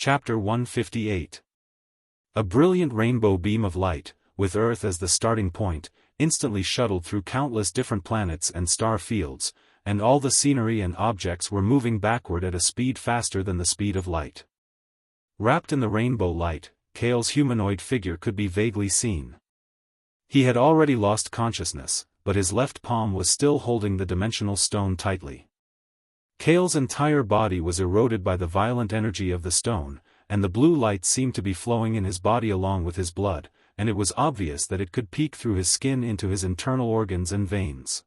Chapter 158. A brilliant rainbow beam of light, with Earth as the starting point, instantly shuttled through countless different planets and star fields, and all the scenery and objects were moving backward at a speed faster than the speed of light. Wrapped in the rainbow light, Kale's humanoid figure could be vaguely seen. He had already lost consciousness, but his left palm was still holding the dimensional stone tightly. Kale's entire body was eroded by the violent energy of the stone, and the blue light seemed to be flowing in his body along with his blood, and it was obvious that it could peek through his skin into his internal organs and veins.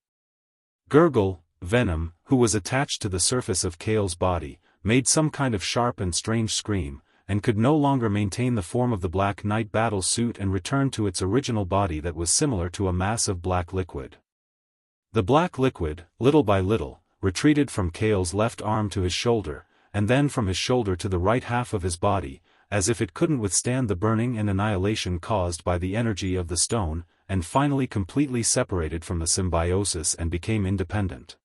Gurgle, Venom, who was attached to the surface of Kale's body, made some kind of sharp and strange scream, and could no longer maintain the form of the Black Knight battle suit and returned to its original body that was similar to a mass of black liquid. The black liquid, little by little, retreated from Kale's left arm to his shoulder, and then from his shoulder to the right half of his body, as if it couldn't withstand the burning and annihilation caused by the energy of the stone, and finally completely separated from the symbiosis and became independent.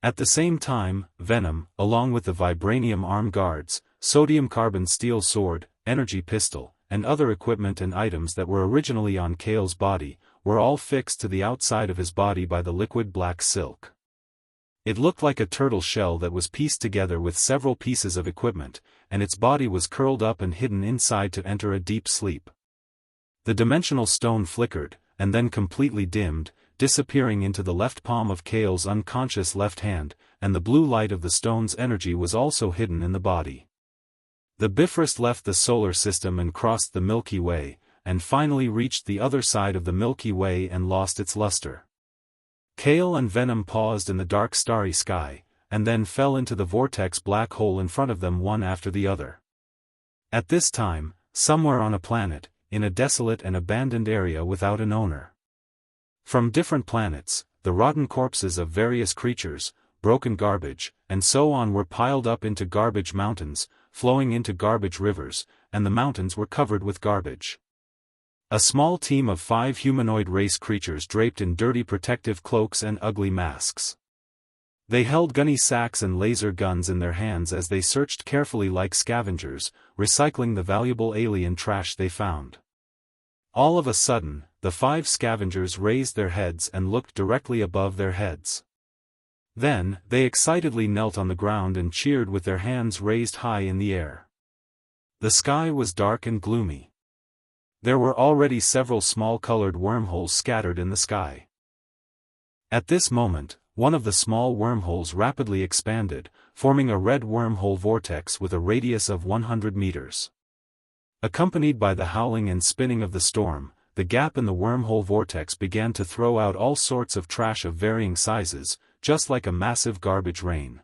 At the same time, Venom, along with the vibranium arm guards, sodium carbon steel sword, energy pistol, and other equipment and items that were originally on Kale's body, were all fixed to the outside of his body by the liquid black silk. It looked like a turtle shell that was pieced together with several pieces of equipment, and its body was curled up and hidden inside to enter a deep sleep. The dimensional stone flickered, and then completely dimmed, disappearing into the left palm of Kale's unconscious left hand, and the blue light of the stone's energy was also hidden in the body. The Bifrost left the solar system and crossed the Milky Way, and finally reached the other side of the Milky Way and lost its luster. Kale and Venom paused in the dark starry sky, and then fell into the vortex black hole in front of them one after the other. At this time, somewhere on a planet, in a desolate and abandoned area without an owner. From different planets, the rotten corpses of various creatures, broken garbage, and so on were piled up into garbage mountains, flowing into garbage rivers, and the mountains were covered with garbage. A small team of 5 humanoid race creatures draped in dirty protective cloaks and ugly masks. They held gunny sacks and laser guns in their hands as they searched carefully like scavengers, recycling the valuable alien trash they found. All of a sudden, the 5 scavengers raised their heads and looked directly above their heads. Then, they excitedly knelt on the ground and cheered with their hands raised high in the air. The sky was dark and gloomy. There were already several small colored wormholes scattered in the sky. At this moment, one of the small wormholes rapidly expanded, forming a red wormhole vortex with a radius of 100 meters. Accompanied by the howling and spinning of the storm, the gap in the wormhole vortex began to throw out all sorts of trash of varying sizes, just like a massive garbage rain.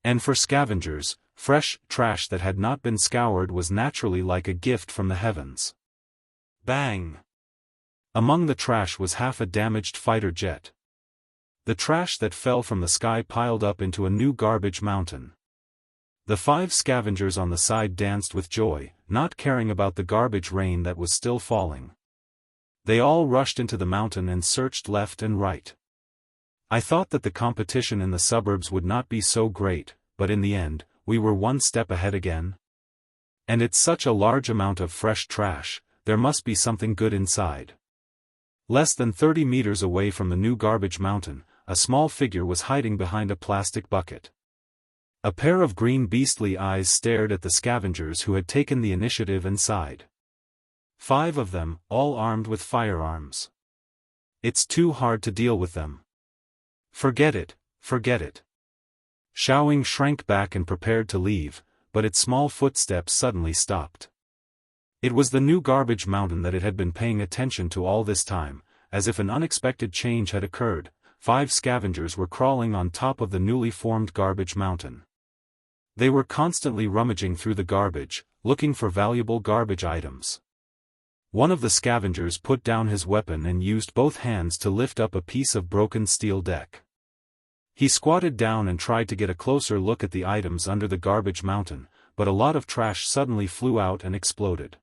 And for scavengers, fresh trash that had not been scoured was naturally like a gift from the heavens. Bang! Among the trash was half a damaged fighter jet. The trash that fell from the sky piled up into a new garbage mountain. The 5 scavengers on the side danced with joy, not caring about the garbage rain that was still falling. They all rushed into the mountain and searched left and right. I thought that the competition in the suburbs would not be so great, but in the end, we were one step ahead again. And it's such a large amount of fresh trash, there must be something good inside. Less than 30 meters away from the new garbage mountain, a small figure was hiding behind a plastic bucket. A pair of green beastly eyes stared at the scavengers who had taken the initiative and sighed. 5 of them, all armed with firearms. It's too hard to deal with them. Forget it, forget it. Xiaofan shrank back and prepared to leave, but its small footsteps suddenly stopped. It was the new garbage mountain that it had been paying attention to all this time, as if an unexpected change had occurred. 5 scavengers were crawling on top of the newly formed garbage mountain. They were constantly rummaging through the garbage, looking for valuable garbage items. One of the scavengers put down his weapon and used both hands to lift up a piece of broken steel deck. He squatted down and tried to get a closer look at the items under the garbage mountain, but a lot of trash suddenly flew out and exploded.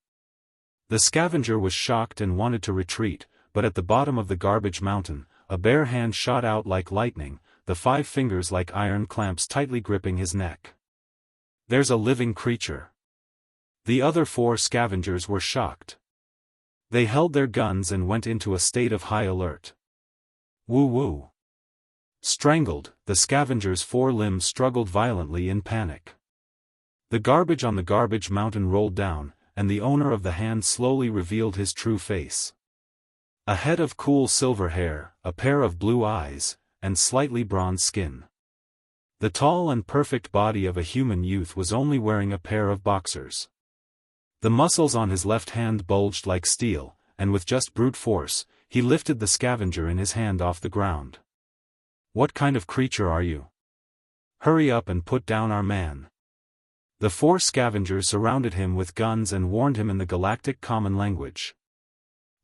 The scavenger was shocked and wanted to retreat, but at the bottom of the garbage mountain, a bare hand shot out like lightning, the 5 fingers like iron clamps tightly gripping his neck. There's a living creature. The other 4 scavengers were shocked. They held their guns and went into a state of high alert. Woo-woo. Strangled, the scavengers' 4 limbs struggled violently in panic. The garbage on the garbage mountain rolled down, and the owner of the hand slowly revealed his true face. A head of cool silver hair, a pair of blue eyes, and slightly bronzed skin. The tall and perfect body of a human youth was only wearing a pair of boxers. The muscles on his left hand bulged like steel, and with just brute force, he lifted the scavenger in his hand off the ground. "What kind of creature are you? Hurry up and put down our man." The 4 scavengers surrounded him with guns and warned him in the galactic common language.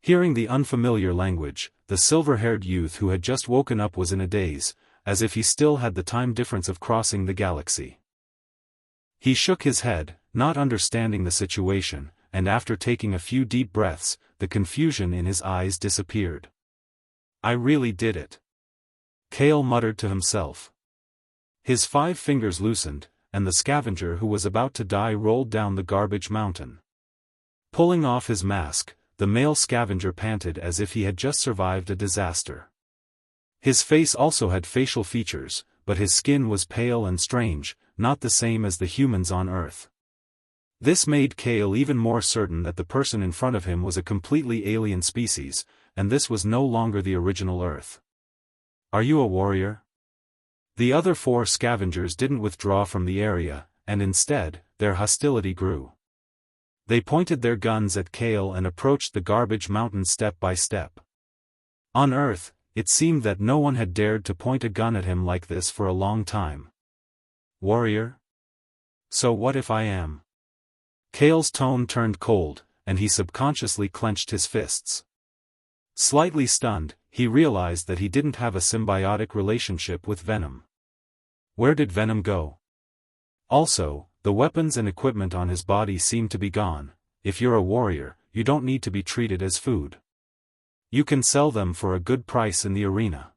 Hearing the unfamiliar language, the silver-haired youth who had just woken up was in a daze, as if he still had the time difference of crossing the galaxy. He shook his head, not understanding the situation, and after taking a few deep breaths, the confusion in his eyes disappeared. "I really did it," Kale muttered to himself. His 5 fingers loosened, and the scavenger who was about to die rolled down the garbage mountain. Pulling off his mask, the male scavenger panted as if he had just survived a disaster. His face also had facial features, but his skin was pale and strange, not the same as the humans on Earth. This made Kale even more certain that the person in front of him was a completely alien species, and this was no longer the original Earth. "Are you a warrior?" The other 4 scavengers didn't withdraw from the area, and instead, their hostility grew. They pointed their guns at Kale and approached the garbage mountain step by step. On Earth, it seemed that no one had dared to point a gun at him like this for a long time. "Warrior? So what if I am?" Kale's tone turned cold, and he subconsciously clenched his fists. Slightly stunned, he realized that he didn't have a symbiotic relationship with Venom. Where did Venom go? Also, the weapons and equipment on his body seemed to be gone. If you're a warrior, you don't need to be treated as food. You can sell them for a good price in the arena.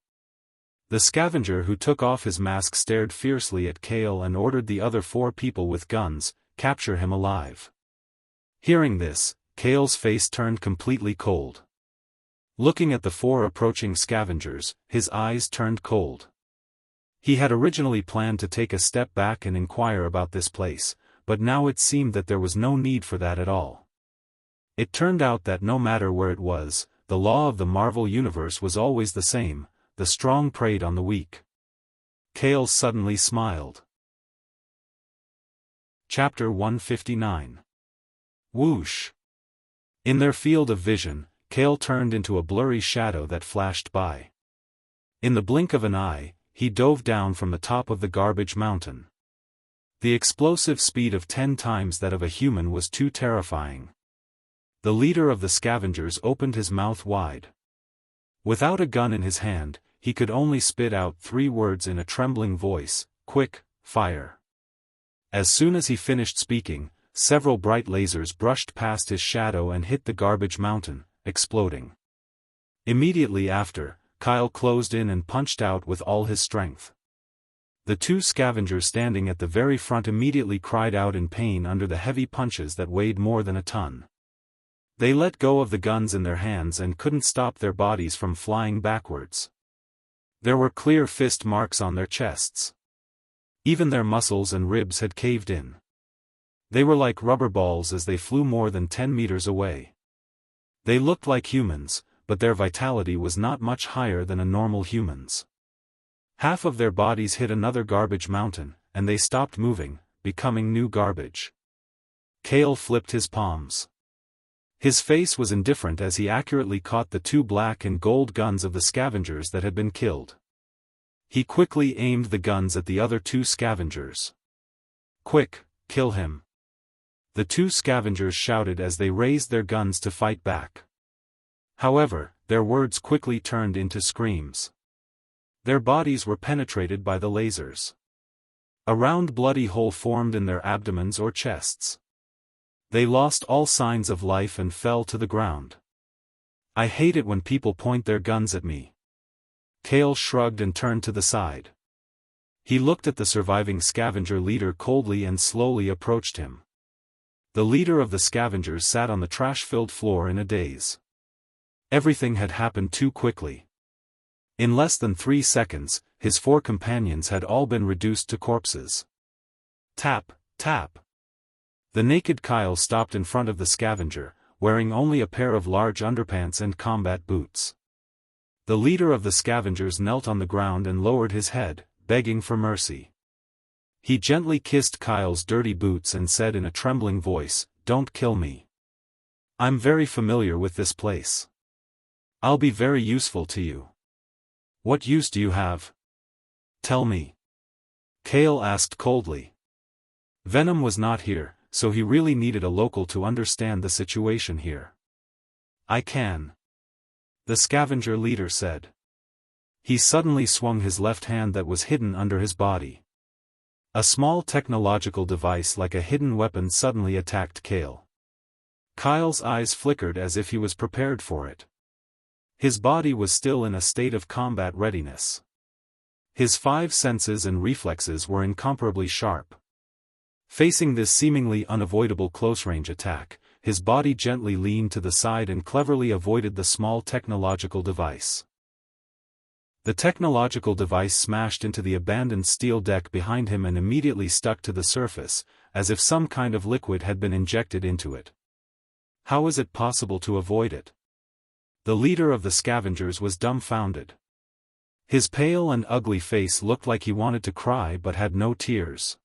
The scavenger who took off his mask stared fiercely at Kale and ordered the other 4 people with guns, "Capture him alive." Hearing this, Kale's face turned completely cold. Looking at the 4 approaching scavengers, his eyes turned cold. He had originally planned to take a step back and inquire about this place, but now it seemed that there was no need for that at all. It turned out that no matter where it was, the law of the Marvel Universe was always the same: the strong preyed on the weak. Kale suddenly smiled. Chapter 159. Whoosh! In their field of vision, Kale turned into a blurry shadow that flashed by. In the blink of an eye, he dove down from the top of the garbage mountain. The explosive speed of 10 times that of a human was too terrifying. The leader of the scavengers opened his mouth wide. Without a gun in his hand, he could only spit out 3 words in a trembling voice: "Quick, fire." As soon as he finished speaking, several bright lasers brushed past his shadow and hit the garbage mountain, exploding. Immediately after, Kyle closed in and punched out with all his strength. The 2 scavengers standing at the very front immediately cried out in pain under the heavy punches that weighed more than a ton. They let go of the guns in their hands and couldn't stop their bodies from flying backwards. There were clear fist marks on their chests. Even their muscles and ribs had caved in. They were like rubber balls as they flew more than 10 meters away. They looked like humans, but their vitality was not much higher than a normal human's. Half of their bodies hit another garbage mountain, and they stopped moving, becoming new garbage. Kale flipped his palms. His face was indifferent as he accurately caught the 2 black and gold guns of the scavengers that had been killed. He quickly aimed the guns at the other 2 scavengers. "Quick, kill him!" The 2 scavengers shouted as they raised their guns to fight back. However, their words quickly turned into screams. Their bodies were penetrated by the lasers. A round bloody hole formed in their abdomens or chests. They lost all signs of life and fell to the ground. "I hate it when people point their guns at me." Kale shrugged and turned to the side. He looked at the surviving scavenger leader coldly and slowly approached him. The leader of the scavengers sat on the trash-filled floor in a daze. Everything had happened too quickly. In less than 3 seconds, his 4 companions had all been reduced to corpses. Tap, tap. The naked Kyle stopped in front of the scavenger, wearing only a pair of large underpants and combat boots. The leader of the scavengers knelt on the ground and lowered his head, begging for mercy. He gently kissed Kyle's dirty boots and said in a trembling voice, "Don't kill me. I'm very familiar with this place. I'll be very useful to you." "What use do you have? Tell me." Kale asked coldly. Venom was not here, so he really needed a local to understand the situation here. "I can," the scavenger leader said. He suddenly swung his left hand that was hidden under his body. A small technological device like a hidden weapon suddenly attacked Kale. Kyle's eyes flickered as if he was prepared for it. His body was still in a state of combat readiness. His 5 senses and reflexes were incomparably sharp. Facing this seemingly unavoidable close-range attack, his body gently leaned to the side and cleverly avoided the small technological device. The technological device smashed into the abandoned steel deck behind him and immediately stuck to the surface, as if some kind of liquid had been injected into it. How is it possible to avoid it? The leader of the scavengers was dumbfounded. His pale and ugly face looked like he wanted to cry but had no tears.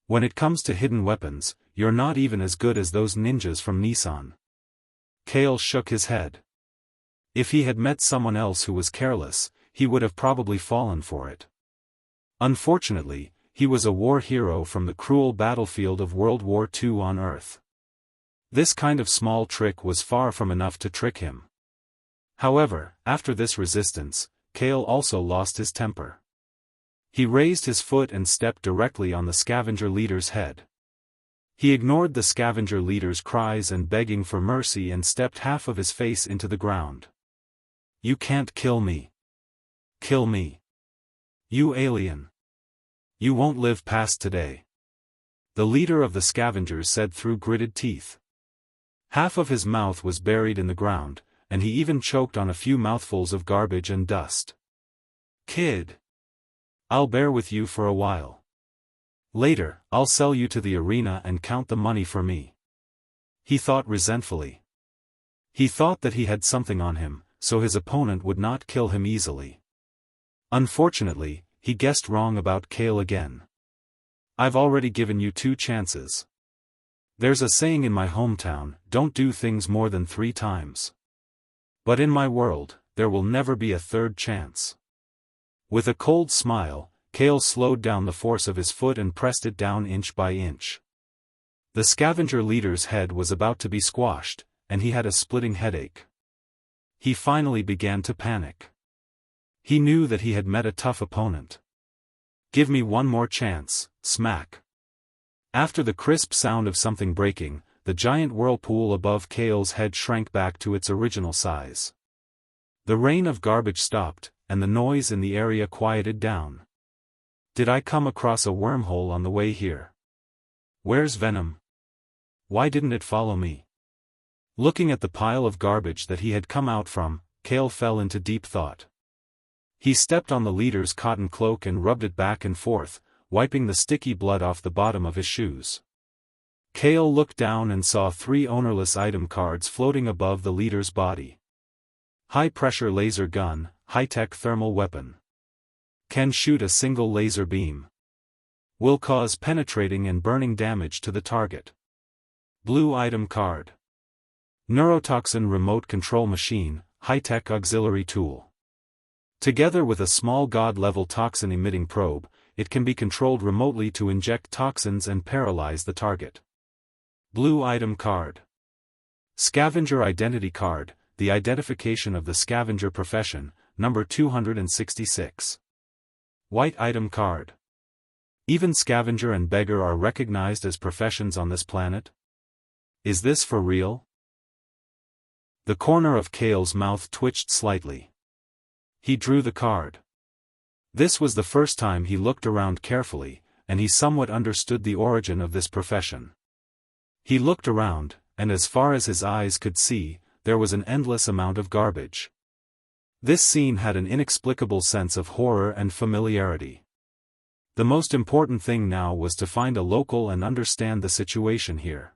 "When it comes to hidden weapons, you're not even as good as those ninjas from Nissan." Kale shook his head. If he had met someone else who was careless, he would have probably fallen for it. Unfortunately, he was a war hero from the cruel battlefield of World War II on Earth. This kind of small trick was far from enough to trick him. However, after this resistance, Kale also lost his temper. He raised his foot and stepped directly on the scavenger leader's head. He ignored the scavenger leader's cries and begging for mercy and stepped half of his face into the ground. "You can't kill me. Kill me. You alien. You won't live past today," the leader of the scavengers said through gritted teeth. Half of his mouth was buried in the ground, and he even choked on a few mouthfuls of garbage and dust. "Kid. I'll bear with you for a while. Later, I'll sell you to the arena and count the money for me," he thought resentfully. He thought that he had something on him, so his opponent would not kill him easily. Unfortunately, he guessed wrong about Kale again. "I've already given you 2 chances. There's a saying in my hometown, don't do things more than 3 times. But in my world, there will never be a 3rd chance." With a cold smile, Kale slowed down the force of his foot and pressed it down inch by inch. The scavenger leader's head was about to be squashed, and he had a splitting headache. He finally began to panic. He knew that he had met a tough opponent. "Give me one more chance," smack. After the crisp sound of something breaking, the giant whirlpool above Kale's head shrank back to its original size. The rain of garbage stopped, and the noise in the area quieted down. "Did I come across a wormhole on the way here? Where's Venom? Why didn't it follow me?" Looking at the pile of garbage that he had come out from, Kale fell into deep thought. He stepped on the leader's cotton cloak and rubbed it back and forth, wiping the sticky blood off the bottom of his shoes. Kale looked down and saw 3 ownerless item cards floating above the leader's body. High-pressure laser gun, high-tech thermal weapon. Can shoot a single laser beam. Will cause penetrating and burning damage to the target. Blue item card. Neurotoxin remote control machine, high-tech auxiliary tool. Together with a small god-level toxin-emitting probe, it can be controlled remotely to inject toxins and paralyze the target. Blue item card. Scavenger identity card, the identification of the scavenger profession, number 266. White item card. Even scavenger and beggar are recognized as professions on this planet? Is this for real? The corner of Kale's mouth twitched slightly. He drew the card. This was the first time he looked around carefully, and he somewhat understood the origin of this profession. He looked around, and as far as his eyes could see, there was an endless amount of garbage. This scene had an inexplicable sense of horror and familiarity. The most important thing now was to find a local and understand the situation here.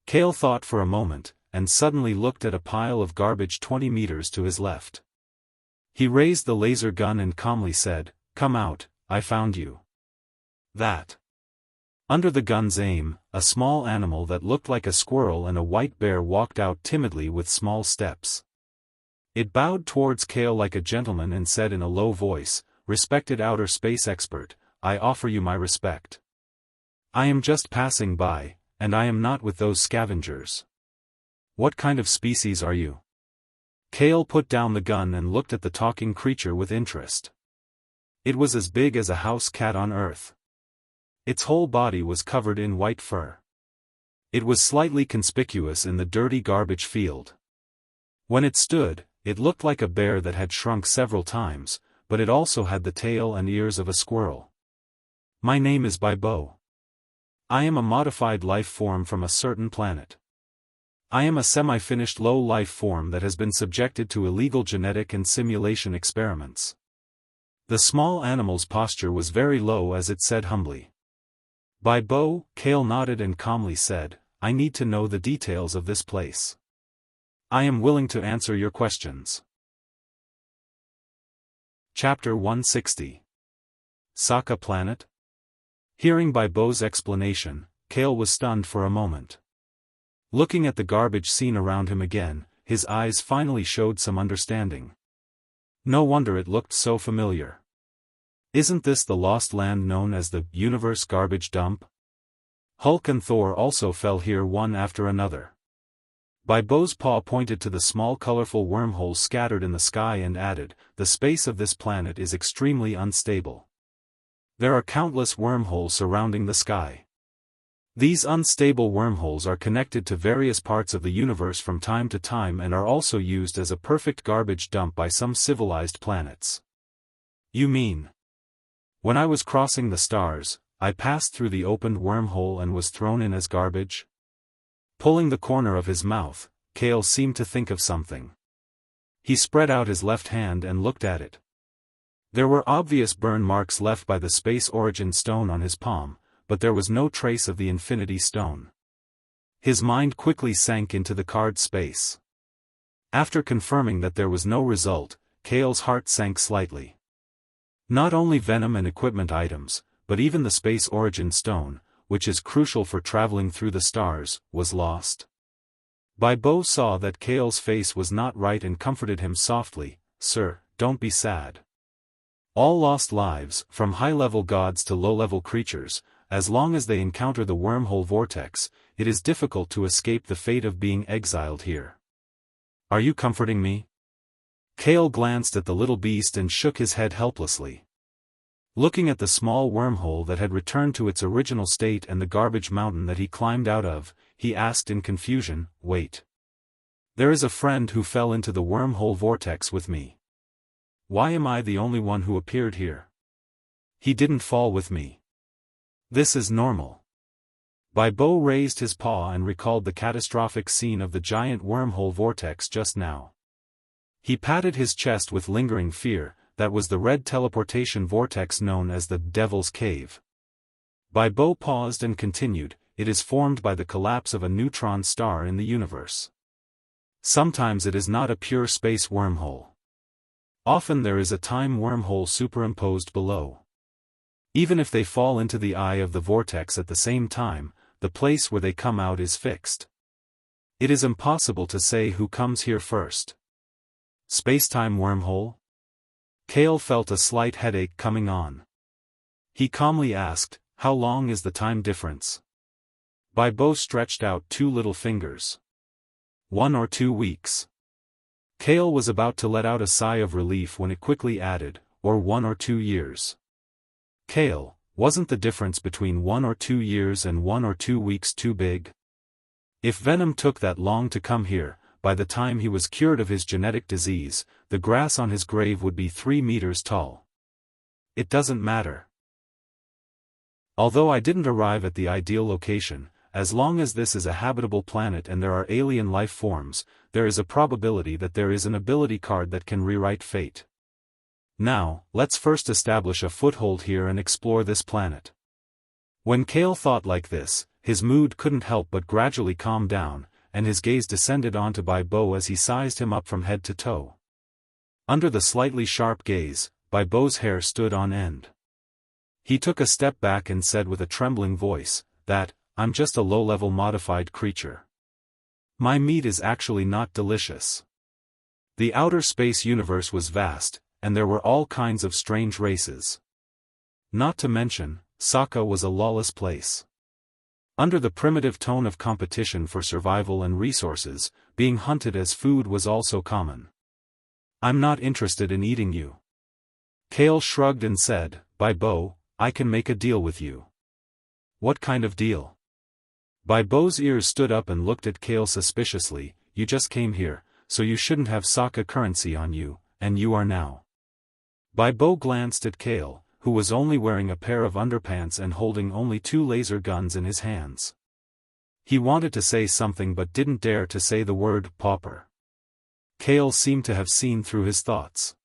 Kale thought for a moment, and suddenly looked at a pile of garbage 20 meters to his left. He raised the laser gun and calmly said, "Come out, I found you." That. Under the gun's aim, a small animal that looked like a squirrel and a white bear walked out timidly with small steps. It bowed towards Kale like a gentleman and said in a low voice, "Respected outer space expert, I offer you my respect. I am just passing by, and I am not with those scavengers." "What kind of species are you?" Kale put down the gun and looked at the talking creature with interest. It was as big as a house cat on Earth. Its whole body was covered in white fur. It was slightly conspicuous in the dirty garbage field. When it stood, it looked like a bear that had shrunk several times, but it also had the tail and ears of a squirrel. "My name is Bo. I am a modified life form from a certain planet. I am a semi-finished low life form that has been subjected to illegal genetic and simulation experiments." The small animal's posture was very low as it said humbly. Bo, Kale nodded and calmly said, "I need to know the details of this place. I am willing to answer your questions." Chapter 160. Saka Planet? Hearing Bo's explanation, Kale was stunned for a moment. Looking at the garbage scene around him again, his eyes finally showed some understanding. No wonder it looked so familiar. Isn't this the lost land known as the universe garbage dump? Hulk and Thor also fell here one after another. Bo's paw pointed to the small colorful wormholes scattered in the sky and added, "The space of this planet is extremely unstable. There are countless wormholes surrounding the sky. These unstable wormholes are connected to various parts of the universe from time to time and are also used as a perfect garbage dump by some civilized planets." "You mean? When I was crossing the stars, I passed through the opened wormhole and was thrown in as garbage?" Pulling the corner of his mouth, Kale seemed to think of something. He spread out his left hand and looked at it. There were obvious burn marks left by the space origin stone on his palm, but there was no trace of the infinity stone. His mind quickly sank into the card space. After confirming that there was no result, Kale's heart sank slightly. Not only venom and equipment items, but even the space origin stone, which is crucial for traveling through the stars, was lost. Bo saw that Kale's face was not right and comforted him softly, "Sir, don't be sad. All lost lives, from high-level gods to low-level creatures, as long as they encounter the wormhole vortex, it is difficult to escape the fate of being exiled here. Are you comforting me?" Kale glanced at the little beast and shook his head helplessly. Looking at the small wormhole that had returned to its original state and the garbage mountain that he climbed out of, he asked in confusion, "Wait. There is a friend who fell into the wormhole vortex with me. Why am I the only one who appeared here? He didn't fall with me. This is normal." Bo raised his paw and recalled the catastrophic scene of the giant wormhole vortex just now. He patted his chest with lingering fear. That was the red teleportation vortex known as the Devil's Cave. Bo paused and continued, "It is formed by the collapse of a neutron star in the universe. Sometimes it is not a pure space wormhole. Often there is a time wormhole superimposed below. Even if they fall into the eye of the vortex at the same time, the place where they come out is fixed. It is impossible to say who comes here first." Space-time wormhole? Kale felt a slight headache coming on. He calmly asked, "How long is the time difference?" Bo stretched out two little fingers. 1 or 2 weeks. Kale was about to let out a sigh of relief when it quickly added, "Or 1 or 2 years. Kale, wasn't the difference between 1 or 2 years and 1 or 2 weeks too big? If venom took that long to come here, by the time he was cured of his genetic disease, the grass on his grave would be 3 meters tall. It doesn't matter. Although I didn't arrive at the ideal location, as long as this is a habitable planet and there are alien life forms, there is a probability that there is an ability card that can rewrite fate. Now, let's first establish a foothold here and explore this planet. When Kale thought like this, his mood couldn't help but gradually calm down, and his gaze descended onto Bai Bo as he sized him up from head to toe. Under the slightly sharp gaze, Bai Bo's hair stood on end. He took a step back and said with a trembling voice, "That, I'm just a low-level modified creature. My meat is actually not delicious." The outer space universe was vast, and there were all kinds of strange races. Not to mention, Sokka was a lawless place. Under the primitive tone of competition for survival and resources, being hunted as food was also common. "I'm not interested in eating you." Kale shrugged and said, "Bai Bo, I can make a deal with you." "What kind of deal?" Bai Bo's ears stood up and looked at Kale suspiciously. "You just came here, so you shouldn't have Sokka currency on you, and you are now." Bai Bo glanced at Kale, who was only wearing a pair of underpants and holding only 2 laser guns in his hands. He wanted to say something but didn't dare to say the word pauper. Kale seemed to have seen through his thoughts.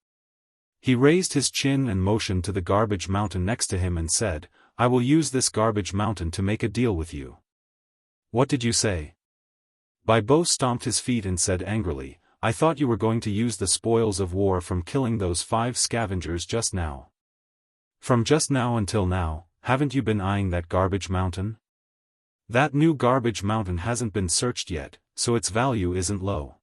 He raised his chin and motioned to the garbage mountain next to him and said, "I will use this garbage mountain to make a deal with you." "What did you say?" Bai Bo stomped his feet and said angrily, "I thought you were going to use the spoils of war from killing those 5 scavengers just now. From just now until now, haven't you been eyeing that garbage mountain? That new garbage mountain hasn't been searched yet, so its value isn't low."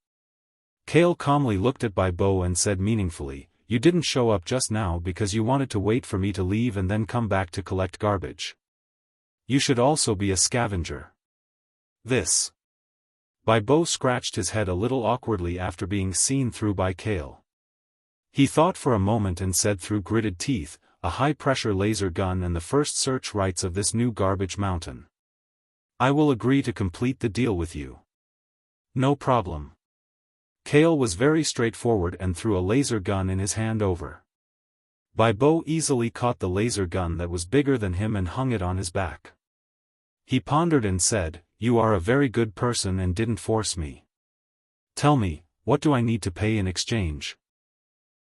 Kale calmly looked at Bai Bo and said meaningfully, "You didn't show up just now because you wanted to wait for me to leave and then come back to collect garbage. You should also be a scavenger." "This." Bai Bo scratched his head a little awkwardly after being seen through by Kale. He thought for a moment and said through gritted teeth, "A high-pressure laser gun and the first search rights of this new garbage mountain. I will agree to complete the deal with you." "No problem." Kale was very straightforward and threw a laser gun in his hand over. Bai Bo easily caught the laser gun that was bigger than him and hung it on his back. He pondered and said, "You are a very good person and didn't force me. Tell me, what do I need to pay in exchange?"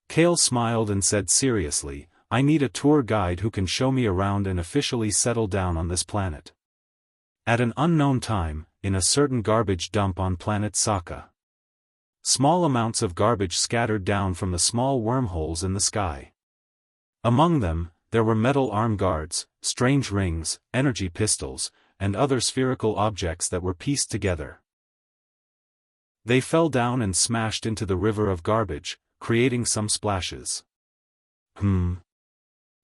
Kale smiled and said seriously, "I need a tour guide who can show me around and officially settle down on this planet. At an unknown time, in a certain garbage dump on planet Sokka." Small amounts of garbage scattered down from the small wormholes in the sky. Among them, there were metal arm guards, strange rings, energy pistols, and other spherical objects that were pieced together. They fell down and smashed into the river of garbage, creating some splashes.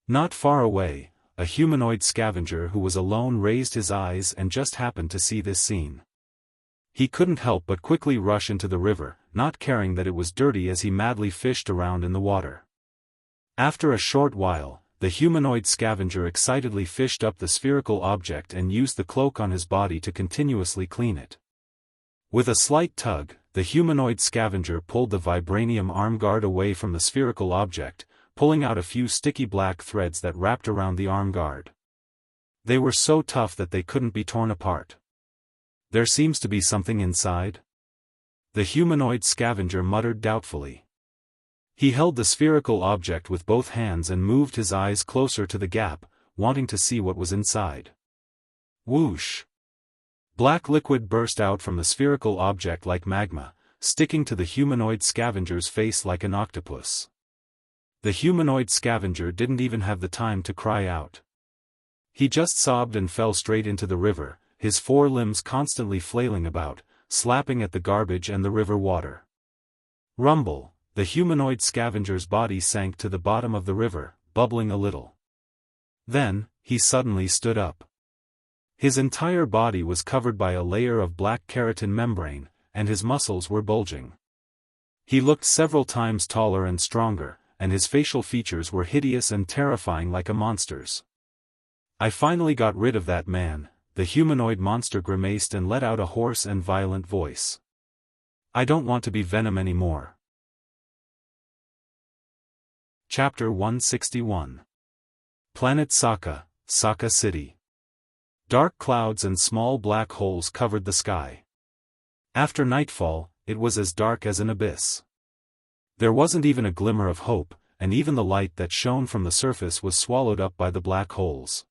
Not far away, a humanoid scavenger who was alone raised his eyes and just happened to see this scene. He couldn't help but quickly rush into the river, not caring that it was dirty as he madly fished around in the water. After a short while, the humanoid scavenger excitedly fished up the spherical object and used the cloak on his body to continuously clean it. With a slight tug, the humanoid scavenger pulled the vibranium arm guard away from the spherical object, pulling out a few sticky black threads that wrapped around the arm guard. They were so tough that they couldn't be torn apart. "There seems to be something inside?" the humanoid scavenger muttered doubtfully. He held the spherical object with both hands and moved his eyes closer to the gap, wanting to see what was inside. Whoosh! Black liquid burst out from the spherical object like magma, sticking to the humanoid scavenger's face like an octopus. The humanoid scavenger didn't even have the time to cry out. He just sobbed and fell straight into the river, his 4 limbs constantly flailing about, slapping at the garbage and the river water. Rumble, the humanoid scavenger's body sank to the bottom of the river, bubbling a little. Then, he suddenly stood up. His entire body was covered by a layer of black keratin membrane, and his muscles were bulging. He looked several times taller and stronger, and his facial features were hideous and terrifying like a monster's. "I finally got rid of that man," the humanoid monster grimaced and let out a hoarse and violent voice. "I don't want to be Venom anymore." Chapter 161. Planet Sokka, Sokka City. Dark clouds and small black holes covered the sky. After nightfall, it was as dark as an abyss. There wasn't even a glimmer of hope, and even the light that shone from the surface was swallowed up by the black holes.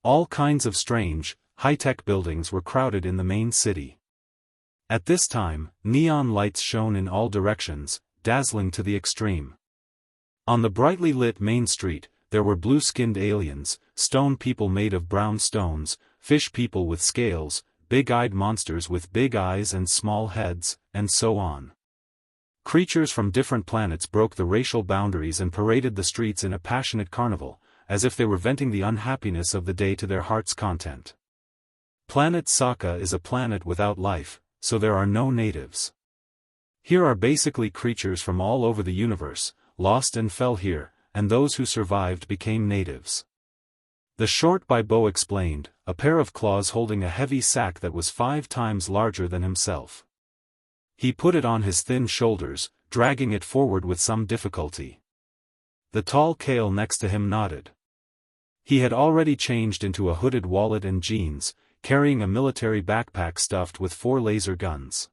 All kinds of strange, high-tech buildings were crowded in the main city. At this time, neon lights shone in all directions, dazzling to the extreme. On the brightly lit main street, there were blue-skinned aliens, stone people made of brown stones, fish people with scales, big-eyed monsters with big eyes and small heads, and so on. Creatures from different planets broke the racial boundaries and paraded the streets in a passionate carnival, as if they were venting the unhappiness of the day to their heart's content. Planet Saka is a planet without life, so there are no natives. Here are basically creatures from all over the universe, lost and fell here, and those who survived became natives. The short Baibo explained, a pair of claws holding a heavy sack that was 5 times larger than himself. He put it on his thin shoulders, dragging it forward with some difficulty. The tall Kale next to him nodded. He had already changed into a hooded wallet and jeans, carrying a military backpack stuffed with 4 laser guns.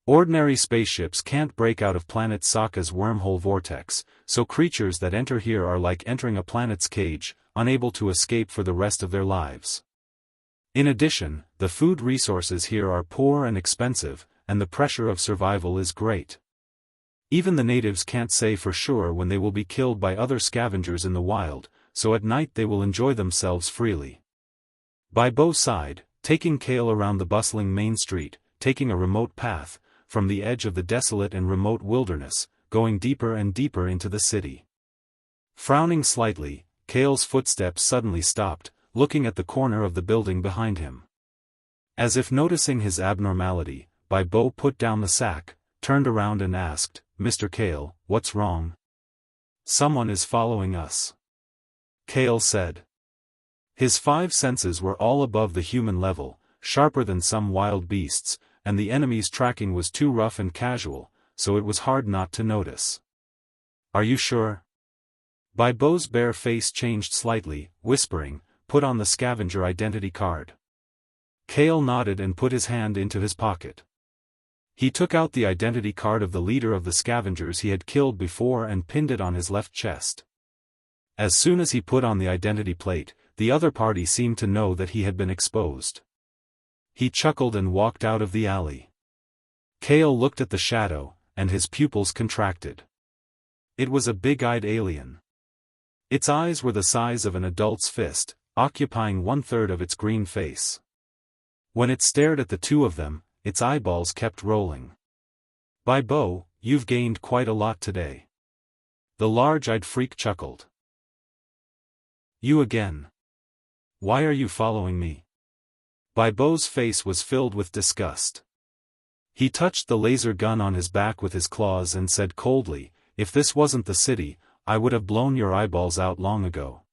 Ordinary spaceships can't break out of planet Saka's wormhole vortex, so creatures that enter here are like entering a planet's cage, unable to escape for the rest of their lives. In addition, the food resources here are poor and expensive, and the pressure of survival is great. Even the natives can't say for sure when they will be killed by other scavengers in the wild, so at night they will enjoy themselves freely. Baibo sighed, taking Kale around the bustling main street, taking a remote path, from the edge of the desolate and remote wilderness, going deeper and deeper into the city. Frowning slightly, Kale's footsteps suddenly stopped, looking at the corner of the building behind him. As if noticing his abnormality, Baibo put down the sack, turned around and asked, "Mr. Kale, what's wrong?" "Someone is following us," Kale said. His 5 senses were all above the human level, sharper than some wild beasts, and the enemy's tracking was too rough and casual, so it was hard not to notice. "Are you sure?" Baibo's bare face changed slightly, whispering, "Put on the scavenger identity card." Kale nodded and put his hand into his pocket. He took out the identity card of the leader of the scavengers he had killed before and pinned it on his left chest. As soon as he put on the identity plate, the other party seemed to know that he had been exposed. He chuckled and walked out of the alley. Kale looked at the shadow, and his pupils contracted. It was a big-eyed alien. Its eyes were the size of an adult's fist, occupying 1/3 of its green face. When it stared at the two of them, its eyeballs kept rolling. "Baibo, you've gained quite a lot today." The large-eyed freak chuckled. "You again. Why are you following me?" Baibo's face was filled with disgust. He touched the laser gun on his back with his claws and said coldly, "If this wasn't the city, I would have blown your eyeballs out long ago.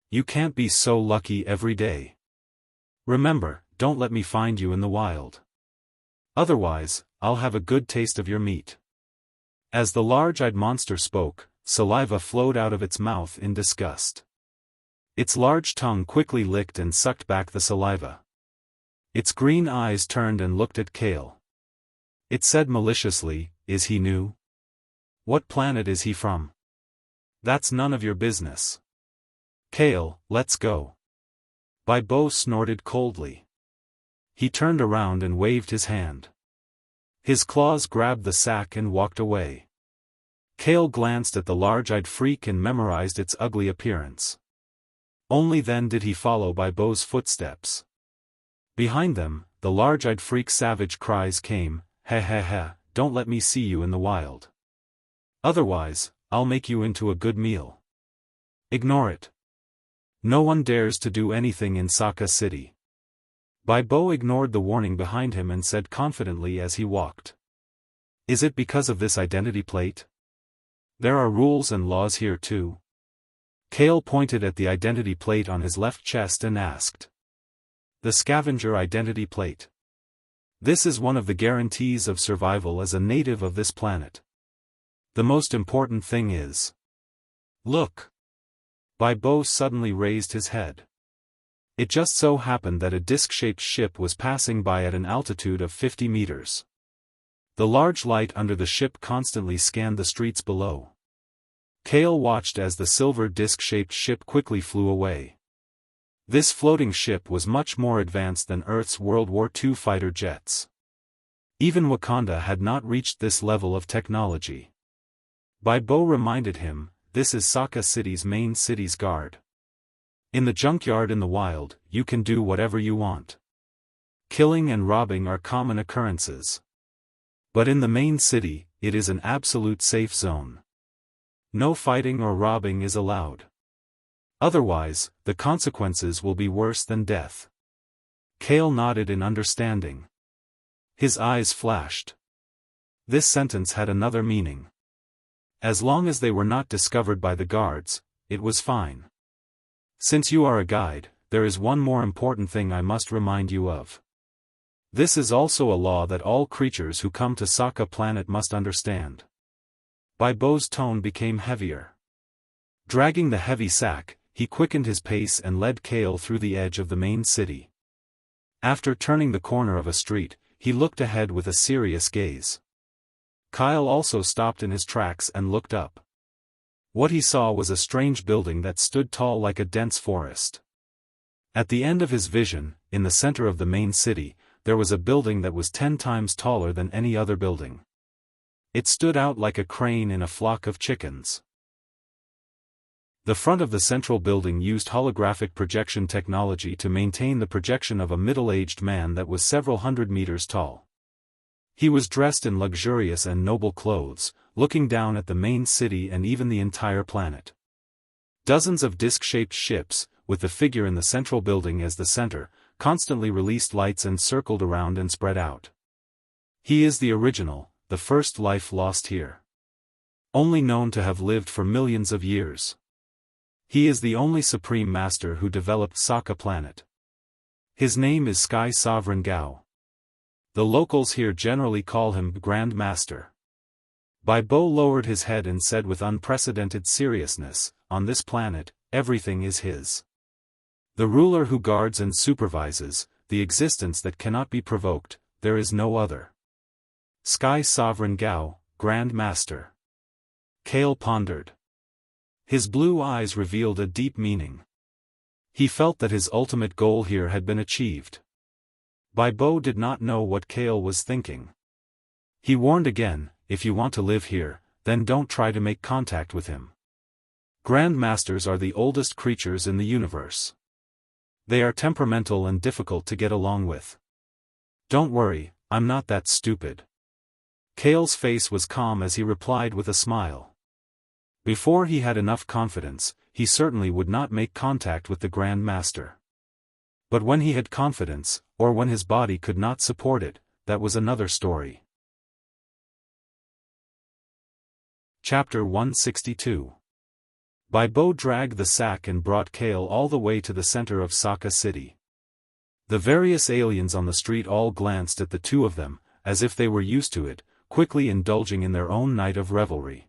You can't be so lucky every day. Remember, don't let me find you in the wild. Otherwise, I'll have a good taste of your meat." As the large-eyed monster spoke, saliva flowed out of its mouth in disgust. Its large tongue quickly licked and sucked back the saliva. Its green eyes turned and looked at Kale. It said maliciously, "Is he new? What planet is he from? That's none of your business. Kale, let's go." Baibo snorted coldly. He turned around and waved his hand. His claws grabbed the sack and walked away. Kale glanced at the large-eyed freak and memorized its ugly appearance. Only then did he follow Baibo's footsteps. Behind them, the large-eyed freak's savage cries came, "Ha ha ha, don't let me see you in the wild. Otherwise, I'll make you into a good meal. Ignore it. No one dares to do anything in Saka City." Baibo ignored the warning behind him and said confidently as he walked, "Is it because of this identity plate? There are rules and laws here too." Kale pointed at the identity plate on his left chest and asked, "The scavenger identity plate. This is one of the guarantees of survival as a native of this planet. The most important thing is... Look!" Baibo suddenly raised his head. It just so happened that a disc-shaped ship was passing by at an altitude of 50 meters. The large light under the ship constantly scanned the streets below. Kale watched as the silver disc-shaped ship quickly flew away. This floating ship was much more advanced than Earth's World War II fighter jets. Even Wakanda had not reached this level of technology. Baibo reminded him, this is Sokka City's main city's guard. In the junkyard in the wild, you can do whatever you want. Killing and robbing are common occurrences. But in the main city, it is an absolute safe zone. No fighting or robbing is allowed. Otherwise, the consequences will be worse than death. Kale nodded in understanding. His eyes flashed. This sentence had another meaning. As long as they were not discovered by the guards, it was fine. Since you are a guide, there is one more important thing I must remind you of. This is also a law that all creatures who come to Sokka planet must understand. Baibo's tone became heavier. Dragging the heavy sack, he quickened his pace and led Kale through the edge of the main city. After turning the corner of a street, he looked ahead with a serious gaze. Kyle also stopped in his tracks and looked up. What he saw was a strange building that stood tall like a dense forest. At the end of his vision, in the center of the main city, there was a building that was 10 times taller than any other building. It stood out like a crane in a flock of chickens. The front of the central building used holographic projection technology to maintain the projection of a middle-aged man that was several hundred meters tall. He was dressed in luxurious and noble clothes, looking down at the main city and even the entire planet. Dozens of disc-shaped ships, with the figure in the central building as the center, constantly released lights and circled around and spread out. He is the original, the first life lost here. Only known to have lived for millions of years. He is the only Supreme Master who developed Sokka planet. His name is Sky Sovereign Gao. The locals here generally call him Grand Master. Baibo lowered his head and said with unprecedented seriousness, on this planet, everything is his. The ruler who guards and supervises, the existence that cannot be provoked, there is no other. Sky Sovereign Gao, Grand Master. Kale pondered. His blue eyes revealed a deep meaning. He felt that his ultimate goal here had been achieved. Baibo did not know what Kale was thinking. He warned again, if you want to live here, then don't try to make contact with him. Grand Masters are the oldest creatures in the universe. They are temperamental and difficult to get along with. Don't worry, I'm not that stupid. Kale's face was calm as he replied with a smile. Before he had enough confidence, he certainly would not make contact with the Grand Master. But when he had confidence, or when his body could not support it, that was another story. Chapter 162. Baibo dragged the sack and brought Kale all the way to the center of Sokka City. The various aliens on the street all glanced at the two of them, as if they were used to it, quickly indulging in their own night of revelry.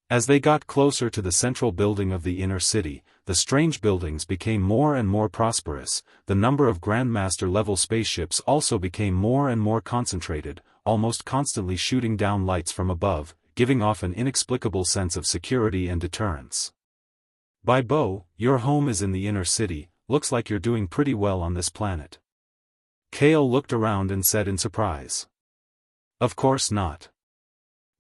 As they got closer to the central building of the inner city, the strange buildings became more and more prosperous, the number of Grandmaster-level spaceships also became more and more concentrated, almost constantly shooting down lights from above, giving off an inexplicable sense of security and deterrence. Baibo, your home is in the inner city, looks like you're doing pretty well on this planet. Kale looked around and said in surprise. Of course not.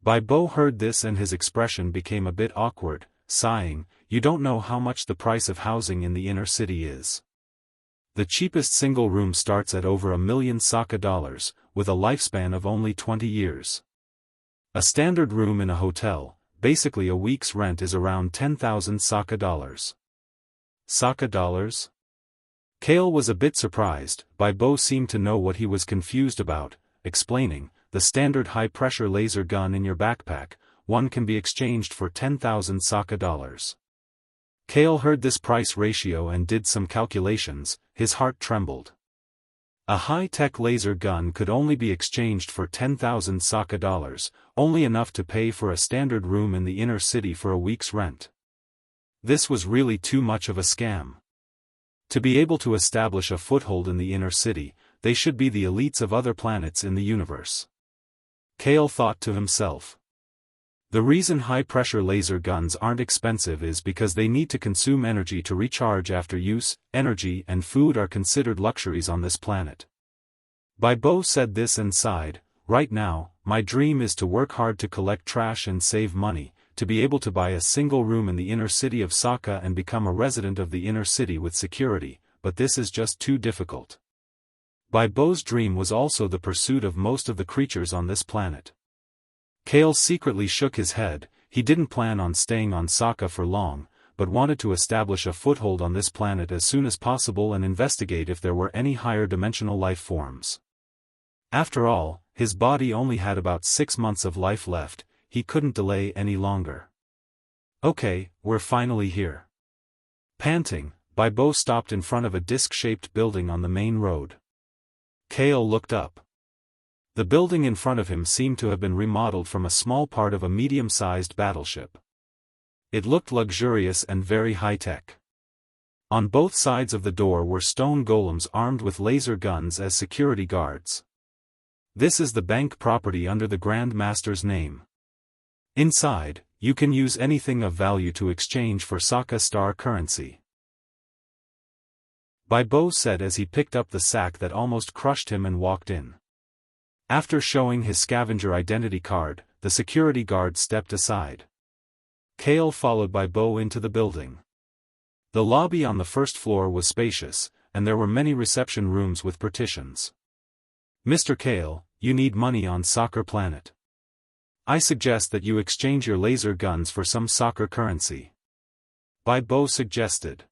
Baibo heard this and his expression became a bit awkward, sighing, you don't know how much the price of housing in the inner city is. The cheapest single room starts at over $1 million Sokka dollars, with a lifespan of only 20 years. A standard room in a hotel, basically a week's rent, is around 10,000 Sokka dollars. Sokka dollars? Kale was a bit surprised. Baibo seemed to know what he was confused about, explaining, the standard high-pressure laser gun in your backpack, one can be exchanged for 10,000 Sokka dollars. Kale heard this price ratio and did some calculations, his heart trembled. A high-tech laser gun could only be exchanged for 10,000 Sokka dollars, only enough to pay for a standard room in the inner city for a week's rent. This was really too much of a scam. To be able to establish a foothold in the inner city, they should be the elites of other planets in the universe. Kale thought to himself. The reason high-pressure laser guns aren't expensive is because they need to consume energy to recharge after use. Energy and food are considered luxuries on this planet. Bo said this and sighed. Right now, my dream is to work hard to collect trash and save money, to be able to buy a single room in the inner city of Sokka and become a resident of the inner city with security, but this is just too difficult. Bo's dream was also the pursuit of most of the creatures on this planet. Kale secretly shook his head. He didn't plan on staying on Sokka for long, but wanted to establish a foothold on this planet as soon as possible and investigate if there were any higher dimensional life forms. After all, his body only had about 6 months of life left. He couldn't delay any longer. Okay, we're finally here. Panting, Bo stopped in front of a disc-shaped building on the main road. Kale looked up. The building in front of him seemed to have been remodeled from a small part of a medium-sized battleship. It looked luxurious and very high-tech. On both sides of the door were stone golems armed with laser guns as security guards. This is the bank property under the Grand Master's name. Inside, you can use anything of value to exchange for Sokka star currency. Bo said as he picked up the sack that almost crushed him and walked in. After showing his scavenger identity card, the security guard stepped aside. Kale followed Bo into the building. The lobby on the first floor was spacious, and there were many reception rooms with partitions. Mr. Kale, you need money on Soccer Planet. I suggest that you exchange your laser guns for some soccer currency. Bo suggested.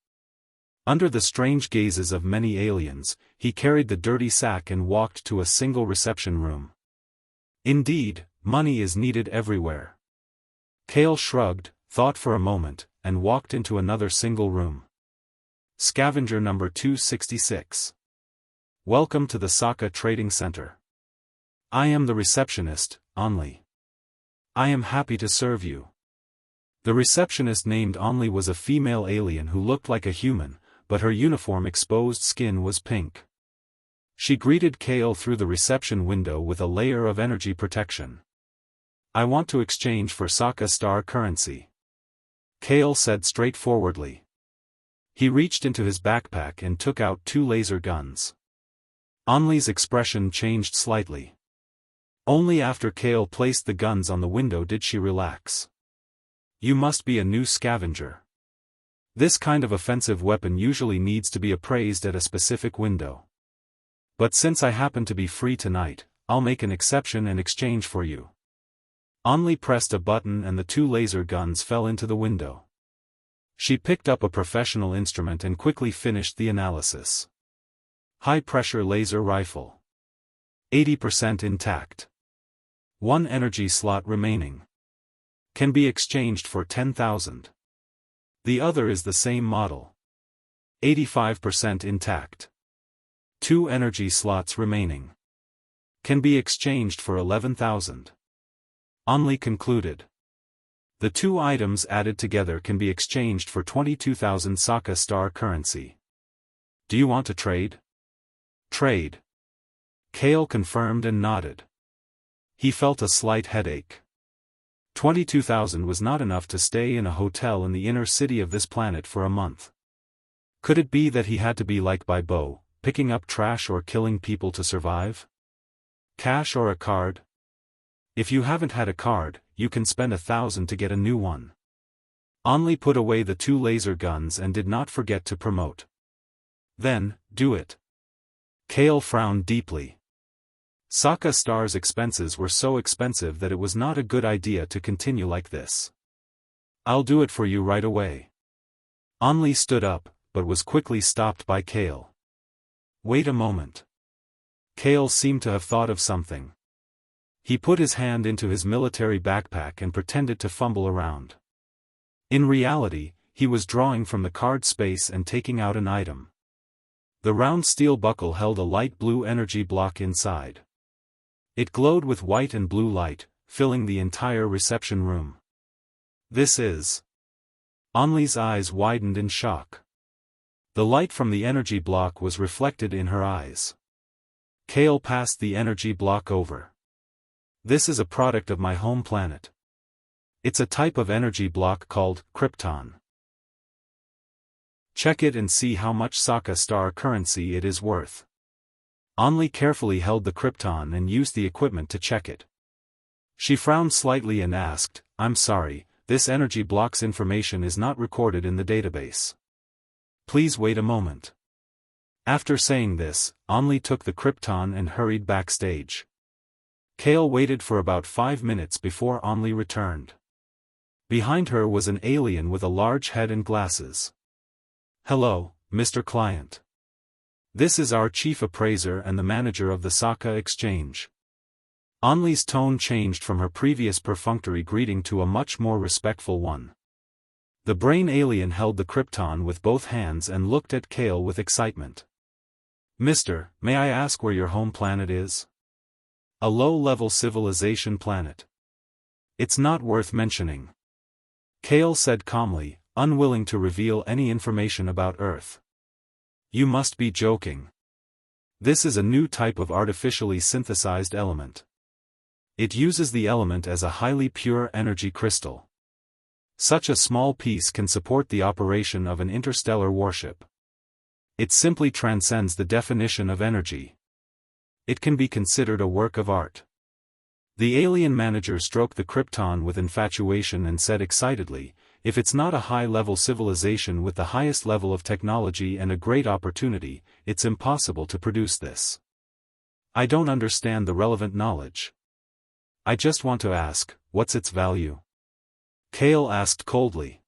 Under the strange gazes of many aliens, he carried the dirty sack and walked to a single reception room. Indeed, money is needed everywhere. Kale shrugged, thought for a moment, and walked into another single room. Scavenger number 266. Welcome to the Sokka Trading Center. I am the receptionist, Only. I am happy to serve you. The receptionist named Only was a female alien who looked like a human, but her uniform exposed skin was pink. She greeted Kale through the reception window with a layer of energy protection. I want to exchange for Sokka star currency. Kale said straightforwardly. He reached into his backpack and took out 2 laser guns. Only's expression changed slightly. Only after Kale placed the guns on the window did she relax. You must be a new scavenger. This kind of offensive weapon usually needs to be appraised at a specific window. But since I happen to be free tonight, I'll make an exception and exchange for you. Only pressed a button and the 2 laser guns fell into the window. She picked up a professional instrument and quickly finished the analysis. High-pressure laser rifle. 80% intact. 1 energy slot remaining. Can be exchanged for 10,000. The other is the same model. 85% intact. 2 energy slots remaining. Can be exchanged for 11,000. Only concluded. The 2 items added together can be exchanged for 22,000 Sokka star currency. Do you want to trade? Trade. Kale confirmed and nodded. He felt a slight headache. 22,000 was not enough to stay in a hotel in the inner city of this planet for a month. Could it be that he had to be like Bo, picking up trash or killing people to survive? Cash or a card? If you haven't had a card, you can spend 1,000 to get a new one. Only put away the 2 laser guns and did not forget to promote. Then, do it. Kale frowned deeply. Sokka Star's expenses were so expensive that it was not a good idea to continue like this. I'll do it for you right away. Only stood up, but was quickly stopped by Kale. Wait a moment. Kale seemed to have thought of something. He put his hand into his military backpack and pretended to fumble around. In reality, he was drawing from the card space and taking out an item. The round steel buckle held a light blue energy block inside. It glowed with white and blue light, filling the entire reception room. This is... Only's eyes widened in shock. The light from the energy block was reflected in her eyes. Kale passed the energy block over. This is a product of my home planet. It's a type of energy block called Krypton. Check it and see how much Sokka star currency it is worth. Anli carefully held the Krypton and used the equipment to check it. She frowned slightly and asked, "I'm sorry, this energy block's information is not recorded in the database. Please wait a moment." After saying this, Anli took the Krypton and hurried backstage. Kale waited for about 5 minutes before Anli returned. Behind her was an alien with a large head and glasses. "Hello, Mr. Client. This is our chief appraiser and the manager of the Sokka exchange." Anli's tone changed from her previous perfunctory greeting to a much more respectful one. The brain alien held the Krypton with both hands and looked at Kale with excitement. "Mister, may I ask where your home planet is?" "A low-level civilization planet. It's not worth mentioning," Kale said calmly, unwilling to reveal any information about Earth. "You must be joking. This is a new type of artificially synthesized element. It uses the element as a highly pure energy crystal. Such a small piece can support the operation of an interstellar warship. It simply transcends the definition of energy. It can be considered a work of art." The alien manager stroked the Krypton with infatuation and said excitedly, "If it's not a high-level civilization with the highest level of technology and a great opportunity, it's impossible to produce this. I don't understand the relevant knowledge. I just want to ask, what's its value?" Kale asked coldly.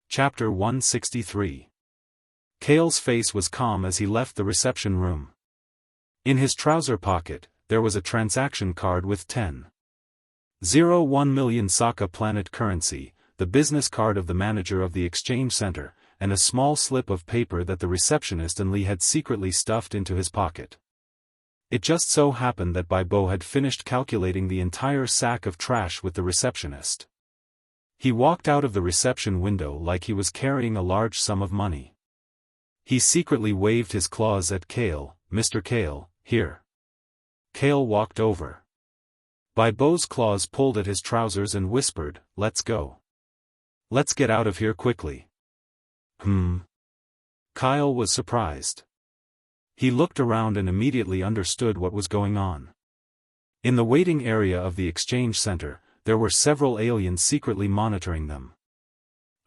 Chapter 163. Kale's face was calm as he left the reception room. In his trouser pocket, there was a transaction card with 10.01 million Sokka planet currency, the business card of the manager of the exchange center, and a small slip of paper that the receptionist and Lee had secretly stuffed into his pocket. It just so happened that Bai Bo had finished calculating the entire sack of trash with the receptionist. He walked out of the reception window like he was carrying a large sum of money. He secretly waved his claws at Kale. "Mr. Kale, here." Kale walked over. Bai Bo's claws pulled at his trousers and whispered, "Let's go. Let's get out of here quickly." Kyle was surprised. He looked around and immediately understood what was going on. In the waiting area of the exchange center, there were several aliens secretly monitoring them.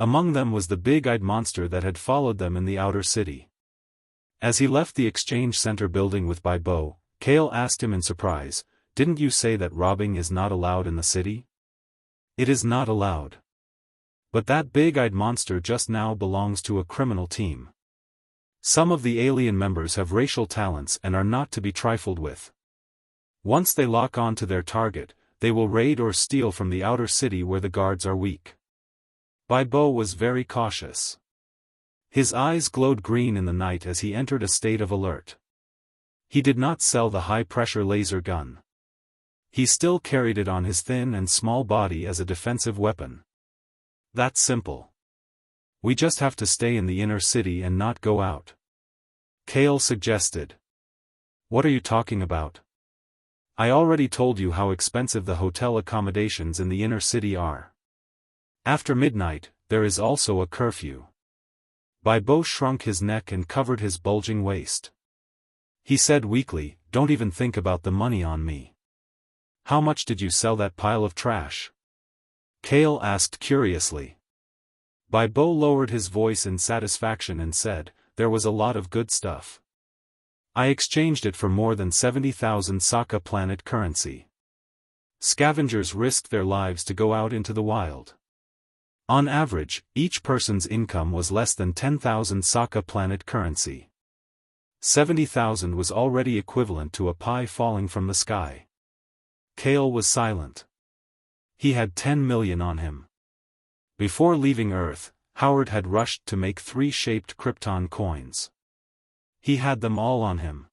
Among them was the big-eyed monster that had followed them in the outer city. As he left the exchange center building with Bai Bo, Kale asked him in surprise, "Didn't you say that robbing is not allowed in the city?" "It is not allowed. But that big-eyed monster just now belongs to a criminal team. Some of the alien members have racial talents and are not to be trifled with. Once they lock on to their target, they will raid or steal from the outer city where the guards are weak." Bai Bo was very cautious. His eyes glowed green in the night as he entered a state of alert. He did not sell the high-pressure laser gun. He still carried it on his thin and small body as a defensive weapon. "That's simple. We just have to stay in the inner city and not go out," Kale suggested. "What are you talking about? I already told you how expensive the hotel accommodations in the inner city are. After midnight, there is also a curfew." Bai Bo shrunk his neck and covered his bulging waist. He said weakly, "Don't even think about the money on me." "How much did you sell that pile of trash?" Kale asked curiously. Bai Bo lowered his voice in satisfaction and said, "There was a lot of good stuff. I exchanged it for more than 70,000 Sokka planet currency. Scavengers risked their lives to go out into the wild. On average, each person's income was less than 10,000 Sokka planet currency. 70,000 was already equivalent to a pie falling from the sky." Kale was silent. He had 10 million on him. Before leaving Earth, Howard had rushed to make 3 shaped Krypton coins. He had them all on him.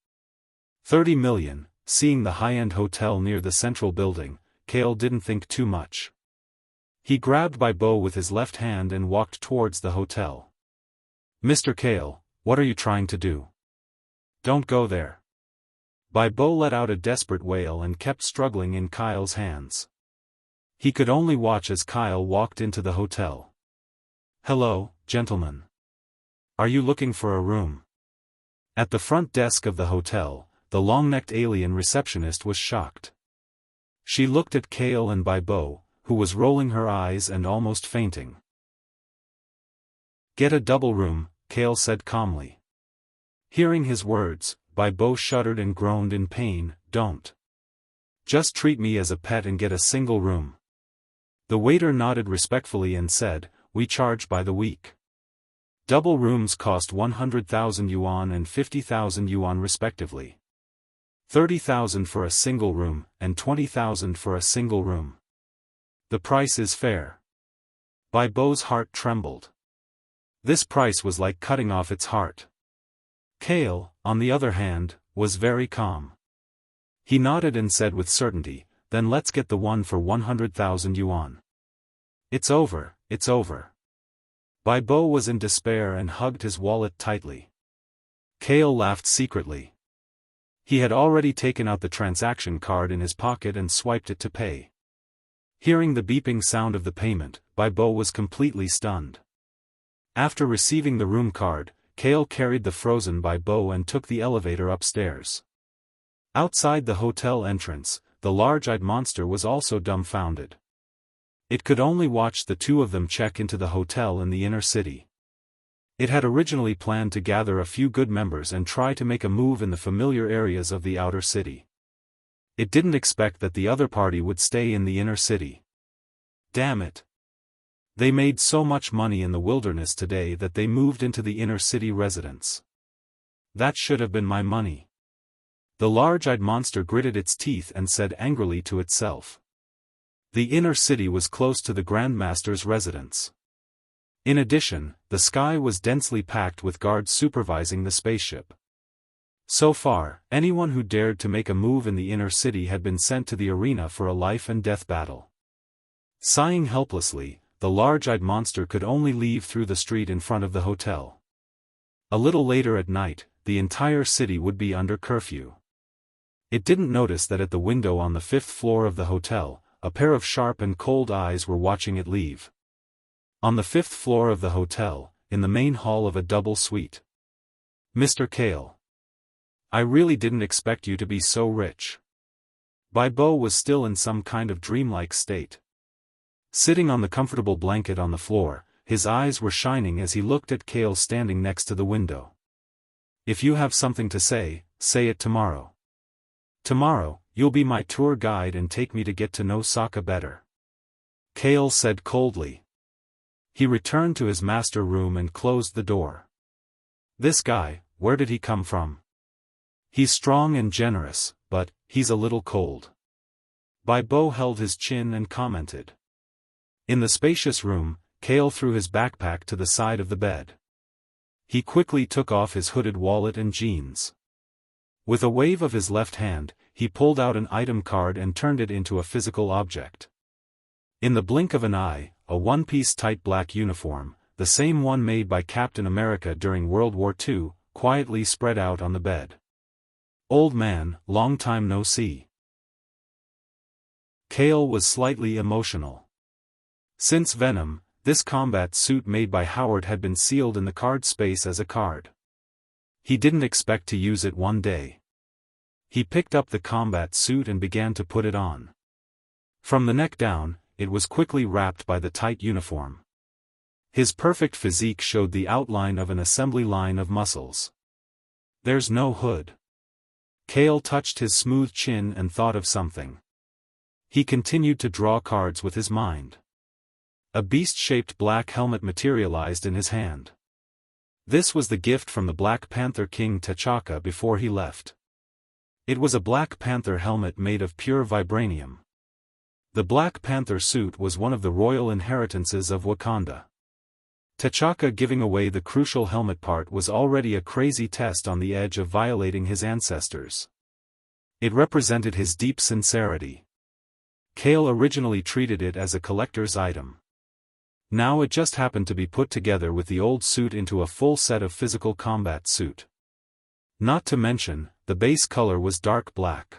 30 million, seeing the high-end hotel near the central building, Kale didn't think too much. He grabbed Bo with his left hand and walked towards the hotel. "Mr. Kale, what are you trying to do? Don't go there." Bo let out a desperate wail and kept struggling in Kyle's hands. He could only watch as Kyle walked into the hotel. "Hello, gentlemen. Are you looking for a room?" At the front desk of the hotel, the long-necked alien receptionist was shocked. She looked at Kale and Bo, who was rolling her eyes and almost fainting. "Get a double room," Kale said calmly. Hearing his words, Bo shuddered and groaned in pain. "Don't. Just treat me as a pet and get a single room." The waiter nodded respectfully and said, "We charge by the week. Double rooms cost 100,000 yuan and 50,000 yuan respectively. 30,000 for a single room, and 20,000 for a single room. The price is fair." Bo's heart trembled. This price was like cutting off its heart. Kale, on the other hand, was very calm. He nodded and said with certainty, "Then let's get the one for 100,000 yuan. It's over, it's over." Bo was in despair and hugged his wallet tightly. Kale laughed secretly. He had already taken out the transaction card in his pocket and swiped it to pay. Hearing the beeping sound of the payment, Bo was completely stunned. After receiving the room card, Kale carried the frozen Bo and took the elevator upstairs. Outside the hotel entrance, the large-eyed monster was also dumbfounded. It could only watch the two of them check into the hotel in the inner city. It had originally planned to gather a few good members and try to make a move in the familiar areas of the outer city. It didn't expect that the other party would stay in the inner city. Damn it. They made so much money in the wilderness today that they moved into the inner city residence. That should have been my money. The large-eyed monster gritted its teeth and said angrily to itself. The inner city was close to the Grandmaster's residence. In addition, the sky was densely packed with guards supervising the spaceship. So far, anyone who dared to make a move in the inner city had been sent to the arena for a life-and-death battle. Sighing helplessly, the large-eyed monster could only leave through the street in front of the hotel. A little later at night, the entire city would be under curfew. It didn't notice that at the window on the 5th floor of the hotel, a pair of sharp and cold eyes were watching it leave. On the 5th floor of the hotel, in the main hall of a double suite. "Mr. Kale. I really didn't expect you to be so rich." Bo was still in some kind of dreamlike state. Sitting on the comfortable blanket on the floor, his eyes were shining as he looked at Kale standing next to the window. "If you have something to say, say it tomorrow. Tomorrow, you'll be my tour guide and take me to get to know Sokka better." Kale said coldly. He returned to his master room and closed the door. "This guy, where did he come from? He's strong and generous, but he's a little cold." Bo held his chin and commented. In the spacious room, Kale threw his backpack to the side of the bed. He quickly took off his hooded wallet and jeans. With a wave of his left hand, he pulled out an item card and turned it into a physical object. In the blink of an eye, a one-piece tight black uniform, the same one made by Captain America during World War II, quietly spread out on the bed. "Old man, long time no see." Kale was slightly emotional. Since Venom, this combat suit made by Howard had been sealed in the card space as a card. He didn't expect to use it one day. He picked up the combat suit and began to put it on. From the neck down, it was quickly wrapped by the tight uniform. His perfect physique showed the outline of an assembly line of muscles. "There's no hood." Kale touched his smooth chin and thought of something. He continued to draw cards with his mind. A beast-shaped black helmet materialized in his hand. This was the gift from the Black Panther King T'Chaka before he left. It was a Black Panther helmet made of pure vibranium. The Black Panther suit was one of the royal inheritances of Wakanda. T'Chaka giving away the crucial helmet part was already a crazy test on the edge of violating his ancestors. It represented his deep sincerity. Kale originally treated it as a collector's item. Now it just happened to be put together with the old suit into a full set of physical combat suit. Not to mention, the base color was dark black.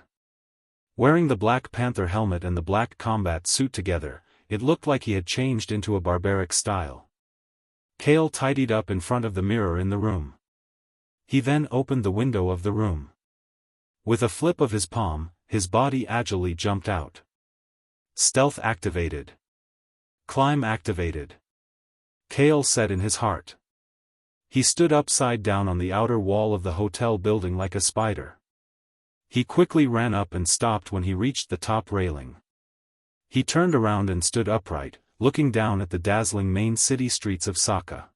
Wearing the Black Panther helmet and the black combat suit together, it looked like he had changed into a barbaric style. Kale tidied up in front of the mirror in the room. He then opened the window of the room. With a flip of his palm, his body agilely jumped out. Stealth activated. Climb activated. Kale said in his heart. He stood upside down on the outer wall of the hotel building like a spider. He quickly ran up and stopped when he reached the top railing. He turned around and stood upright, looking down at the dazzling main city streets of Saka.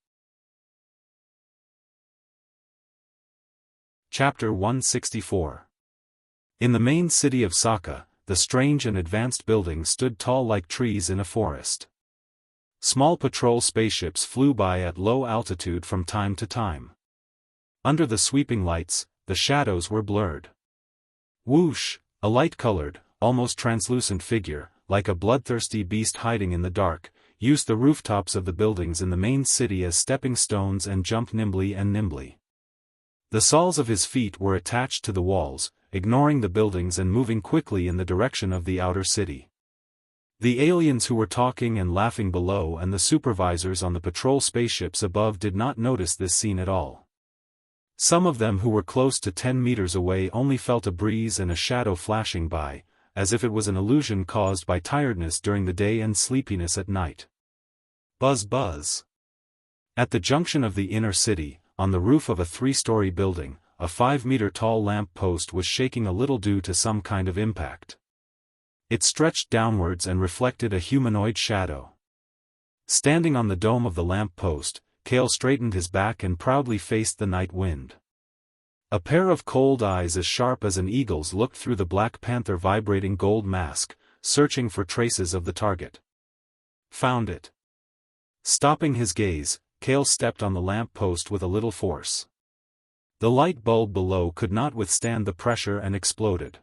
Chapter 164. In the main city of Saka, the strange and advanced buildings stood tall like trees in a forest. Small patrol spaceships flew by at low altitude from time to time. Under the sweeping lights, the shadows were blurred. Whoosh, a light-colored, almost translucent figure, like a bloodthirsty beast hiding in the dark, used the rooftops of the buildings in the main city as stepping stones and jumped nimbly and nimbly. The soles of his feet were attached to the walls, ignoring the buildings and moving quickly in the direction of the outer city. The aliens who were talking and laughing below and the supervisors on the patrol spaceships above did not notice this scene at all. Some of them who were close to 10 meters away only felt a breeze and a shadow flashing by, as if it was an illusion caused by tiredness during the day and sleepiness at night. Buzz buzz. At the junction of the inner city, on the roof of a 3-story building, a 5-meter-tall lamp post was shaking a little due to some kind of impact. It stretched downwards and reflected a humanoid shadow. Standing on the dome of the lamp post, Kale straightened his back and proudly faced the night wind. A pair of cold eyes as sharp as an eagle's looked through the Black Panther vibrating gold mask, searching for traces of the target. Found it. Stopping his gaze, Kale stepped on the lamp post with a little force. The light bulb below could not withstand the pressure and exploded.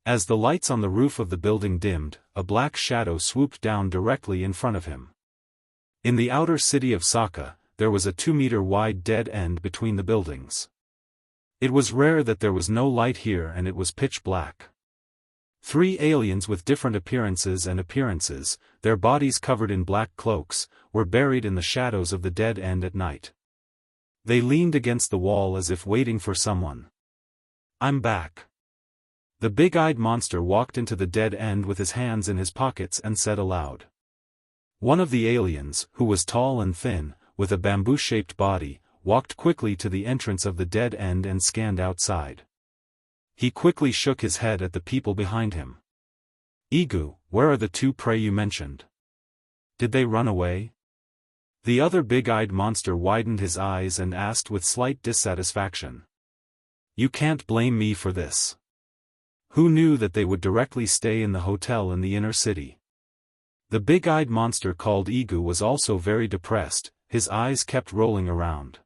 As the lights on the roof of the building dimmed, a black shadow swooped down directly in front of him. In the outer city of Saka, there was a 2-meter-wide dead end between the buildings. It was rare that there was no light here and it was pitch black. 3 aliens with different appearances, their bodies covered in black cloaks, were buried in the shadows of the dead end at night. They leaned against the wall as if waiting for someone. "I'm back." The big-eyed monster walked into the dead end with his hands in his pockets and said aloud. One of the aliens, who was tall and thin, with a bamboo-shaped body, walked quickly to the entrance of the dead end and scanned outside. He quickly shook his head at the people behind him. "Igu, where are the 2 prey you mentioned? Did they run away?" The other big-eyed monster widened his eyes and asked with slight dissatisfaction. "You can't blame me for this. Who knew that they would directly stay in the hotel in the inner city?" The big-eyed monster called Igu was also very depressed, his eyes kept rolling around.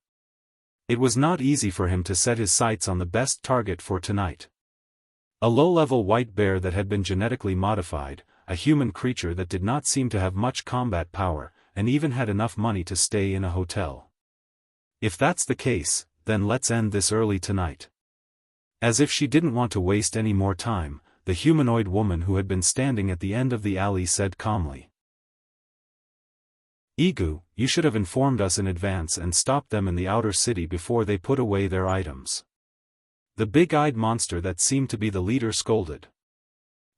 It was not easy for him to set his sights on the best target for tonight. A low-level white bear that had been genetically modified, a human creature that did not seem to have much combat power, and even had enough money to stay in a hotel. If that's the case, then let's end this early tonight. As if she didn't want to waste any more time, the humanoid woman who had been standing at the end of the alley said calmly. "Igu, you should have informed us in advance and stopped them in the outer city before they put away their items." The big-eyed monster that seemed to be the leader scolded.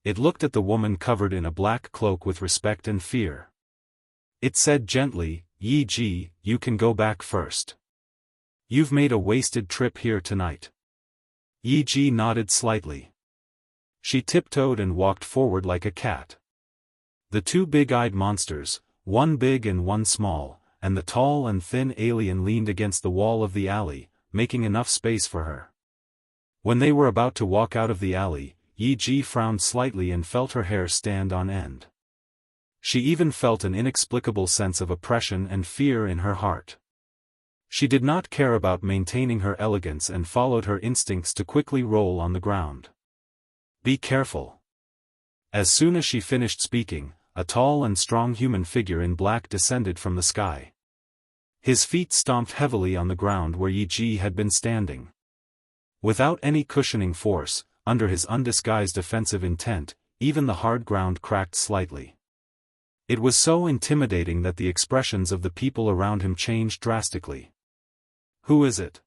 It looked at the woman covered in a black cloak with respect and fear. It said gently, "Yi Ji, you can go back first. You've made a wasted trip here tonight." Yi Ji nodded slightly. She tiptoed and walked forward like a cat. The 2 big-eyed monsters, one big and one small, and the tall and thin alien leaned against the wall of the alley, making enough space for her. When they were about to walk out of the alley, Yi Ji frowned slightly and felt her hair stand on end. She even felt an inexplicable sense of oppression and fear in her heart. She did not care about maintaining her elegance and followed her instincts to quickly roll on the ground. "Be careful." As soon as she finished speaking, a tall and strong human figure in black descended from the sky. His feet stomped heavily on the ground where Yi Ji had been standing. Without any cushioning force, under his undisguised offensive intent, even the hard ground cracked slightly. It was so intimidating that the expressions of the people around him changed drastically. "Who is it?"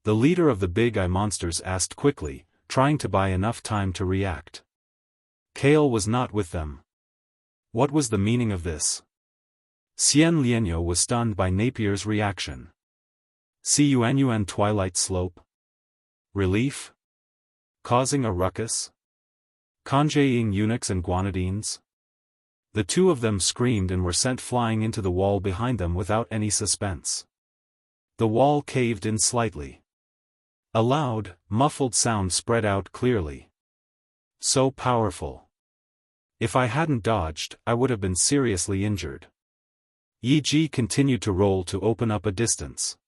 the leader of the Big Eye monsters asked quickly, trying to buy enough time to react. Kale was not with them. What was the meaning of this? Xian Lianyo was stunned by Napier's reaction. Yuan Twilight Slope? Relief? Causing a ruckus? Conjuring eunuchs and guanidines? The two of them screamed and were sent flying into the wall behind them without any suspense. The wall caved in slightly. A loud, muffled sound spread out clearly. So powerful. If I hadn't dodged, I would have been seriously injured. Yi Ji continued to roll to open up a distance.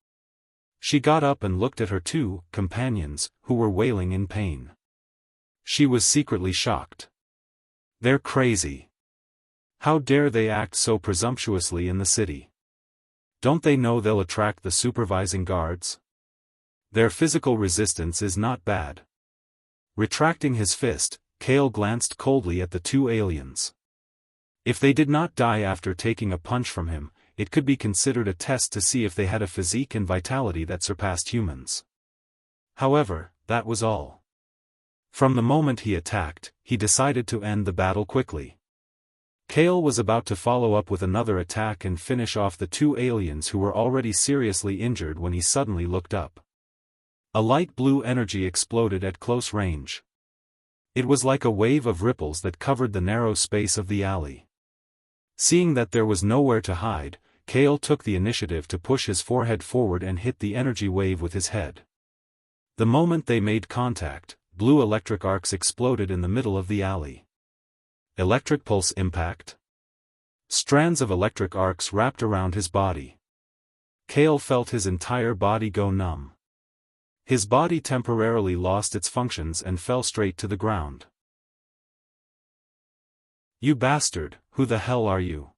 She got up and looked at her two companions, who were wailing in pain. She was secretly shocked. They're crazy. How dare they act so presumptuously in the city? Don't they know they'll attract the supervising guards? Their physical resistance is not bad. Retracting his fist, Kale glanced coldly at the two aliens. If they did not die after taking a punch from him, it could be considered a test to see if they had a physique and vitality that surpassed humans. However, that was all. From the moment he attacked, he decided to end the battle quickly. Kale was about to follow up with another attack and finish off the two aliens who were already seriously injured when he suddenly looked up. A light blue energy exploded at close range. It was like a wave of ripples that covered the narrow space of the alley. Seeing that there was nowhere to hide, Kale took the initiative to push his forehead forward and hit the energy wave with his head. The moment they made contact, blue electric arcs exploded in the middle of the alley. Electric pulse impact? Strands of electric arcs wrapped around his body. Kale felt his entire body go numb. His body temporarily lost its functions and fell straight to the ground. "You bastard, who the hell are you?"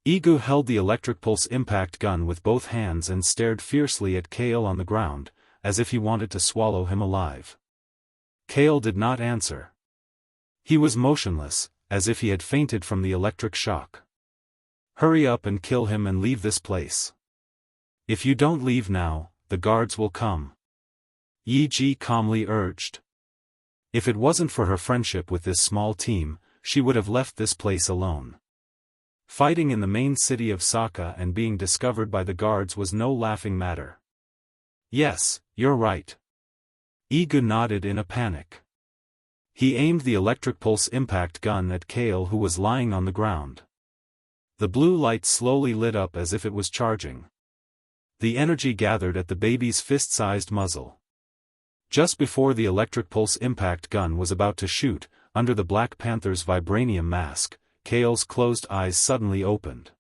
Igu held the electric pulse impact gun with both hands and stared fiercely at Kale on the ground, as if he wanted to swallow him alive. Kale did not answer. He was motionless, as if he had fainted from the electric shock. "Hurry up and kill him and leave this place. If you don't leave now, the guards will come," Yi Ji calmly urged. If it wasn't for her friendship with this small team, she would have left this place alone. Fighting in the main city of Saka and being discovered by the guards was no laughing matter. "Yes, you're right." Igu nodded in a panic. He aimed the electric pulse impact gun at Kale, who was lying on the ground. The blue light slowly lit up as if it was charging. The energy gathered at the baby's fist-sized muzzle. Just before the electric pulse impact gun was about to shoot, under the Black Panther's vibranium mask, Kale's closed eyes suddenly opened.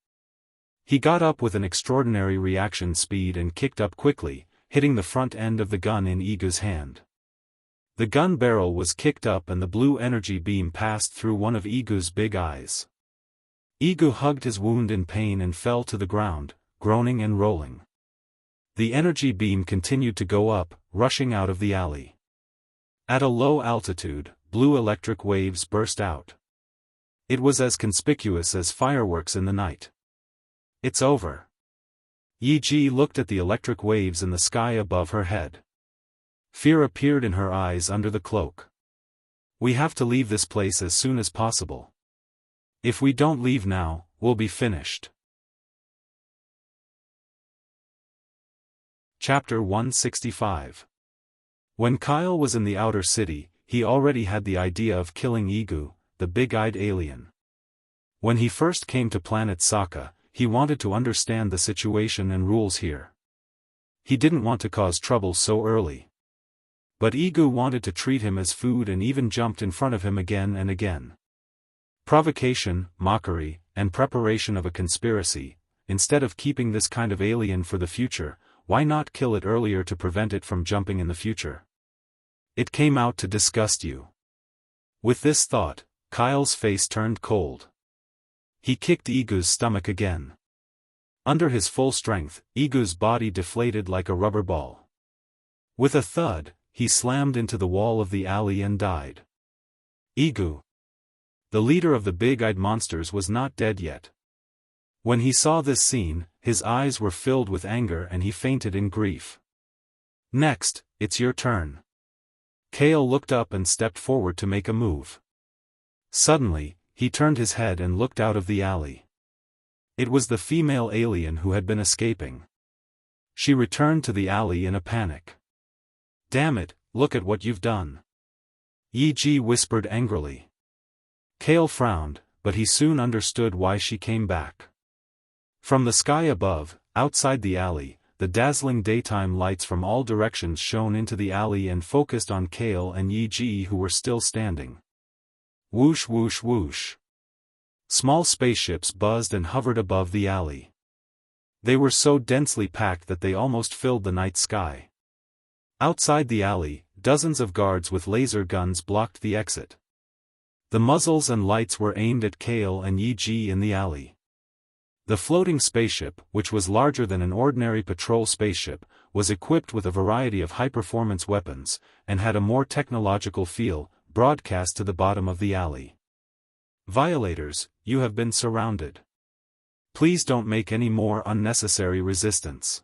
He got up with an extraordinary reaction speed and kicked up quickly, hitting the front end of the gun in Igu's hand. The gun barrel was kicked up and the blue energy beam passed through one of Igu's big eyes. Igu hugged his wound in pain and fell to the ground, groaning and rolling. The energy beam continued to go up, rushing out of the alley. At a low altitude, blue electric waves burst out. It was as conspicuous as fireworks in the night. "It's over." Yi Ji looked at the electric waves in the sky above her head. Fear appeared in her eyes under the cloak. "We have to leave this place as soon as possible. If we don't leave now, we'll be finished." Chapter 165. When Kyle was in the outer city, he already had the idea of killing Igu, the big-eyed alien. When he first came to planet Saka, he wanted to understand the situation and rules here. He didn't want to cause trouble so early. But Igu wanted to treat him as food and even jumped in front of him again and again. Provocation, mockery, and preparation of a conspiracy. Instead of keeping this kind of alien for the future, why not kill it earlier to prevent it from jumping in the future? It came out to disgust you. With this thought, Kyle's face turned cold. He kicked Igu's stomach again. Under his full strength, Igu's body deflated like a rubber ball. With a thud, he slammed into the wall of the alley and died. Igu, the leader of the big-eyed monsters, was not dead yet. When he saw this scene, his eyes were filled with anger and he fainted in grief. Next, it's your turn. Kale looked up and stepped forward to make a move. Suddenly, he turned his head and looked out of the alley. It was the female alien who had been escaping. She returned to the alley in a panic. Damn it, look at what you've done. Yi whispered angrily. Kale frowned, but he soon understood why she came back. From the sky above, outside the alley, the dazzling daytime lights from all directions shone into the alley and focused on Kale and Yi who were still standing. Whoosh whoosh whoosh. Small spaceships buzzed and hovered above the alley. They were so densely packed that they almost filled the night sky. Outside the alley, dozens of guards with laser guns blocked the exit. The muzzles and lights were aimed at Kale and Yi in the alley. The floating spaceship, which was larger than an ordinary patrol spaceship, was equipped with a variety of high-performance weapons, and had a more technological feel, broadcast to the bottom of the alley. Violators, you have been surrounded. Please don't make any more unnecessary resistance.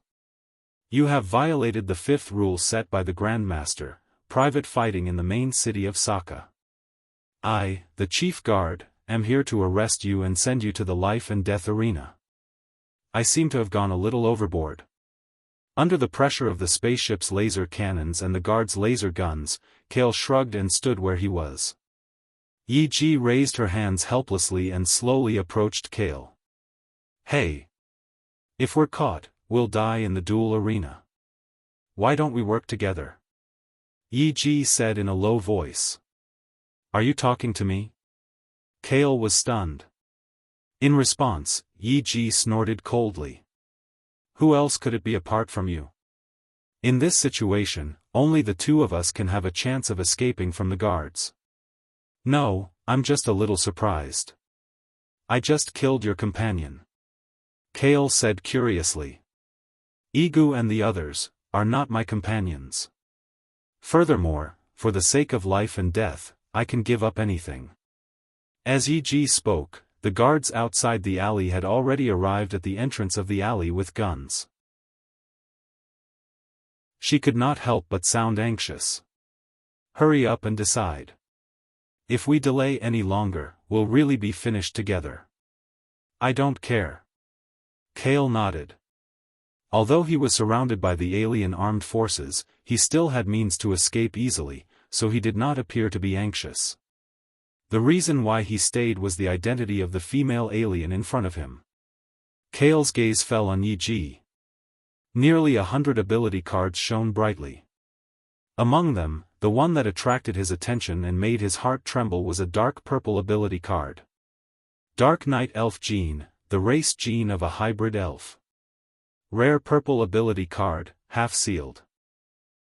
You have violated the fifth rule set by the Grandmaster, private fighting in the main city of Saka. I, the Chief Guard, am here to arrest you and send you to the life and death arena. I seem to have gone a little overboard. Under the pressure of the spaceship's laser cannons and the guards' laser guns, Kale shrugged and stood where he was. Yi raised her hands helplessly and slowly approached Kale. Hey! If we're caught, we'll die in the duel arena. Why don't we work together? Yi said in a low voice. Are you talking to me? Kale was stunned. In response, Yi snorted coldly. Who else could it be apart from you? In this situation, only the two of us can have a chance of escaping from the guards. No, I'm just a little surprised. I just killed your companion. Kale said curiously. Igu and the others are not my companions. Furthermore, for the sake of life and death, I can give up anything. As Yi spoke, the guards outside the alley had already arrived at the entrance of the alley with guns. She could not help but sound anxious. Hurry up and decide. If we delay any longer, we'll really be finished together. I don't care. Kale nodded. Although he was surrounded by the alien armed forces, he still had means to escape easily, so he did not appear to be anxious. The reason why he stayed was the identity of the female alien in front of him. Kale's gaze fell on Yi. Nearly 100 ability cards shone brightly. Among them, the one that attracted his attention and made his heart tremble was a dark purple ability card. Dark Knight Elf Gene, the race gene of a hybrid elf. Rare purple ability card, half-sealed.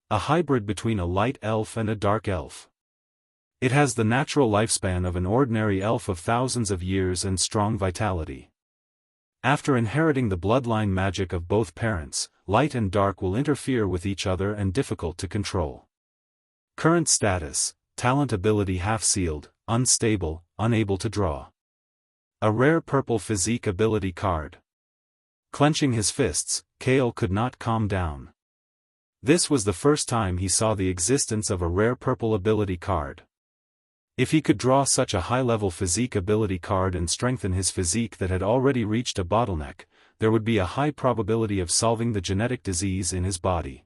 A hybrid between a light elf and a dark elf. It has the natural lifespan of an ordinary elf of thousands of years and strong vitality. After inheriting the bloodline magic of both parents, light and dark will interfere with each other and difficult to control. Current status, talent ability half-sealed, unstable, unable to draw. A rare purple physique ability card. Clenching his fists, Kale could not calm down. This was the first time he saw the existence of a rare purple ability card. If he could draw such a high-level physique ability card and strengthen his physique that had already reached a bottleneck, there would be a high probability of solving the genetic disease in his body.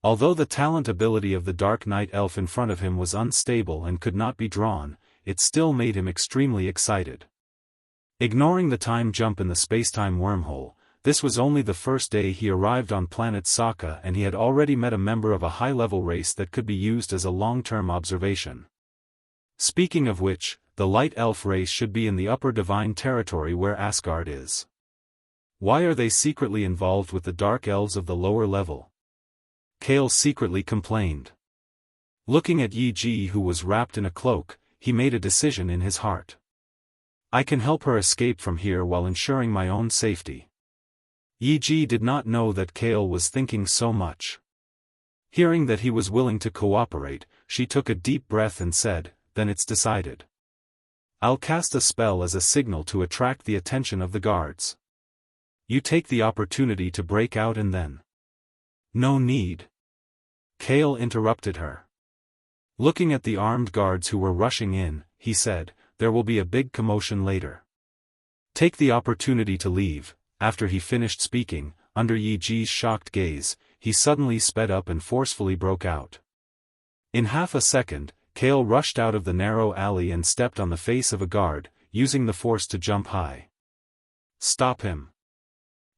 Although the talent ability of the Dark Knight Elf in front of him was unstable and could not be drawn, it still made him extremely excited. Ignoring the time jump in the spacetime wormhole, this was only the first day he arrived on planet Saka and he had already met a member of a high-level race that could be used as a long-term observation. Speaking of which, the light elf race should be in the upper divine territory where Asgard is. Why are they secretly involved with the dark elves of the lower level? Kale secretly complained. Looking at Yi who was wrapped in a cloak, he made a decision in his heart. I can help her escape from here while ensuring my own safety. Yi Ji did not know that Kale was thinking so much. Hearing that he was willing to cooperate, she took a deep breath and said, "Then it's decided. I'll cast a spell as a signal to attract the attention of the guards. You take the opportunity to break out and then—" "No need." Kale interrupted her. Looking at the armed guards who were rushing in, he said, "There will be a big commotion later. Take the opportunity to leave." After he finished speaking, under Yi Ji's shocked gaze, he suddenly sped up and forcefully broke out. In half a second, Kale rushed out of the narrow alley and stepped on the face of a guard, using the force to jump high. "Stop him."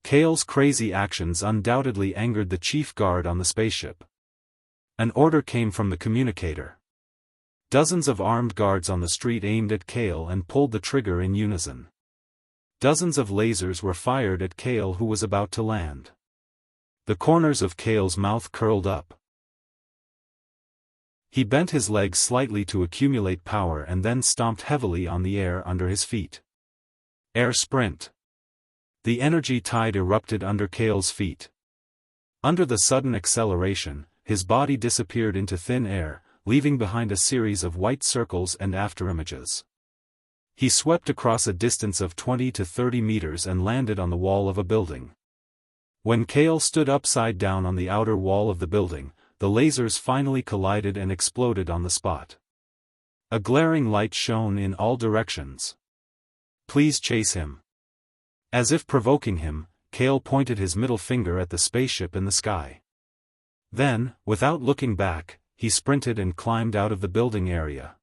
Kale's crazy actions undoubtedly angered the chief guard on the spaceship. An order came from the communicator. Dozens of armed guards on the street aimed at Kale and pulled the trigger in unison. Dozens of lasers were fired at Kale, who was about to land. The corners of Kale's mouth curled up. He bent his legs slightly to accumulate power and then stomped heavily on the air under his feet. Air sprint. The energy tide erupted under Kale's feet. Under the sudden acceleration, his body disappeared into thin air, leaving behind a series of white circles and afterimages. He swept across a distance of 20 to 30 meters and landed on the wall of a building. When Kale stood upside down on the outer wall of the building, the lasers finally collided and exploded on the spot. A glaring light shone in all directions. "Please chase him." As if provoking him, Kale pointed his middle finger at the spaceship in the sky. Then, without looking back, he sprinted and climbed out of the building area.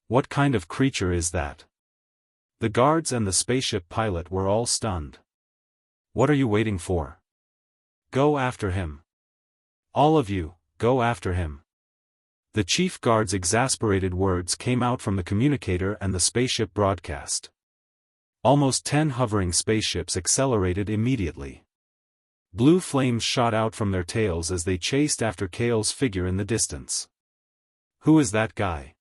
What kind of creature is that? The guards and the spaceship pilot were all stunned. What are you waiting for? Go after him. All of you, go after him. The chief guard's exasperated words came out from the communicator and the spaceship broadcast. Almost 10 hovering spaceships accelerated immediately. Blue flames shot out from their tails as they chased after Kale's figure in the distance. Who is that guy?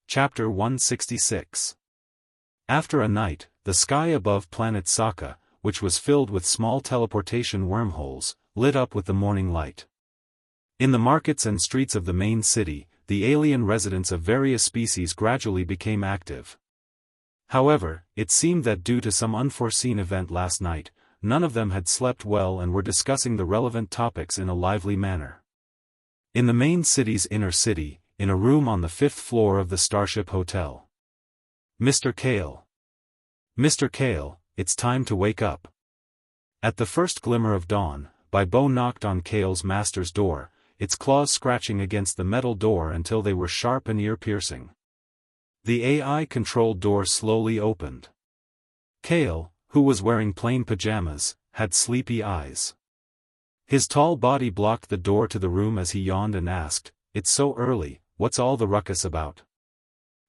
Chapter 166. After a night, the sky above planet Sokka, which was filled with small teleportation wormholes, lit up with the morning light. In the markets and streets of the main city, the alien residents of various species gradually became active. However, it seemed that due to some unforeseen event last night, none of them had slept well and were discussing the relevant topics in a lively manner. In the main city's inner city, in a room on the 5th floor of the Starship Hotel. "Mr. Kale. Mr. Kale, it's time to wake up." At the first glimmer of dawn, Bo knocked on Kale's master's door, its claws scratching against the metal door until they were sharp and ear-piercing. The AI-controlled door slowly opened. Kale, who was wearing plain pajamas, had sleepy eyes. His tall body blocked the door to the room as he yawned and asked, "It's so early, what's all the ruckus about?"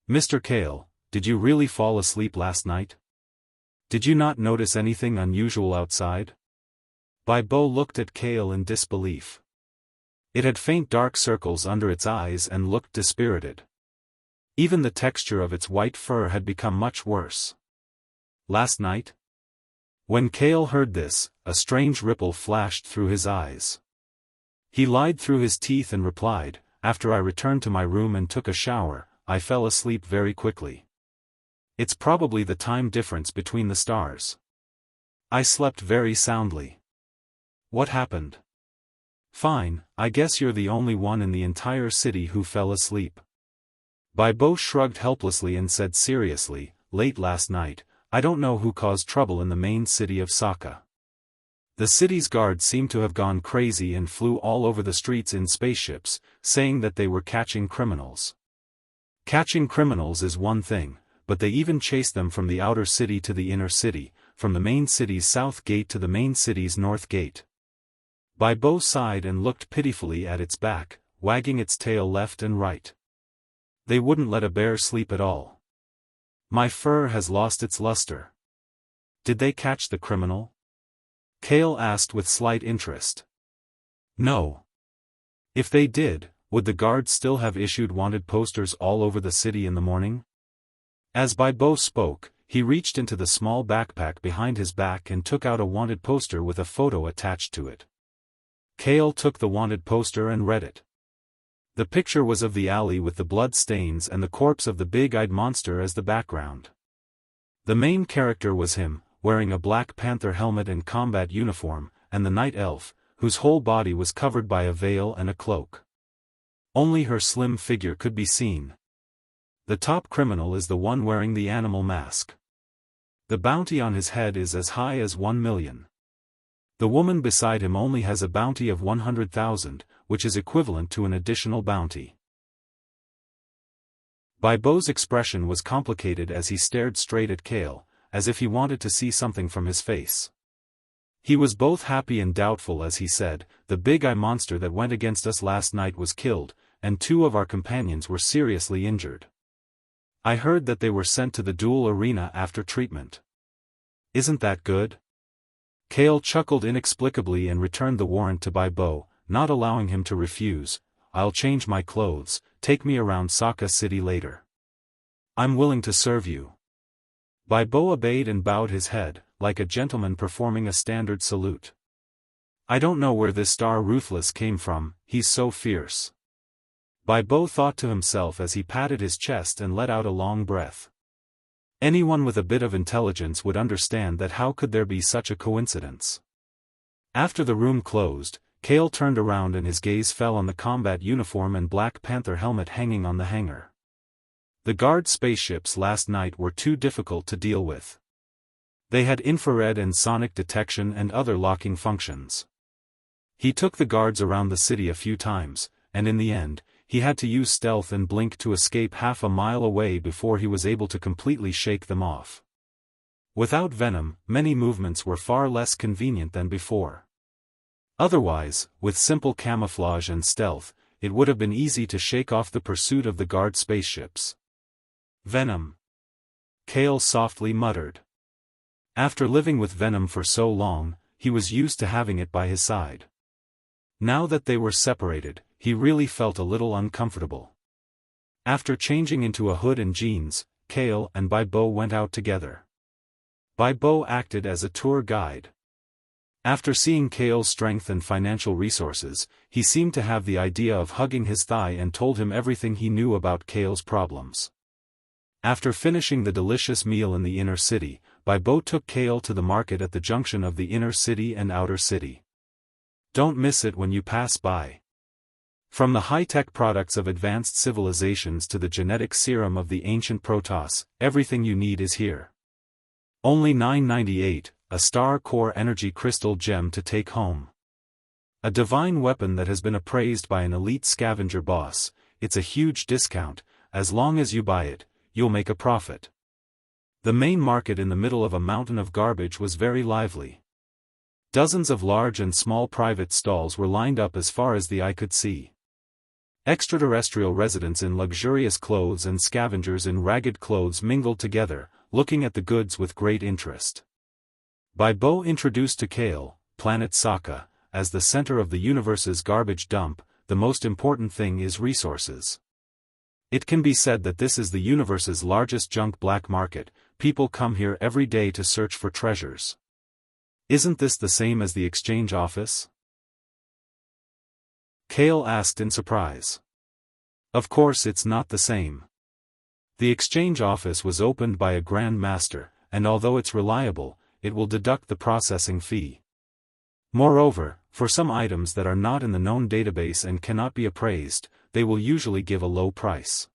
"Mr. Kale, did you really fall asleep last night? Did you not notice anything unusual outside?" Bo looked at Kale in disbelief. It had faint dark circles under its eyes and looked dispirited. Even the texture of its white fur had become much worse. "Last night?" When Kale heard this, a strange ripple flashed through his eyes. He lied through his teeth and replied, "After I returned to my room and took a shower, I fell asleep very quickly. It's probably the time difference between the stars. I slept very soundly." "What happened?" "Fine, I guess you're the only one in the entire city who fell asleep." Bo shrugged helplessly and said seriously, "Late last night, I don't know who caused trouble in the main city of Sokka. The city's guards seemed to have gone crazy and flew all over the streets in spaceships, saying that they were catching criminals. Catching criminals is one thing, but they even chased them from the outer city to the inner city, from the main city's south gate to the main city's north gate." Bo sighed and looked pitifully at its back, wagging its tail left and right. "They wouldn't let a bear sleep at all. My fur has lost its luster." "Did they catch the criminal?" Kale asked with slight interest. "No. If they did, would the guards still have issued wanted posters all over the city in the morning? As Bai Bo spoke, he reached into the small backpack behind his back and took out a wanted poster with a photo attached to it. Kale took the wanted poster and read it. The picture was of the alley with the blood stains and the corpse of the big-eyed monster as the background. The main character was him, wearing a Black Panther helmet and combat uniform, and the night elf, whose whole body was covered by a veil and a cloak. Only her slim figure could be seen. The top criminal is the one wearing the animal mask. The bounty on his head is as high as 1 million. The woman beside him only has a bounty of 100,000, which is equivalent to an additional bounty. Bai Bo's expression was complicated as he stared straight at Kale, as if he wanted to see something from his face. He was both happy and doubtful as he said, "The big-eye monster that went against us last night was killed, and 2 of our companions were seriously injured. I heard that they were sent to the duel arena after treatment. Isn't that good?" Kale chuckled inexplicably and returned the warrant to Bai Bo, not allowing him to refuse. "I'll change my clothes, take me around Saka City later. I'm willing to serve you." Bai Bo obeyed and bowed his head, like a gentleman performing a standard salute. "I don't know where this Star Ruthless came from, he's so fierce." Bai Bo thought to himself as he patted his chest and let out a long breath. Anyone with a bit of intelligence would understand that how could there be such a coincidence. After the room closed, Kale turned around and his gaze fell on the combat uniform and Black Panther helmet hanging on the hanger. The guard spaceships last night were too difficult to deal with. They had infrared and sonic detection and other locking functions. He took the guards around the city a few times, and in the end, he had to use stealth and blink to escape half a mile away before he was able to completely shake them off. Without venom, many movements were far less convenient than before. Otherwise, with simple camouflage and stealth, it would have been easy to shake off the pursuit of the guard spaceships. "Venom," Kale softly muttered. After living with venom for so long, he was used to having it by his side. Now that they were separated, he really felt a little uncomfortable. After changing into a hood and jeans, Kale and Bai Bo went out together. Bai Bo acted as a tour guide. After seeing Kale's strength and financial resources, he seemed to have the idea of hugging his thigh and told him everything he knew about Kale's problems. After finishing the delicious meal in the inner city, Bai Bo took Kale to the market at the junction of the inner city and outer city. Don't miss it when you pass by. From the high-tech products of advanced civilizations to the genetic serum of the ancient Protoss, everything you need is here. Only $9.98, a star core energy crystal gem to take home. A divine weapon that has been appraised by an elite scavenger boss. It's a huge discount. As long as you buy it, you'll make a profit. The main market in the middle of a mountain of garbage was very lively. Dozens of large and small private stalls were lined up as far as the eye could see. Extraterrestrial residents in luxurious clothes and scavengers in ragged clothes mingled together, looking at the goods with great interest. Bai Bo introduced to Kale, planet Saka, as the center of the universe's garbage dump. The most important thing is resources. It can be said that this is the universe's largest junk black market. People come here every day to search for treasures. Isn't this the same as the exchange office? Kale asked in surprise. Of course it's not the same. The exchange office was opened by a Grand Master, and although it's reliable, it will deduct the processing fee. Moreover, for some items that are not in the known database and cannot be appraised, they will usually give a low price.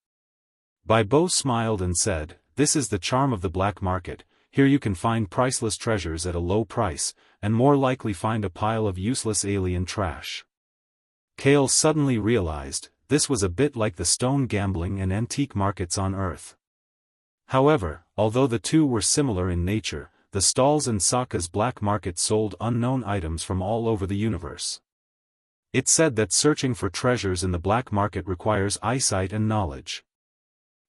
Bai Bo smiled and said, "This is the charm of the black market. Here you can find priceless treasures at a low price, and more likely find a pile of useless alien trash." Kale suddenly realized, this was a bit like the stone gambling and antique markets on Earth. However, although the two were similar in nature, the stalls in Saka's black market sold unknown items from all over the universe. It said that searching for treasures in the black market requires eyesight and knowledge.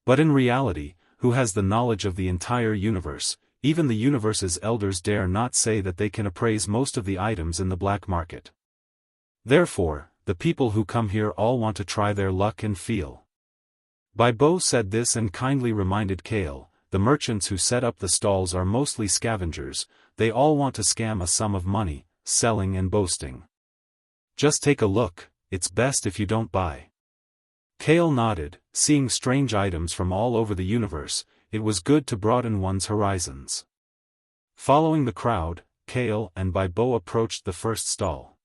But in reality, who has the knowledge of the entire universe? Even the universe's elders dare not say that they can appraise most of the items in the black market. Therefore, the people who come here all want to try their luck and feel. Bai Bo said this and kindly reminded Kale, the merchants who set up the stalls are mostly scavengers, they all want to scam a sum of money, selling and boasting. Just take a look, it's best if you don't buy. Kale nodded, seeing strange items from all over the universe, it was good to broaden one's horizons. Following the crowd, Kale and Bai Bo approached the first stall.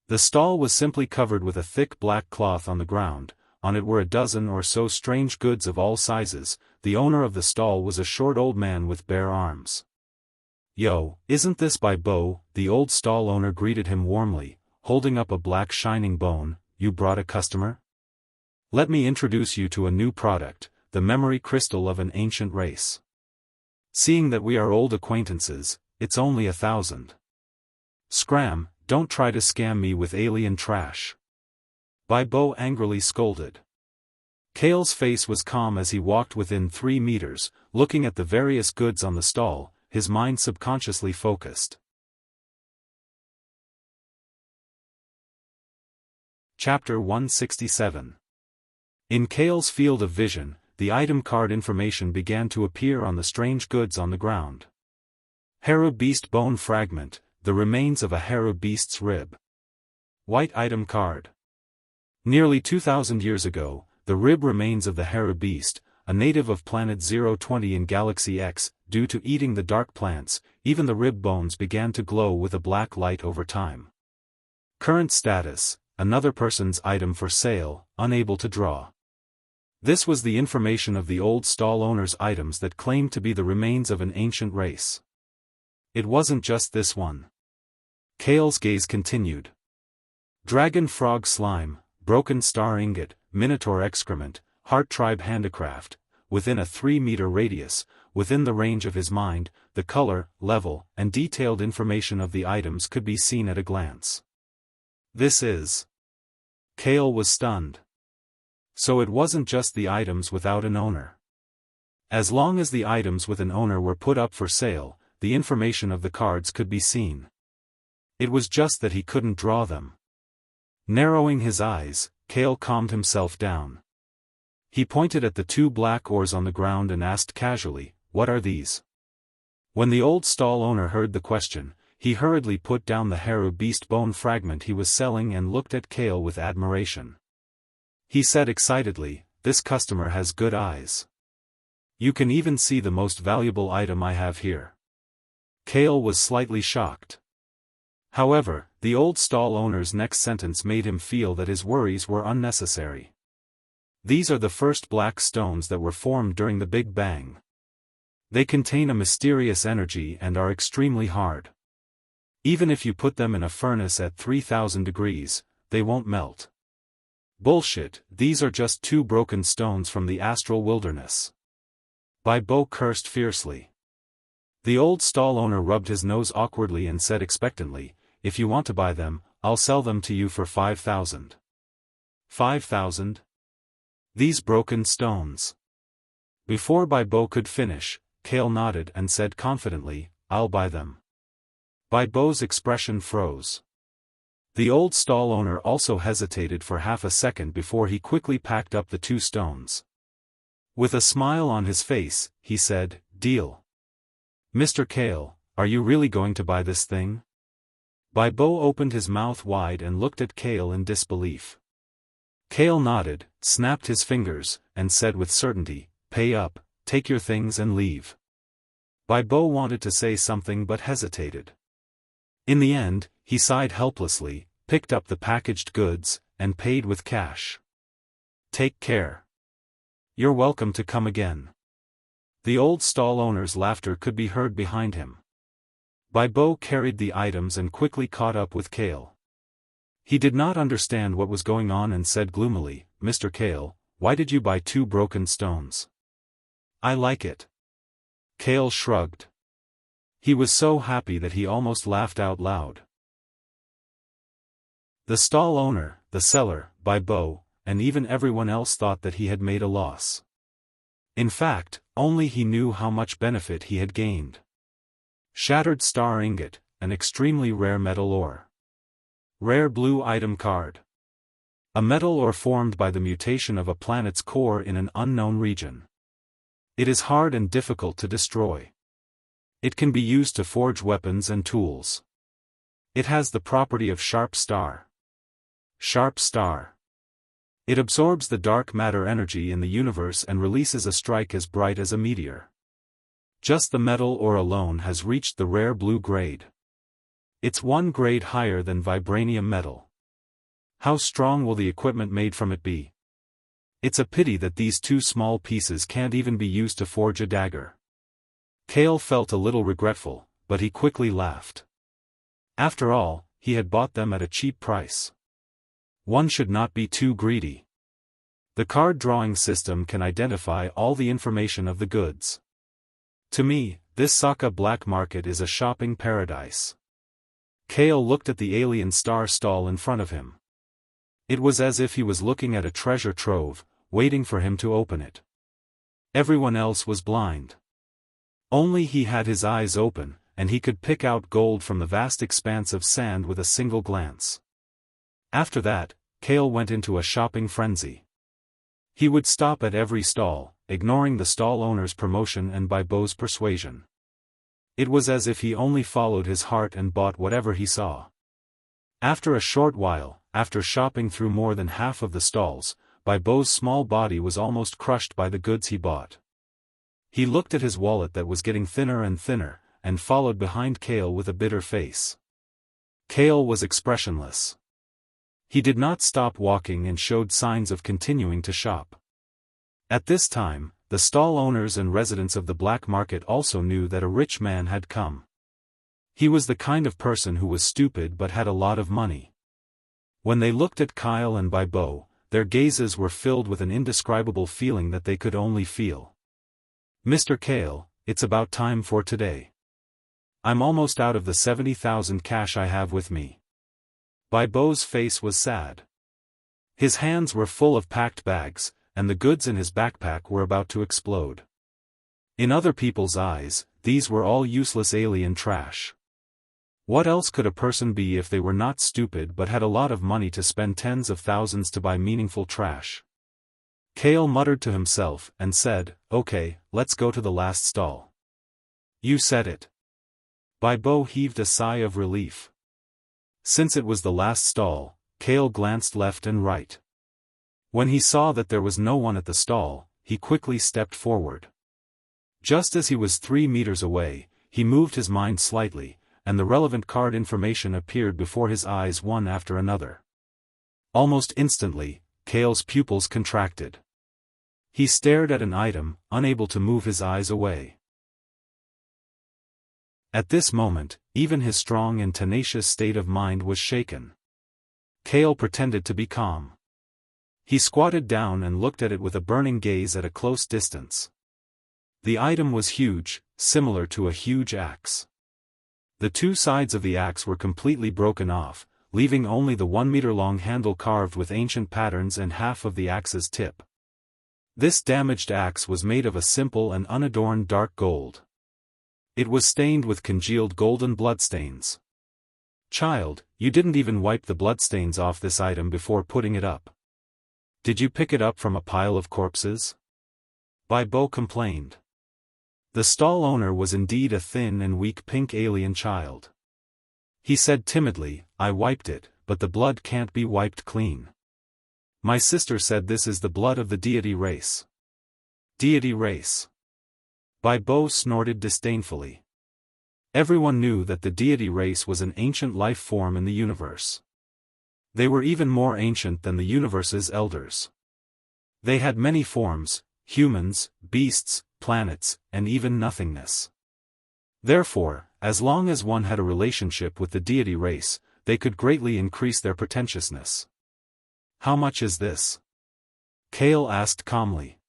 The stall was simply covered with a thick black cloth on the ground, on it were a dozen or so strange goods of all sizes. The owner of the stall was a short old man with bare arms. "Yo, isn't this Bai Bo?" The old stall owner greeted him warmly, holding up a black shining bone. "You brought a customer? Let me introduce you to a new product, the memory crystal of an ancient race. Seeing that we are old acquaintances, it's only 1,000. Scram, don't try to scam me with alien trash." Bai Bo angrily scolded. Kale's face was calm as he walked within 3 meters, looking at the various goods on the stall, his mind subconsciously focused. Chapter 167. In Kale's field of vision, the item card information began to appear on the strange goods on the ground. Heru beast bone fragment, the remains of a Heru beast's rib. White item card. Nearly 2,000 years ago, the rib remains of the Heru beast, a native of planet 020 in Galaxy X, due to eating the dark plants, even the rib bones began to glow with a black light over time. Current status, another person's item for sale, unable to draw. This was the information of the old stall owner's items that claimed to be the remains of an ancient race. It wasn't just this one. Kale's gaze continued. Dragon frog slime, broken star ingot, minotaur excrement, heart tribe handicraft, within a 3-meter radius, within the range of his mind, the color, level, and detailed information of the items could be seen at a glance. This is... Kale was stunned. So it wasn't just the items without an owner. As long as the items with an owner were put up for sale, the information of the cards could be seen. It was just that he couldn't draw them. Narrowing his eyes, Kale calmed himself down. He pointed at the 2 black ores on the ground and asked casually, "What are these?" When the old stall owner heard the question, he hurriedly put down the Heru beast bone fragment he was selling and looked at Kale with admiration. He said excitedly, "This customer has good eyes. You can even see the most valuable item I have here." Kale was slightly shocked. However, the old stall owner's next sentence made him feel that his worries were unnecessary. "These are the first black stones that were formed during the Big Bang. They contain a mysterious energy and are extremely hard. Even if you put them in a furnace at 3,000 degrees, they won't melt." "Bullshit, these are just 2 broken stones from the astral wilderness." Bai Bo cursed fiercely. The old stall owner rubbed his nose awkwardly and said expectantly, "If you want to buy them, I'll sell them to you for 5,000. 5,000? These broken stones?" Before Bai Bo could finish, Kale nodded and said confidently, "I'll buy them." Bai Bo's expression froze. The old stall owner also hesitated for half a second before he quickly packed up the 2 stones. With a smile on his face, he said, "Deal. Mr. Kale, are you really going to buy this thing?" Bai Bo opened his mouth wide and looked at Kale in disbelief. Kale nodded, snapped his fingers, and said with certainty, "Pay up, take your things and leave." Bai Bo wanted to say something but hesitated. In the end, he sighed helplessly, picked up the packaged goods, and paid with cash. "Take care. You're welcome to come again." The old stall owner's laughter could be heard behind him. Bai Bo carried the items and quickly caught up with Kale. He did not understand what was going on and said gloomily, "Mr. Kale, why did you buy 2 broken stones?" "I like it." Kale shrugged. He was so happy that he almost laughed out loud. The stall owner, the seller, Bai Bo, and even everyone else thought that he had made a loss. In fact, only he knew how much benefit he had gained. Shattered star ingot, an extremely rare metal ore. Rare blue item card. A metal ore formed by the mutation of a planet's core in an unknown region. It is hard and difficult to destroy. It can be used to forge weapons and tools. It has the property of sharp star. Sharp star. It absorbs the dark matter energy in the universe and releases a strike as bright as a meteor. Just the metal ore alone has reached the rare blue grade. It's one grade higher than vibranium metal. How strong will the equipment made from it be? It's a pity that these two small pieces can't even be used to forge a dagger. Kale felt a little regretful, but he quickly laughed. After all, he had bought them at a cheap price. One should not be too greedy. The card drawing system can identify all the information of the goods. To me, this Saka black market is a shopping paradise. Kale looked at the alien star stall in front of him. It was as if he was looking at a treasure trove, waiting for him to open it. Everyone else was blind. Only he had his eyes open, and he could pick out gold from the vast expanse of sand with a single glance. After that, Kale went into a shopping frenzy. He would stop at every stall, ignoring the stall owner's promotion and Baibo's persuasion. It was as if he only followed his heart and bought whatever he saw. After a short while, after shopping through more than half of the stalls, Baibo's small body was almost crushed by the goods he bought. He looked at his wallet that was getting thinner and thinner, and followed behind Kale with a bitter face. Kale was expressionless. He did not stop walking and showed signs of continuing to shop. At this time, the stall owners and residents of the black market also knew that a rich man had come. He was the kind of person who was stupid but had a lot of money. When they looked at Kyle and Baibo, their gazes were filled with an indescribable feeling that they could only feel. Mr. Kale, it's about time for today. I'm almost out of the 70,000 cash I have with me. Baibo's face was sad. His hands were full of packed bags, and the goods in his backpack were about to explode. In other people's eyes, these were all useless alien trash. What else could a person be if they were not stupid but had a lot of money to spend tens of thousands to buy meaningful trash? Kale muttered to himself and said, "Okay, let's go to the last stall." "You said it." Baibo heaved a sigh of relief. Since it was the last stall, Kale glanced left and right. When he saw that there was no one at the stall, he quickly stepped forward. Just as he was 3 meters away, he moved his mind slightly, and the relevant card information appeared before his eyes one after another. Almost instantly, Kale's pupils contracted. He stared at an item, unable to move his eyes away. At this moment, even his strong and tenacious state of mind was shaken. Kale pretended to be calm. He squatted down and looked at it with a burning gaze at a close distance. The item was huge, similar to a huge axe. The two sides of the axe were completely broken off, leaving only the 1-meter-long handle carved with ancient patterns and half of the axe's tip. This damaged axe was made of a simple and unadorned dark gold. It was stained with congealed golden bloodstains. "Child, you didn't even wipe the bloodstains off this item before putting it up. Did you pick it up from a pile of corpses?" Baibo complained. The stall owner was indeed a thin and weak pink alien child. He said timidly, "I wiped it, but the blood can't be wiped clean. My sister said this is the blood of the deity race." "Deity race?" Baibo snorted disdainfully. Everyone knew that the deity race was an ancient life form in the universe. They were even more ancient than the universe's elders. They had many forms: humans, beasts, planets, and even nothingness. Therefore, as long as one had a relationship with the deity race, they could greatly increase their pretentiousness. "How much is this?" Kale asked calmly.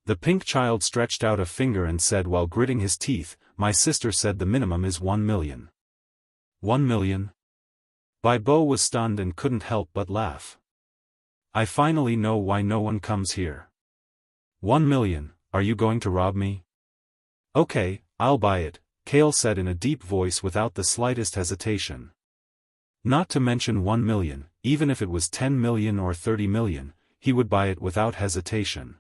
The pink child stretched out a finger and said while gritting his teeth, "My sister said the minimum is 1 million. 1 million? Baibo was stunned and couldn't help but laugh. "I finally know why no one comes here. 1 million, are you going to rob me?" "Okay, I'll buy it," Kale said in a deep voice without the slightest hesitation. "Not to mention 1 million, even if it was 10 million or 30 million, he would buy it without hesitation.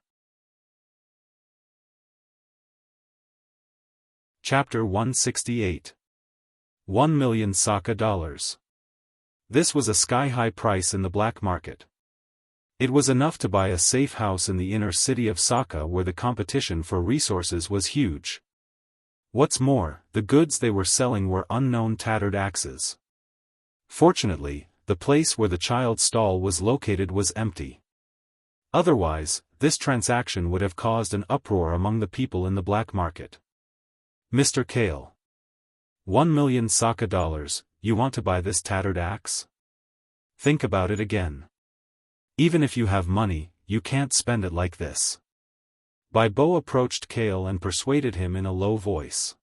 Chapter 168. 1 million Saka dollars. This was a sky-high price in the black market. It was enough to buy a safe house in the inner city of Saka where the competition for resources was huge. What's more, the goods they were selling were unknown tattered axes. Fortunately, the place where the child's stall was located was empty. Otherwise, this transaction would have caused an uproar among the people in the black market. Mr. Kale. 1 million Saka dollars, you want to buy this tattered axe? Think about it again. Even if you have money, you can't spend it like this. Bo approached Kale and persuaded him in a low voice.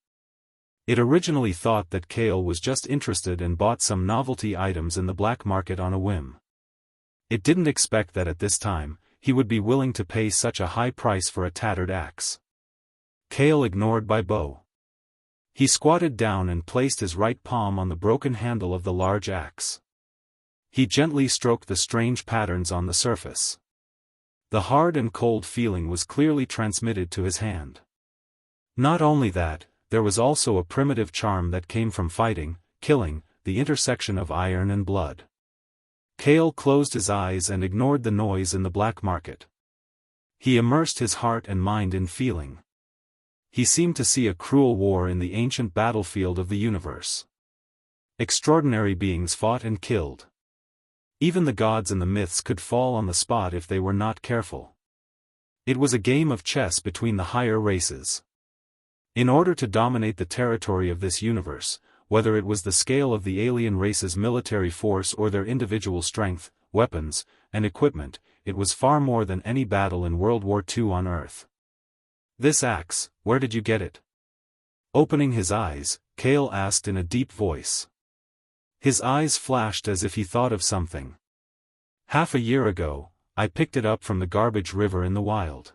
It originally thought that Kale was just interested and bought some novelty items in the black market on a whim. It didn't expect that at this time, he would be willing to pay such a high price for a tattered axe. Kale ignored Bo. He squatted down and placed his right palm on the broken handle of the large axe. He gently stroked the strange patterns on the surface. The hard and cold feeling was clearly transmitted to his hand. Not only that, there was also a primitive charm that came from fighting, killing, the intersection of iron and blood. Kale closed his eyes and ignored the noise in the black market. He immersed his heart and mind in feeling. He seemed to see a cruel war in the ancient battlefield of the universe. Extraordinary beings fought and killed. Even the gods and the myths could fall on the spot if they were not careful. It was a game of chess between the higher races. In order to dominate the territory of this universe, whether it was the scale of the alien race's military force or their individual strength, weapons, and equipment, it was far more than any battle in World War II on Earth. This axe, where did you get it? Opening his eyes, Kale asked in a deep voice. His eyes flashed as if he thought of something. Half a year ago, I picked it up from the garbage river in the wild.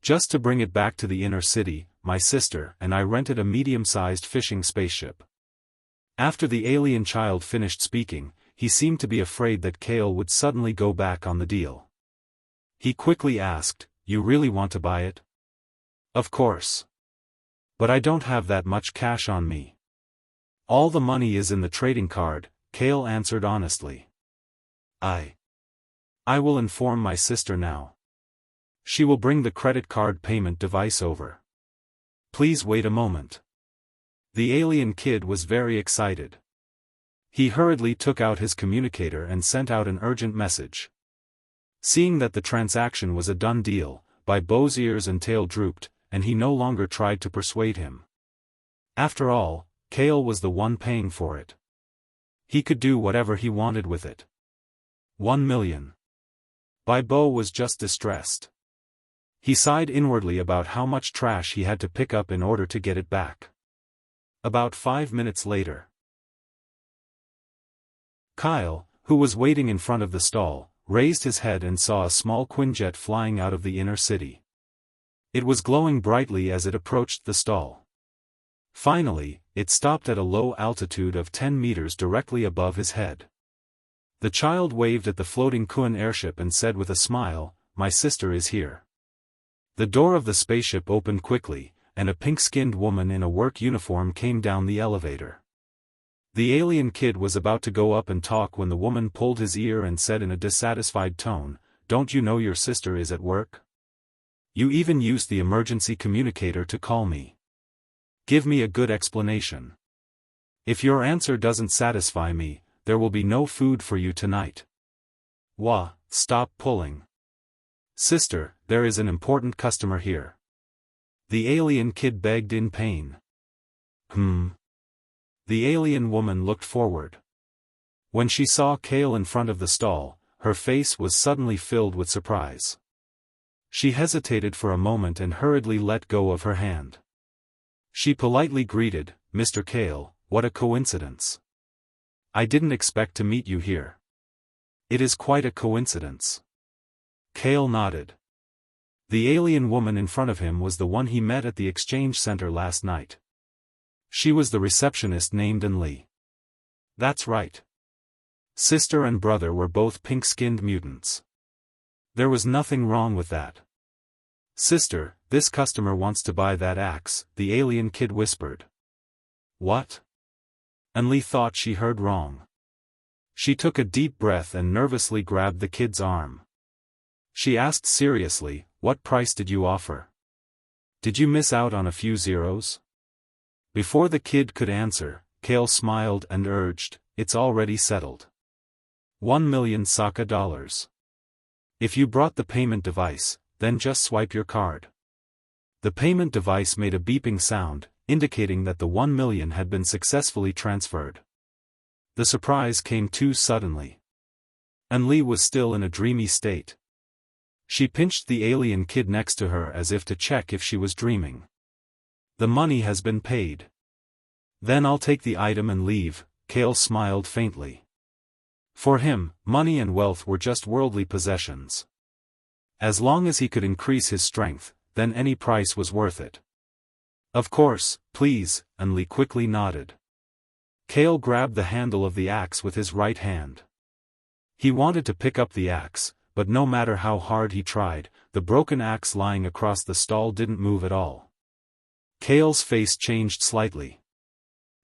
Just to bring it back to the inner city, my sister and I rented a medium-sized fishing spaceship. After the alien child finished speaking, he seemed to be afraid that Kale would suddenly go back on the deal. He quickly asked, "You really want to buy it?" "Of course. But I don't have that much cash on me." "All the money is in the trading card," Kale answered honestly. I will inform my sister now. She will bring the credit card payment device over. Please wait a moment." The alien kid was very excited. He hurriedly took out his communicator and sent out an urgent message. Seeing that the transaction was a done deal, Bo's ears and tail drooped, and he no longer tried to persuade him. After all, Kale was the one paying for it. He could do whatever he wanted with it. 1 million. Bo was just distressed. He sighed inwardly about how much trash he had to pick up in order to get it back. About 5 minutes later, Kyle, who was waiting in front of the stall, raised his head and saw a small Quinjet flying out of the inner city. It was glowing brightly as it approached the stall. Finally, it stopped at a low altitude of 10 meters directly above his head. The child waved at the floating Kun airship and said with a smile, "My sister is here." The door of the spaceship opened quickly, and a pink-skinned woman in a work uniform came down the elevator. The alien kid was about to go up and talk when the woman pulled his ear and said in a dissatisfied tone, "Don't you know your sister is at work? You even used the emergency communicator to call me. Give me a good explanation. If your answer doesn't satisfy me, there will be no food for you tonight." Stop pulling. "Sister, there is an important customer here." The alien kid begged in pain. The alien woman looked forward. When she saw Kale in front of the stall, her face was suddenly filled with surprise. She hesitated for a moment and hurriedly let go of her hand. She politely greeted, "Mr. Kale, what a coincidence. I didn't expect to meet you here." "It is quite a coincidence." Kale nodded. The alien woman in front of him was the one he met at the exchange center last night. She was the receptionist named Li. "That's right. Sister and brother were both pink-skinned mutants. There was nothing wrong with that. "Sister, this customer wants to buy that axe," the alien kid whispered. "What?" Anli thought she heard wrong. She took a deep breath and nervously grabbed the kid's arm. She asked seriously, "What price did you offer? Did you miss out on a few zeros?" Before the kid could answer, Kale smiled and urged, "It's already settled. 1,000,000 Saka dollars. If you brought the payment device, then just swipe your card." The payment device made a beeping sound, indicating that the 1,000,000 had been successfully transferred. The surprise came too suddenly. Anli was still in a dreamy state. She pinched the alien kid next to her as if to check if she was dreaming. "The money has been paid. Then I'll take the item and leave," Kale smiled faintly. For him, money and wealth were just worldly possessions. As long as he could increase his strength, then any price was worth it. "Of course, please," Anli quickly nodded. Kale grabbed the handle of the axe with his right hand. He wanted to pick up the axe, but no matter how hard he tried, the broken axe lying across the stall didn't move at all. Kale's face changed slightly.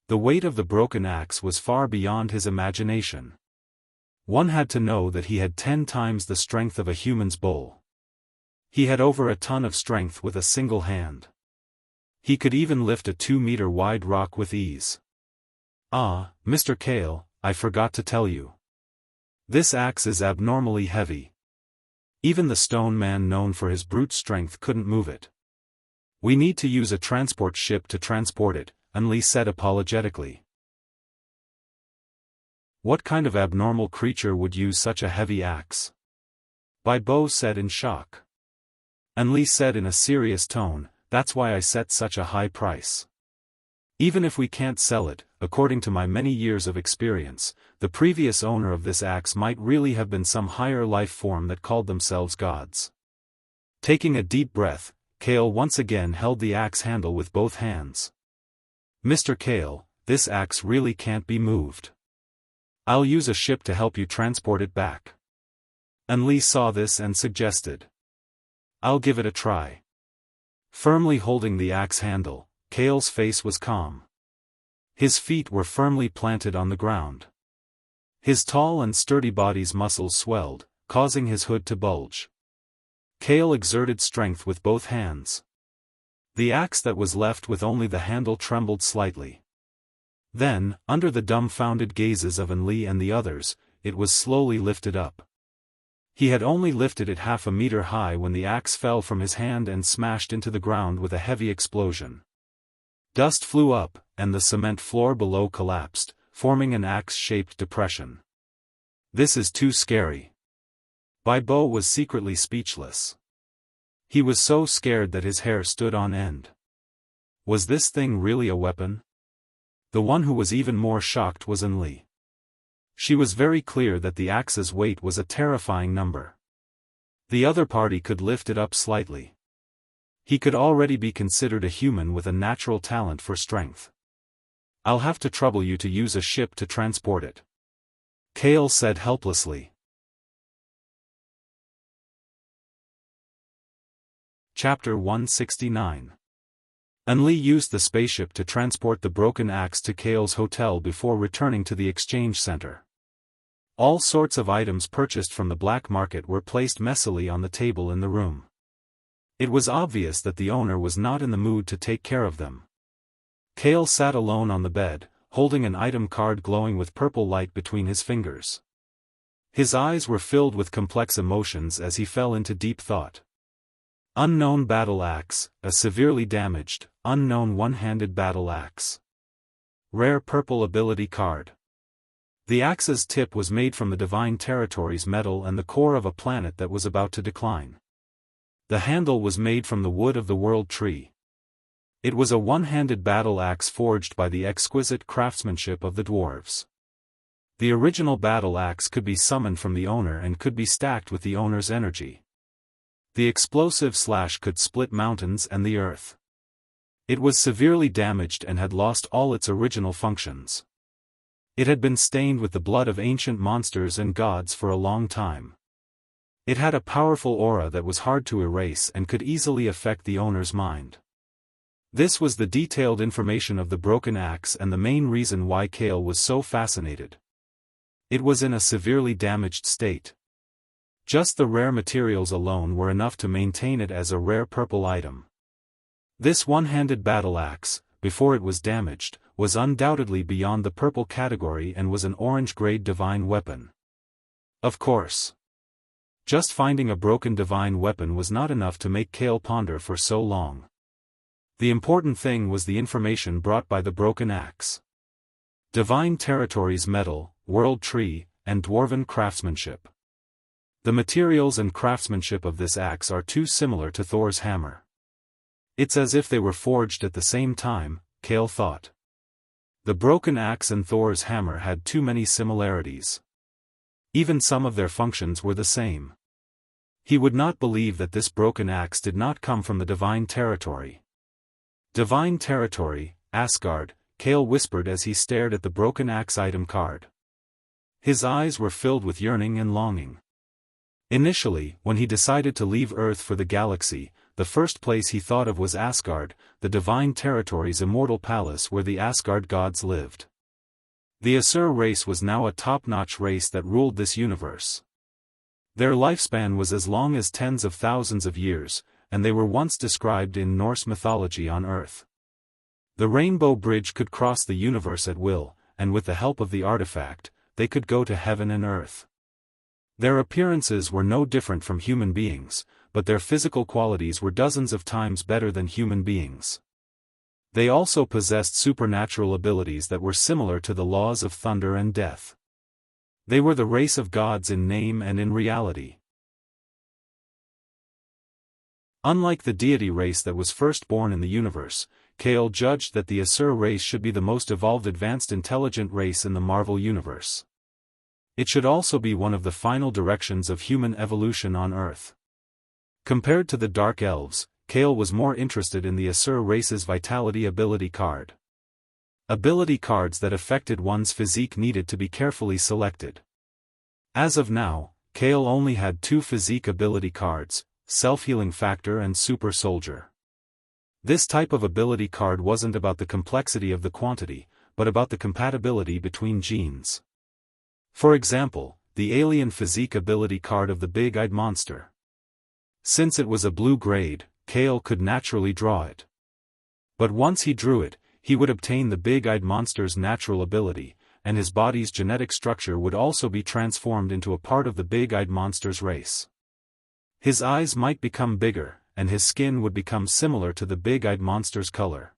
The weight of the broken axe was far beyond his imagination. One had to know that he had 10 times the strength of a human's bull. He had over a ton of strength with a single hand. He could even lift a 2-meter-wide rock with ease. "Ah, Mr. Kale, I forgot to tell you. This axe is abnormally heavy. Even the stone man known for his brute strength couldn't move it. We need to use a transport ship to transport it," Anli said apologetically. "What kind of abnormal creature would use such a heavy axe?" Bo said in shock. Anli said in a serious tone, "That's why I set such a high price. Even if we can't sell it, according to my many years of experience, the previous owner of this axe might really have been some higher life form that called themselves gods." Taking a deep breath, Kale once again held the axe handle with both hands. "Mr. Kale, this axe really can't be moved. I'll use a ship to help you transport it back." Anli saw this and suggested, "I'll give it a try." Firmly holding the axe handle, Kale's face was calm. His feet were firmly planted on the ground. His tall and sturdy body's muscles swelled, causing his hood to bulge. Kale exerted strength with both hands. The axe that was left with only the handle trembled slightly. Then, under the dumbfounded gazes of Anli and the others, it was slowly lifted up. He had only lifted it half a meter high when the axe fell from his hand and smashed into the ground with a heavy explosion. Dust flew up, and the cement floor below collapsed, forming an axe-shaped depression. "This is too scary." Bo was secretly speechless. He was so scared that his hair stood on end. Was this thing really a weapon? The one who was even more shocked was Anli. She was very clear that the axe's weight was a terrifying number. The other party could lift it up slightly. He could already be considered a human with a natural talent for strength. "I'll have to trouble you to use a ship to transport it," Kale said helplessly. Chapter 169. Anli used the spaceship to transport the broken axe to Kale's hotel before returning to the exchange center. All sorts of items purchased from the black market were placed messily on the table in the room. It was obvious that the owner was not in the mood to take care of them. Kale sat alone on the bed, holding an item card glowing with purple light between his fingers. His eyes were filled with complex emotions as he fell into deep thought. Unknown battle axe, a severely damaged, unknown one-handed battle axe. Rare purple ability card. The axe's tip was made from the Divine Territory's metal and the core of a planet that was about to decline. The handle was made from the wood of the world tree. It was a one-handed battle axe forged by the exquisite craftsmanship of the dwarves. The original battle axe could be summoned from the owner and could be stacked with the owner's energy. The explosive slash could split mountains and the earth. It was severely damaged and had lost all its original functions. It had been stained with the blood of ancient monsters and gods for a long time. It had a powerful aura that was hard to erase and could easily affect the owner's mind. This was the detailed information of the broken axe and the main reason why Kale was so fascinated. It was in a severely damaged state. Just the rare materials alone were enough to maintain it as a rare purple item. This one-handed battle axe, before it was damaged, was undoubtedly beyond the purple category and was an orange-grade divine weapon. Of course. Just finding a broken divine weapon was not enough to make Kale ponder for so long. The important thing was the information brought by the broken axe. Divine territories metal, world tree, and dwarven craftsmanship. The materials and craftsmanship of this axe are too similar to Thor's hammer. It's as if they were forged at the same time, Kale thought. The broken axe and Thor's hammer had too many similarities. Even some of their functions were the same. He would not believe that this broken axe did not come from the divine territory. Divine territory, Asgard, Kale whispered as he stared at the broken axe item card. His eyes were filled with yearning and longing. Initially, when he decided to leave Earth for the galaxy, the first place he thought of was Asgard, the divine territory's immortal palace where the Asgard gods lived. The Asur race was now a top-notch race that ruled this universe. Their lifespan was as long as tens of thousands of years, and they were once described in Norse mythology on Earth. The Rainbow Bridge could cross the universe at will, and with the help of the artifact, they could go to heaven and Earth. Their appearances were no different from human beings, but their physical qualities were dozens of times better than human beings. They also possessed supernatural abilities that were similar to the laws of thunder and death. They were the race of gods in name and in reality. Unlike the deity race that was first born in the universe, Kale judged that the Asur race should be the most evolved advanced intelligent race in the Marvel universe. It should also be one of the final directions of human evolution on Earth. Compared to the Dark Elves, Kale was more interested in the Asur race's Vitality ability card. Ability cards that affected one's physique needed to be carefully selected. As of now, Kale only had 2 physique ability cards, Self-Healing Factor and Super Soldier. This type of ability card wasn't about the complexity of the quantity, but about the compatibility between genes. For example, the Alien Physique ability card of the Big-Eyed Monster. Since it was a blue grade, Kale could naturally draw it. But once he drew it, he would obtain the Big-Eyed Monster's natural ability, and his body's genetic structure would also be transformed into a part of the Big-Eyed Monster's race. His eyes might become bigger, and his skin would become similar to the Big-Eyed Monster's color.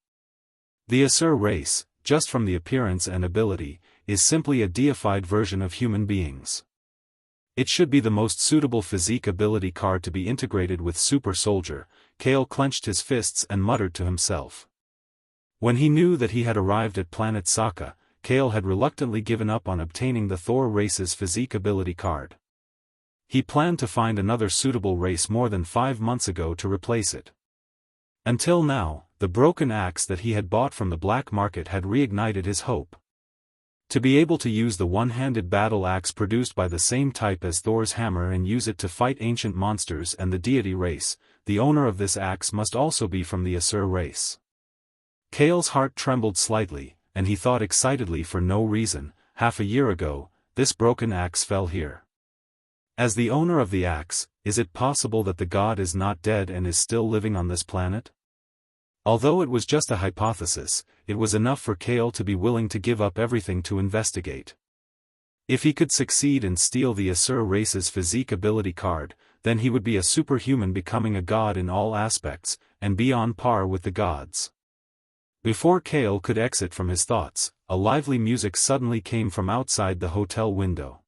The Asur race, just from the appearance and ability, is simply a deified version of human beings. It should be the most suitable physique ability card to be integrated with Super Soldier. Kale clenched his fists and muttered to himself. When he knew that he had arrived at planet Sokka, Kale had reluctantly given up on obtaining the Thor race's physique ability card. He planned to find another suitable race more than 5 months ago to replace it. Until now, the broken axe that he had bought from the black market had reignited his hope. To be able to use the one-handed battle axe produced by the same type as Thor's hammer and use it to fight ancient monsters and the deity race, the owner of this axe must also be from the Asur race. Kale's heart trembled slightly, and he thought excitedly for no reason. Half a year ago, this broken axe fell here. As the owner of the axe, is it possible that the god is not dead and is still living on this planet? Although it was just a hypothesis, it was enough for Kale to be willing to give up everything to investigate. If he could succeed and steal the Asur race's physique ability card, then he would be a superhuman, becoming a god in all aspects, and be on par with the gods. Before Kale could exit from his thoughts, a lively music suddenly came from outside the hotel window.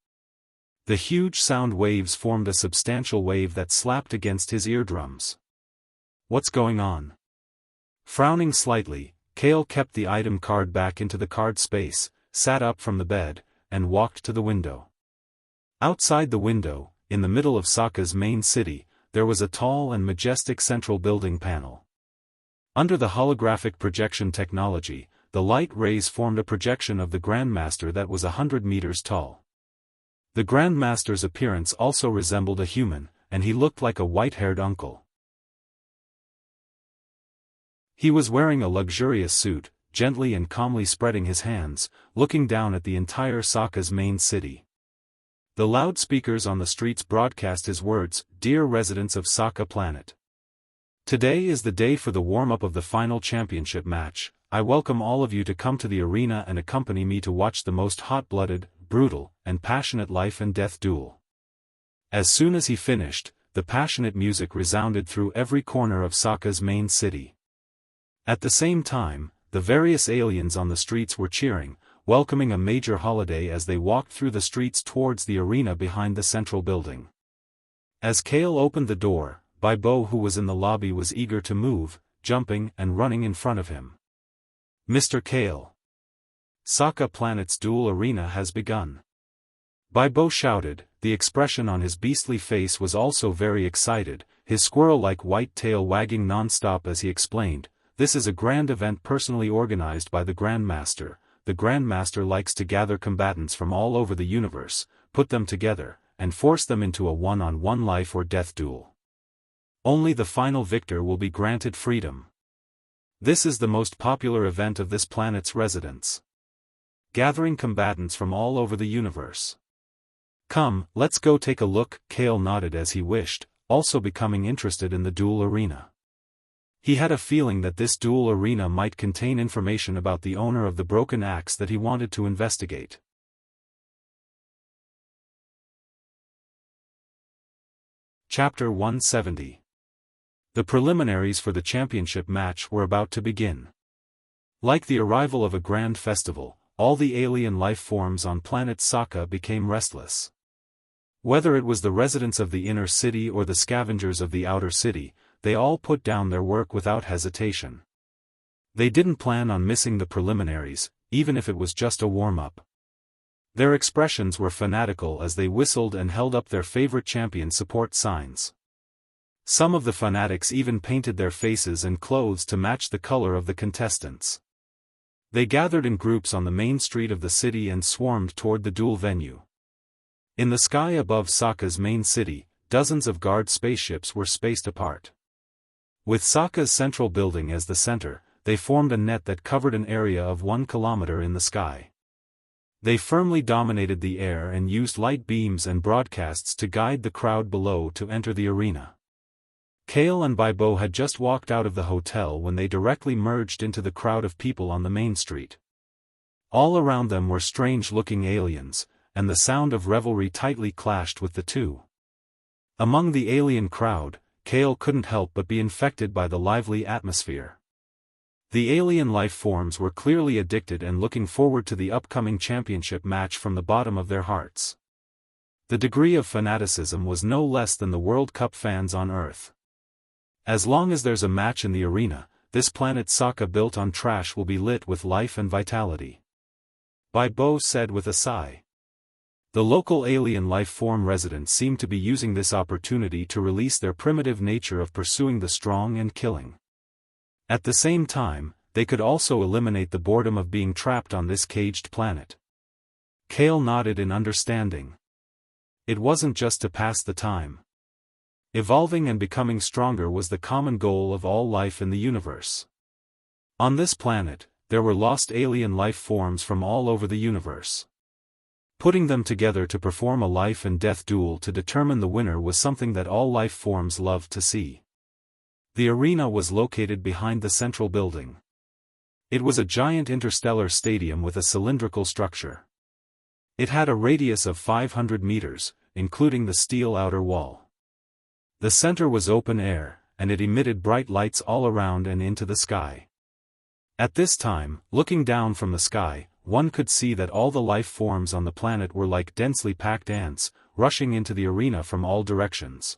The huge sound waves formed a substantial wave that slapped against his eardrums. What's going on? Frowning slightly, Kale kept the item card back into the card space, sat up from the bed, and walked to the window. Outside the window, in the middle of Sokka's main city, there was a tall and majestic central building panel. Under the holographic projection technology, the light rays formed a projection of the Grandmaster that was 100 meters tall. The Grandmaster's appearance also resembled a human, and he looked like a white-haired uncle. He was wearing a luxurious suit, gently and calmly spreading his hands, looking down at the entire Sokka's main city. The loudspeakers on the streets broadcast his words, "Dear residents of Sokka Planet. Today is the day for the warm-up of the final championship match. I welcome all of you to come to the arena and accompany me to watch the most hot-blooded, brutal, and passionate life and death duel." As soon as he finished, the passionate music resounded through every corner of Sokka's main city. At the same time, the various aliens on the streets were cheering, welcoming a major holiday as they walked through the streets towards the arena behind the central building. As Kale opened the door, Baibo, who was in the lobby, was eager to move, jumping and running in front of him. "Mr. Kale. Sokka Planet's duel arena has begun." Baibo shouted. The expression on his beastly face was also very excited, his squirrel-like white tail wagging non-stop as he explained, "This is a grand event personally organized by the Grandmaster. The Grandmaster likes to gather combatants from all over the universe, put them together, and force them into a one-on-one life or death duel. Only the final victor will be granted freedom. This is the most popular event of this planet's residents, gathering combatants from all over the universe. Come, let's go take a look." Kale nodded as he wished, also becoming interested in the duel arena. He had a feeling that this duel arena might contain information about the owner of the broken axe that he wanted to investigate. Chapter 170. The preliminaries for the championship match were about to begin. Like the arrival of a grand festival, all the alien life forms on planet Sokka became restless. Whether it was the residents of the inner city or the scavengers of the outer city, they all put down their work without hesitation. They didn't plan on missing the preliminaries, even if it was just a warm-up. Their expressions were fanatical as they whistled and held up their favorite champion support signs. Some of the fanatics even painted their faces and clothes to match the color of the contestants. They gathered in groups on the main street of the city and swarmed toward the duel venue. In the sky above Sokka's main city, dozens of guard spaceships were spaced apart. With Sokka's central building as the center, they formed a net that covered an area of 1 kilometer in the sky. They firmly dominated the air and used light beams and broadcasts to guide the crowd below to enter the arena. Kale and Baibo had just walked out of the hotel when they directly merged into the crowd of people on the main street. All around them were strange-looking aliens, and the sound of revelry tightly clashed with the two. Among the alien crowd, Kale couldn't help but be infected by the lively atmosphere. The alien life forms were clearly addicted and looking forward to the upcoming championship match from the bottom of their hearts. The degree of fanaticism was no less than the World Cup fans on Earth. As long as there's a match in the arena, this planet Sokka built on trash will be lit with life and vitality. Baibo said with a sigh. The local alien life form residents seemed to be using this opportunity to release their primitive nature of pursuing the strong and killing. At the same time, they could also eliminate the boredom of being trapped on this caged planet. Kale nodded in understanding. It wasn't just to pass the time. Evolving and becoming stronger was the common goal of all life in the universe. On this planet, there were lost alien life forms from all over the universe. Putting them together to perform a life and death duel to determine the winner was something that all life forms loved to see. The arena was located behind the central building. It was a giant interstellar stadium with a cylindrical structure. It had a radius of 500 meters, including the steel outer wall. The center was open air, and it emitted bright lights all around and into the sky. At this time, looking down from the sky, one could see that all the life forms on the planet were like densely packed ants, rushing into the arena from all directions.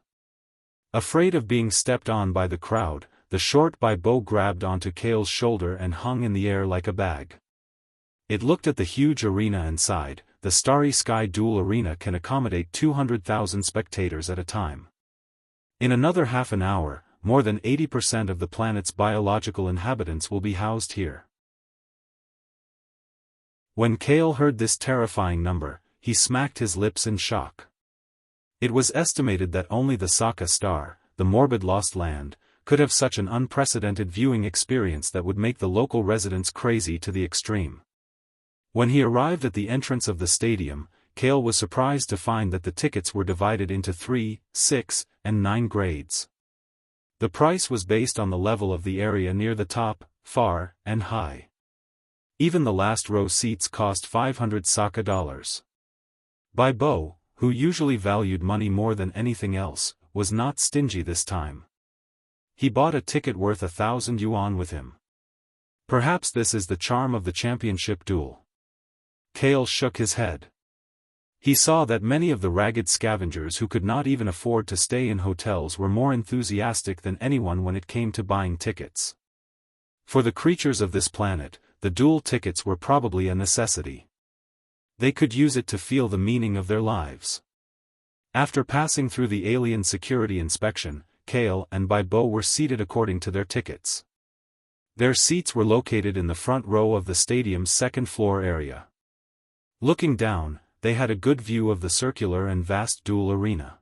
Afraid of being stepped on by the crowd, the short Baibo grabbed onto Kale's shoulder and hung in the air like a bag. It looked at the huge arena and sighed. The starry sky duel arena can accommodate 200,000 spectators at a time. In another half an hour, more than 80% of the planet's biological inhabitants will be housed here. When Kale heard this terrifying number, he smacked his lips in shock. It was estimated that only the Saka Star, the morbid lost land, could have such an unprecedented viewing experience that would make the local residents crazy to the extreme. When he arrived at the entrance of the stadium, Kale was surprised to find that the tickets were divided into 3, 6, and 9 grades. The price was based on the level of the area near the top, far, and high. Even the last row seats cost 500 Saka dollars. Baibo, who usually valued money more than anything else, was not stingy this time. He bought a ticket worth 1,000 yuan with him. Perhaps this is the charm of the championship duel. Kale shook his head. He saw that many of the ragged scavengers who could not even afford to stay in hotels were more enthusiastic than anyone when it came to buying tickets. For the creatures of this planet, the duel tickets were probably a necessity. They could use it to feel the meaning of their lives. After passing through the alien security inspection, Kale and Baibo were seated according to their tickets. Their seats were located in the front row of the stadium's second-floor area. Looking down, they had a good view of the circular and vast duel arena.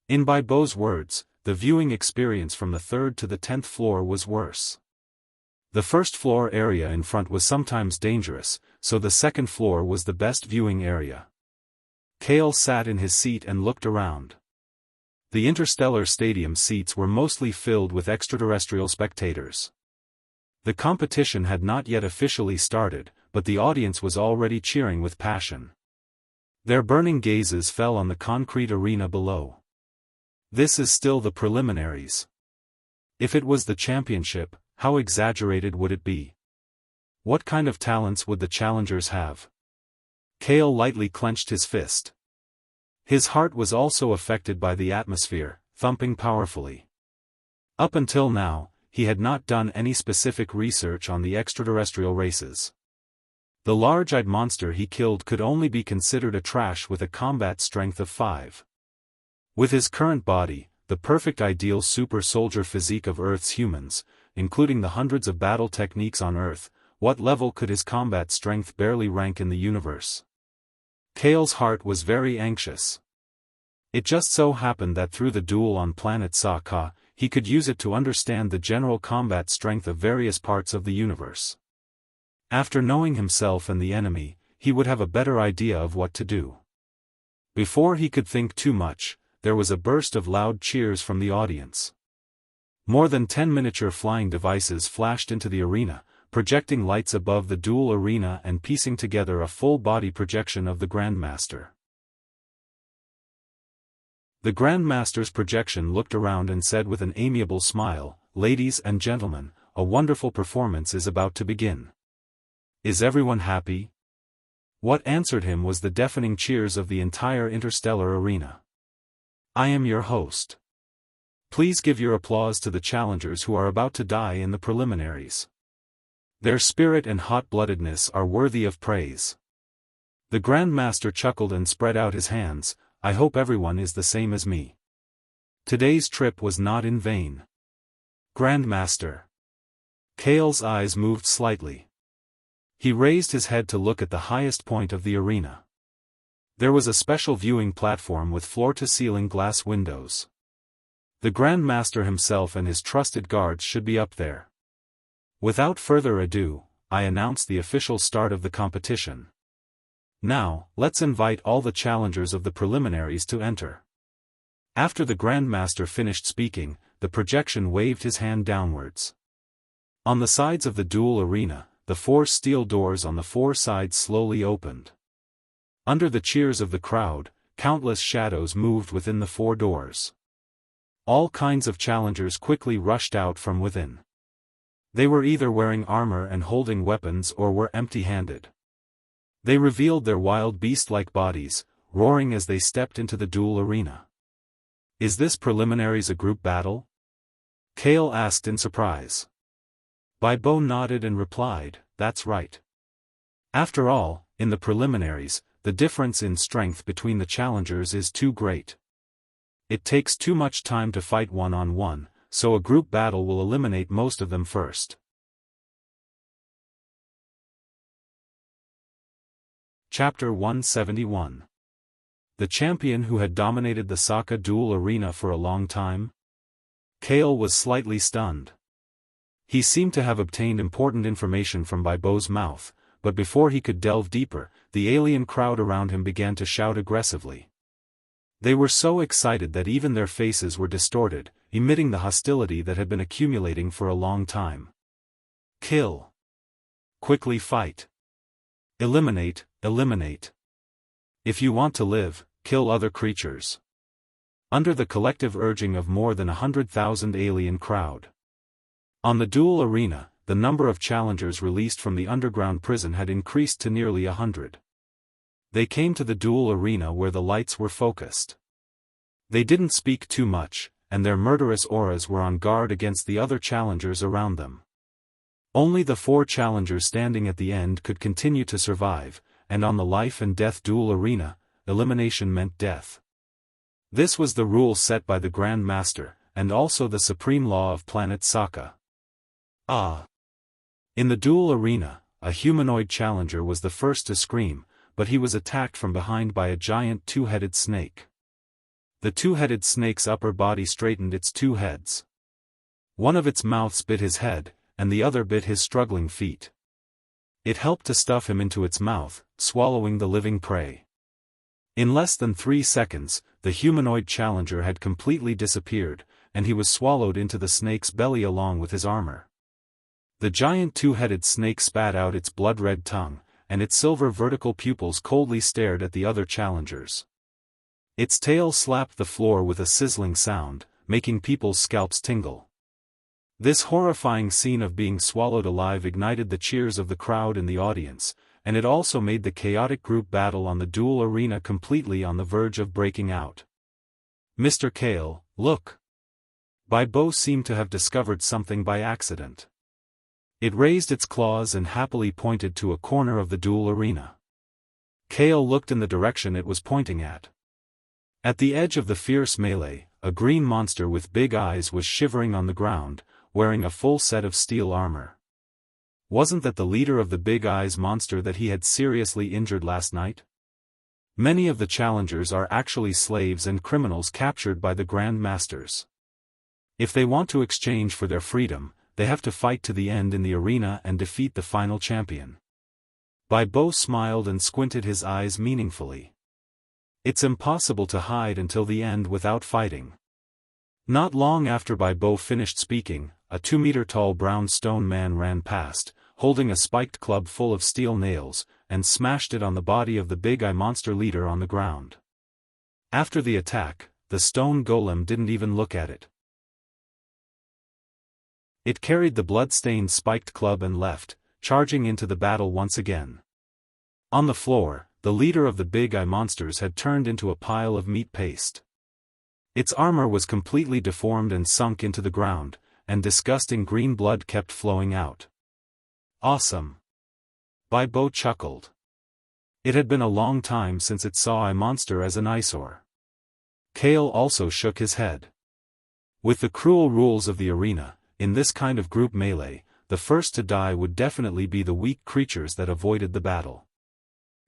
In Baibo's words, the viewing experience from the 3rd to the 10th floor was worse. The first-floor area in front was sometimes dangerous, so the second floor was the best viewing area. Kale sat in his seat and looked around. The interstellar stadium seats were mostly filled with extraterrestrial spectators. The competition had not yet officially started, but the audience was already cheering with passion. Their burning gazes fell on the concrete arena below. This is still the preliminaries. If it was the championship, how exaggerated would it be? What kind of talents would the challengers have? Kale lightly clenched his fist. His heart was also affected by the atmosphere, thumping powerfully. Up until now, he had not done any specific research on the extraterrestrial races. The large-eyed monster he killed could only be considered a trash with a combat strength of 5. With his current body, the perfect ideal super soldier physique of Earth's humans, including the hundreds of battle techniques on Earth, what level could his combat strength barely rank in the universe? Kale's heart was very anxious. It just so happened that through the duel on planet Saka, he could use it to understand the general combat strength of various parts of the universe. After knowing himself and the enemy, he would have a better idea of what to do. Before he could think too much, there was a burst of loud cheers from the audience. More than 10 miniature flying devices flashed into the arena, projecting lights above the duel arena and piecing together a full-body projection of the Grandmaster. The Grandmaster's projection looked around and said with an amiable smile, "Ladies and gentlemen, a wonderful performance is about to begin. Is everyone happy?" What answered him was the deafening cheers of the entire interstellar arena. "I am your host. Please give your applause to the challengers who are about to die in the preliminaries. Their spirit and hot-bloodedness are worthy of praise." The Grandmaster chuckled and spread out his hands. "I hope everyone is the same as me. Today's trip was not in vain." Grandmaster. Kale's eyes moved slightly. He raised his head to look at the highest point of the arena. There was a special viewing platform with floor-to-ceiling glass windows. The Grandmaster himself and his trusted guards should be up there. Without further ado, I announce the official start of the competition. Now, let's invite all the challengers of the preliminaries to enter. After the Grandmaster finished speaking, the projection waved his hand downwards. On the sides of the duel arena, the 4 steel doors on the 4 sides slowly opened. Under the cheers of the crowd, countless shadows moved within the 4 doors. All kinds of challengers quickly rushed out from within. They were either wearing armor and holding weapons or were empty-handed. They revealed their wild beast-like bodies, roaring as they stepped into the duel arena. "Is this preliminaries a group battle?" Kale asked in surprise. Baibo nodded and replied, "That's right. After all, in the preliminaries, the difference in strength between the challengers is too great. It takes too much time to fight one-on-one, so a group battle will eliminate most of them first." Chapter 171. The champion who had dominated the Saka duel arena for a long time? Kale was slightly stunned. He seemed to have obtained important information from Baibo's mouth, but before he could delve deeper, the alien crowd around him began to shout aggressively. They were so excited that even their faces were distorted, emitting the hostility that had been accumulating for a long time. Kill. Quickly fight. Eliminate, eliminate. If you want to live, kill other creatures. Under the collective urging of more than 100,000 alien crowd. On the duel arena, the number of challengers released from the underground prison had increased to nearly 100. They came to the duel arena where the lights were focused. They didn't speak too much, and their murderous auras were on guard against the other challengers around them. Only the 4 challengers standing at the end could continue to survive, and on the life and death duel arena, elimination meant death. This was the rule set by the Grand Master, and also the supreme law of planet Saka. In the duel arena, a humanoid challenger was the first to scream, but he was attacked from behind by a giant 2-headed snake. The 2-headed snake's upper body straightened its 2 heads. One of its mouths bit his head, and the other bit his struggling feet. It helped to stuff him into its mouth, swallowing the living prey. In less than 3 seconds, the humanoid challenger had completely disappeared, and he was swallowed into the snake's belly along with his armor. The giant 2-headed snake spat out its blood-red tongue, and its silver vertical pupils coldly stared at the other challengers. Its tail slapped the floor with a sizzling sound, making people's scalps tingle. This horrifying scene of being swallowed alive ignited the cheers of the crowd in the audience, and it also made the chaotic group battle on the duel arena completely on the verge of breaking out. Mr. Kale, look! Baibo seemed to have discovered something by accident. It raised its claws and happily pointed to a corner of the duel arena. Kale looked in the direction it was pointing at. At the edge of the fierce melee, a green monster with big eyes was shivering on the ground, wearing a full set of steel armor. Wasn't that the leader of the Big Eyes monster that he had seriously injured last night? Many of the challengers are actually slaves and criminals captured by the Grand Masters. If they want to exchange for their freedom, they have to fight to the end in the arena and defeat the final champion. Baibo smiled and squinted his eyes meaningfully. It's impossible to hide until the end without fighting. Not long after Baibo finished speaking, a 2-meter-tall brown stone man ran past, holding a spiked club full of steel nails, and smashed it on the body of the Big Eye monster leader on the ground. After the attack, the stone golem didn't even look at it. It carried the blood-stained spiked club and left, charging into the battle once again. On the floor, the leader of the Big Eye monsters had turned into a pile of meat paste. Its armor was completely deformed and sunk into the ground, and disgusting green blood kept flowing out. Awesome! Baibo chuckled. It had been a long time since it saw a monster as an eyesore. Kale also shook his head. With the cruel rules of the arena, in this kind of group melee, the first to die would definitely be the weak creatures that avoided the battle.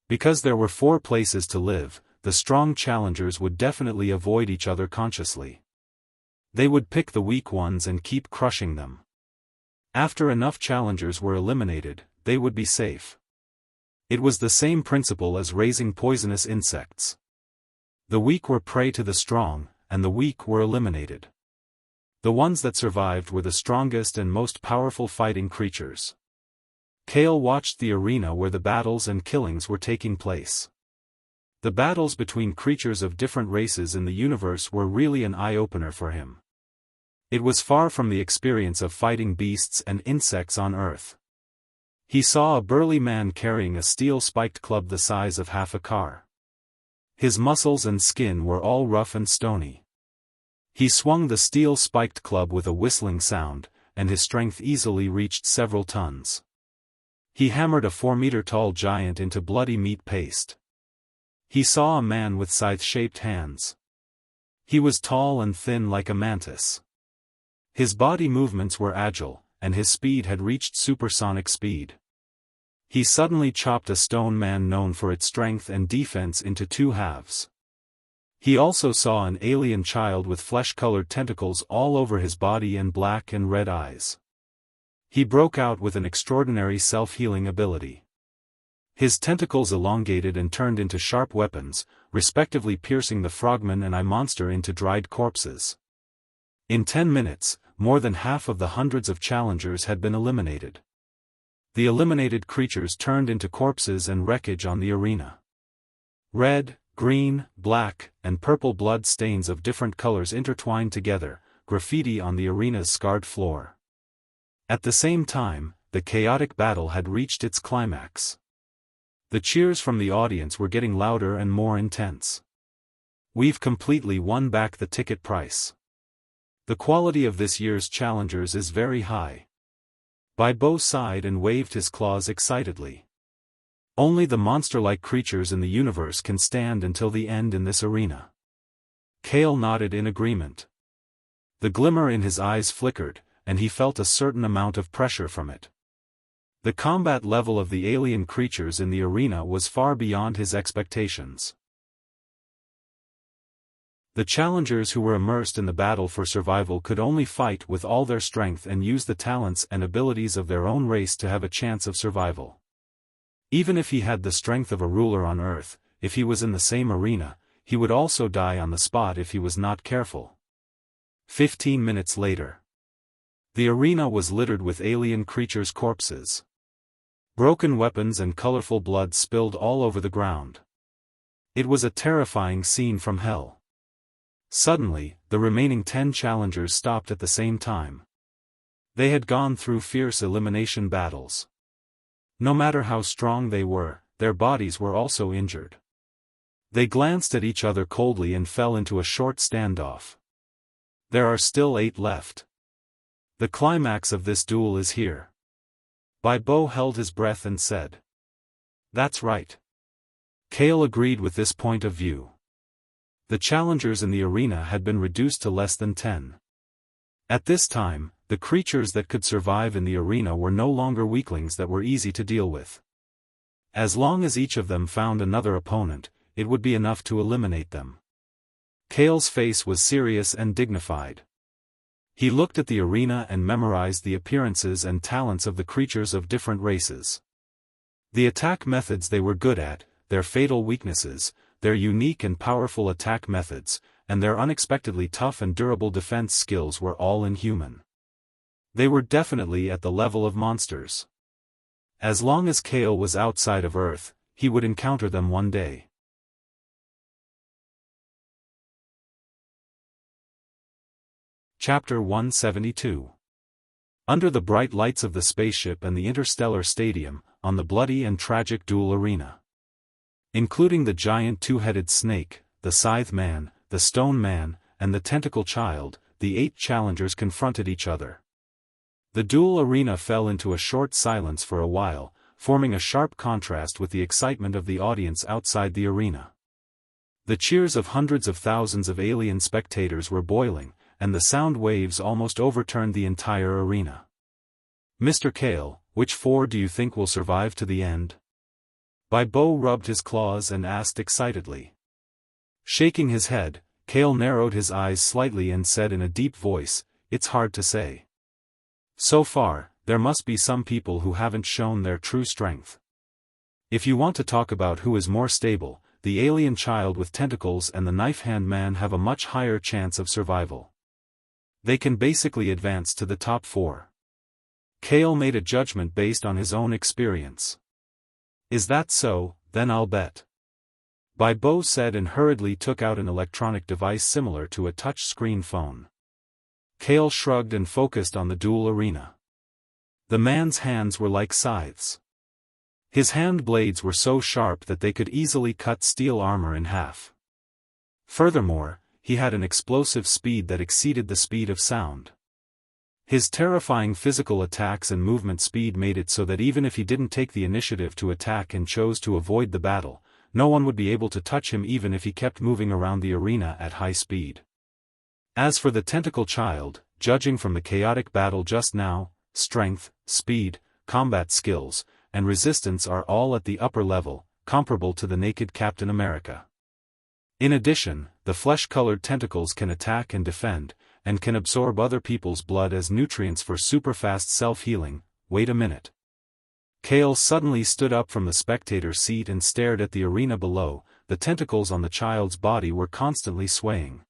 Because there were 4 places to live, the strong challengers would definitely avoid each other consciously. They would pick the weak ones and keep crushing them. After enough challengers were eliminated, they would be safe. It was the same principle as raising poisonous insects. The weak were prey to the strong, and the weak were eliminated. The ones that survived were the strongest and most powerful fighting creatures. Kale watched the arena where the battles and killings were taking place. The battles between creatures of different races in the universe were really an eye-opener for him. It was far from the experience of fighting beasts and insects on Earth. He saw a burly man carrying a steel-spiked club the size of half a car. His muscles and skin were all rough and stony. He swung the steel-spiked club with a whistling sound, and his strength easily reached several tons. He hammered a 4-meter-tall giant into bloody meat paste. He saw a man with scythe-shaped hands. He was tall and thin like a mantis. His body movements were agile, and his speed had reached supersonic speed. He suddenly chopped a stone man known for its strength and defense into two halves. He also saw an alien child with flesh-colored tentacles all over his body and black and red eyes. He broke out with an extraordinary self-healing ability. His tentacles elongated and turned into sharp weapons, respectively piercing the frogman and eye monster into dried corpses. In 10 minutes, more than half of the hundreds of challengers had been eliminated. The eliminated creatures turned into corpses and wreckage on the arena. Red, green, black, and purple blood stains of different colors intertwined together, graffiti on the arena's scarred floor. At the same time, the chaotic battle had reached its climax. The cheers from the audience were getting louder and more intense. "We've completely won back the ticket price. The quality of this year's challengers is very high." Baibo sighed and waved his claws excitedly. "Only the monster-like creatures in the universe can stand until the end in this arena." Kale nodded in agreement. The glimmer in his eyes flickered, and he felt a certain amount of pressure from it. The combat level of the alien creatures in the arena was far beyond his expectations. The challengers who were immersed in the battle for survival could only fight with all their strength and use the talents and abilities of their own race to have a chance of survival. Even if he had the strength of a ruler on Earth, if he was in the same arena, he would also die on the spot if he was not careful. 15 minutes later. The arena was littered with alien creatures' corpses. Broken weapons and colorful blood spilled all over the ground. It was a terrifying scene from hell. Suddenly, the remaining 10 challengers stopped at the same time. They had gone through fierce elimination battles. No matter how strong they were, their bodies were also injured. They glanced at each other coldly and fell into a short standoff. There are still 8 left. The climax of this duel is here. Baibo held his breath and said. "That's right." Kale agreed with this point of view. The challengers in the arena had been reduced to less than 10. At this time, the creatures that could survive in the arena were no longer weaklings that were easy to deal with. As long as each of them found another opponent, it would be enough to eliminate them. Kale's face was serious and dignified. He looked at the arena and memorized the appearances and talents of the creatures of different races. The attack methods they were good at, their fatal weaknesses, their unique and powerful attack methods, and their unexpectedly tough and durable defense skills were all inhuman. They were definitely at the level of monsters. As long as Kale was outside of Earth, he would encounter them one day. Chapter 172. Under the bright lights of the spaceship and the interstellar stadium, on the bloody and tragic duel arena. Including the giant two-headed snake, the scythe man, the stone man, and the tentacle child, the 8 challengers confronted each other. The duel arena fell into a short silence for a while, forming a sharp contrast with the excitement of the audience outside the arena. The cheers of hundreds of thousands of alien spectators were boiling, and the sound waves almost overturned the entire arena. "Mr. Kale, which 4 do you think will survive to the end?" Baibo rubbed his claws and asked excitedly. Shaking his head, Kale narrowed his eyes slightly and said in a deep voice, "It's hard to say. So far, there must be some people who haven't shown their true strength. If you want to talk about who is more stable, the alien child with tentacles and the knife-hand man have a much higher chance of survival. They can basically advance to the top 4. Kale made a judgment based on his own experience. "Is that so? Then I'll bet." Baibo said and hurriedly took out an electronic device similar to a touch-screen phone. Kale shrugged and focused on the duel arena. The man's hands were like scythes. His hand blades were so sharp that they could easily cut steel armor in half. Furthermore, he had an explosive speed that exceeded the speed of sound. His terrifying physical attacks and movement speed made it so that even if he didn't take the initiative to attack and chose to avoid the battle, no one would be able to touch him even if he kept moving around the arena at high speed. As for the tentacle child, judging from the chaotic battle just now, strength, speed, combat skills, and resistance are all at the upper level, comparable to the naked Captain America. In addition, the flesh-colored tentacles can attack and defend, and can absorb other people's blood as nutrients for super-fast self-healing. Wait a minute. Kale suddenly stood up from the spectator seat and stared at the arena below. The tentacles on the child's body were constantly swaying.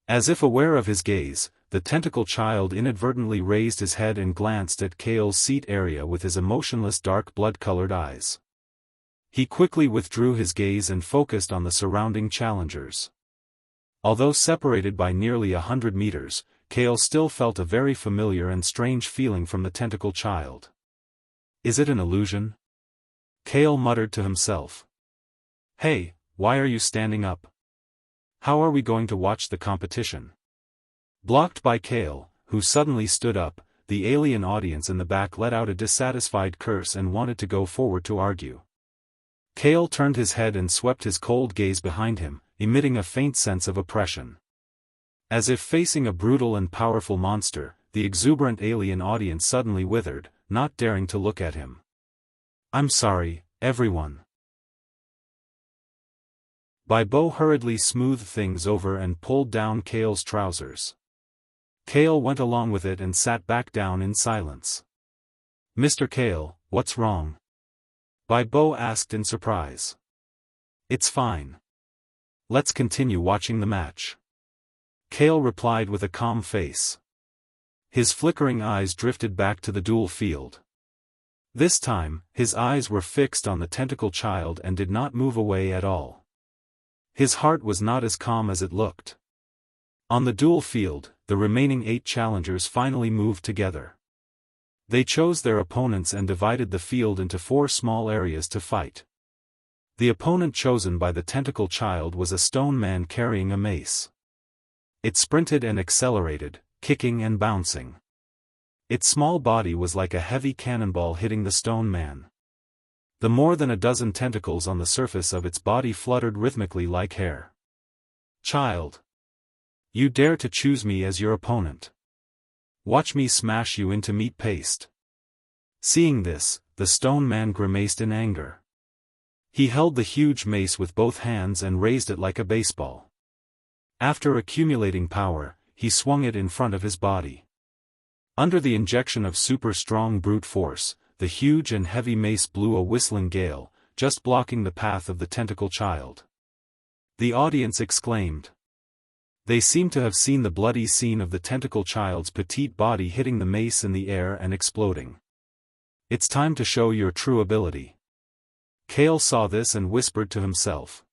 As if aware of his gaze, the tentacle child inadvertently raised his head and glanced at Kale's seat area with his emotionless dark blood-colored eyes. He quickly withdrew his gaze and focused on the surrounding challengers. Although separated by nearly 100 meters, Kale still felt a very familiar and strange feeling from the tentacle child. Is it an illusion? Kale muttered to himself. Hey, why are you standing up? How are we going to watch the competition? Blocked by Kale, who suddenly stood up, the alien audience in the back let out a dissatisfied curse and wanted to go forward to argue. Kale turned his head and swept his cold gaze behind him, emitting a faint sense of oppression. As if facing a brutal and powerful monster, the exuberant alien audience suddenly withered, not daring to look at him. I'm sorry, everyone. Bo hurriedly smoothed things over and pulled down Kale's trousers. Kale went along with it and sat back down in silence. Mr. Kale, what's wrong? Bo asked in surprise. It's fine. Let's continue watching the match. Kale replied with a calm face. His flickering eyes drifted back to the duel field. This time, his eyes were fixed on the tentacle child and did not move away at all. His heart was not as calm as it looked. On the duel field, the remaining 8 challengers finally moved together. They chose their opponents and divided the field into 4 small areas to fight. The opponent chosen by the tentacle child was a stone man carrying a mace. It sprinted and accelerated, kicking and bouncing. Its small body was like a heavy cannonball hitting the stone man. The more than a dozen tentacles on the surface of its body fluttered rhythmically like hair. Child. You dare to choose me as your opponent. Watch me smash you into meat paste. Seeing this, the stone man grimaced in anger. He held the huge mace with both hands and raised it like a baseball. After accumulating power, he swung it in front of his body. Under the injection of super-strong brute force, the huge and heavy mace blew a whistling gale, just blocking the path of the tentacle child. The audience exclaimed. They seemed to have seen the bloody scene of the tentacle child's petite body hitting the mace in the air and exploding. It's time to show your true ability. Kale saw this and whispered to himself.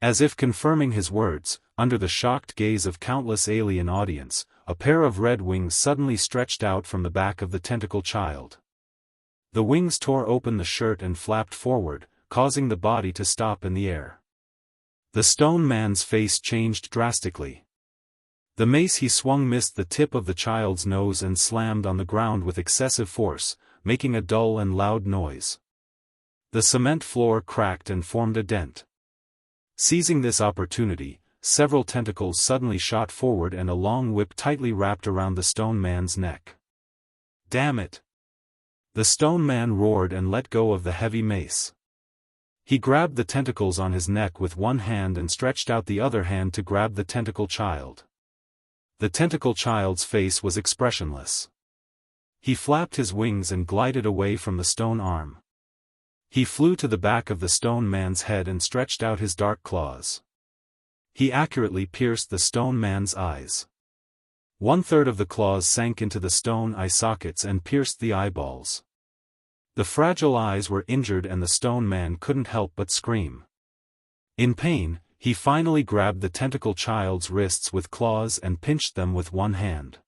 As if confirming his words, under the shocked gaze of countless alien audience, a pair of red wings suddenly stretched out from the back of the tentacle child. The wings tore open the shirt and flapped forward, causing the body to stop in the air. The stone man's face changed drastically. The mace he swung missed the tip of the child's nose and slammed on the ground with excessive force, making a dull and loud noise. The cement floor cracked and formed a dent. Seizing this opportunity, several tentacles suddenly shot forward and a long whip tightly wrapped around the stone man's neck. Damn it! The stone man roared and let go of the heavy mace. He grabbed the tentacles on his neck with one hand and stretched out the other hand to grab the tentacle child. The tentacle child's face was expressionless. He flapped his wings and glided away from the stone arm. He flew to the back of the stone man's head and stretched out his dark claws. He accurately pierced the stone man's eyes. 1/3 of the claws sank into the stone eye sockets and pierced the eyeballs. The fragile eyes were injured and the stone man couldn't help but scream. In pain, he finally grabbed the tentacle child's wrists with claws and pinched them with one hand.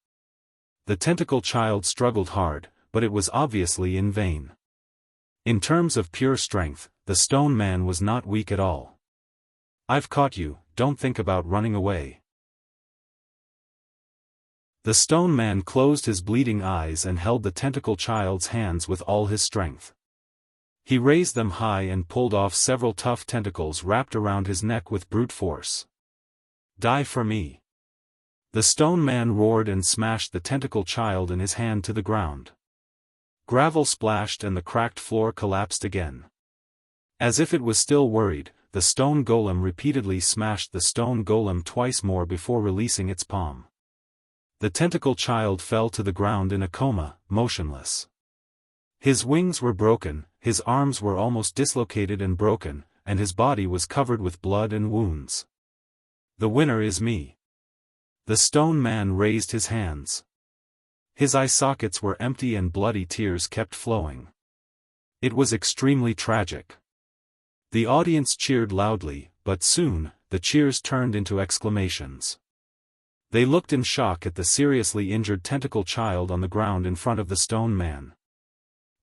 The tentacle child struggled hard, but it was obviously in vain. In terms of pure strength, the stone man was not weak at all. I've caught you, don't think about running away. The stone man closed his bleeding eyes and held the tentacle child's hands with all his strength. He raised them high and pulled off several tough tentacles wrapped around his neck with brute force. Die for me! The stone man roared and smashed the tentacle child in his hand to the ground. Gravel splashed and the cracked floor collapsed again. As if it was still worried, the stone golem repeatedly smashed the stone golem twice more before releasing its palm. The tentacle child fell to the ground in a coma, motionless. His wings were broken, his arms were almost dislocated and broken, and his body was covered with blood and wounds. The winner is me. The stone man raised his hands. His eye sockets were empty and bloody tears kept flowing. It was extremely tragic. The audience cheered loudly, but soon, the cheers turned into exclamations. They looked in shock at the seriously injured tentacle child on the ground in front of the stone man.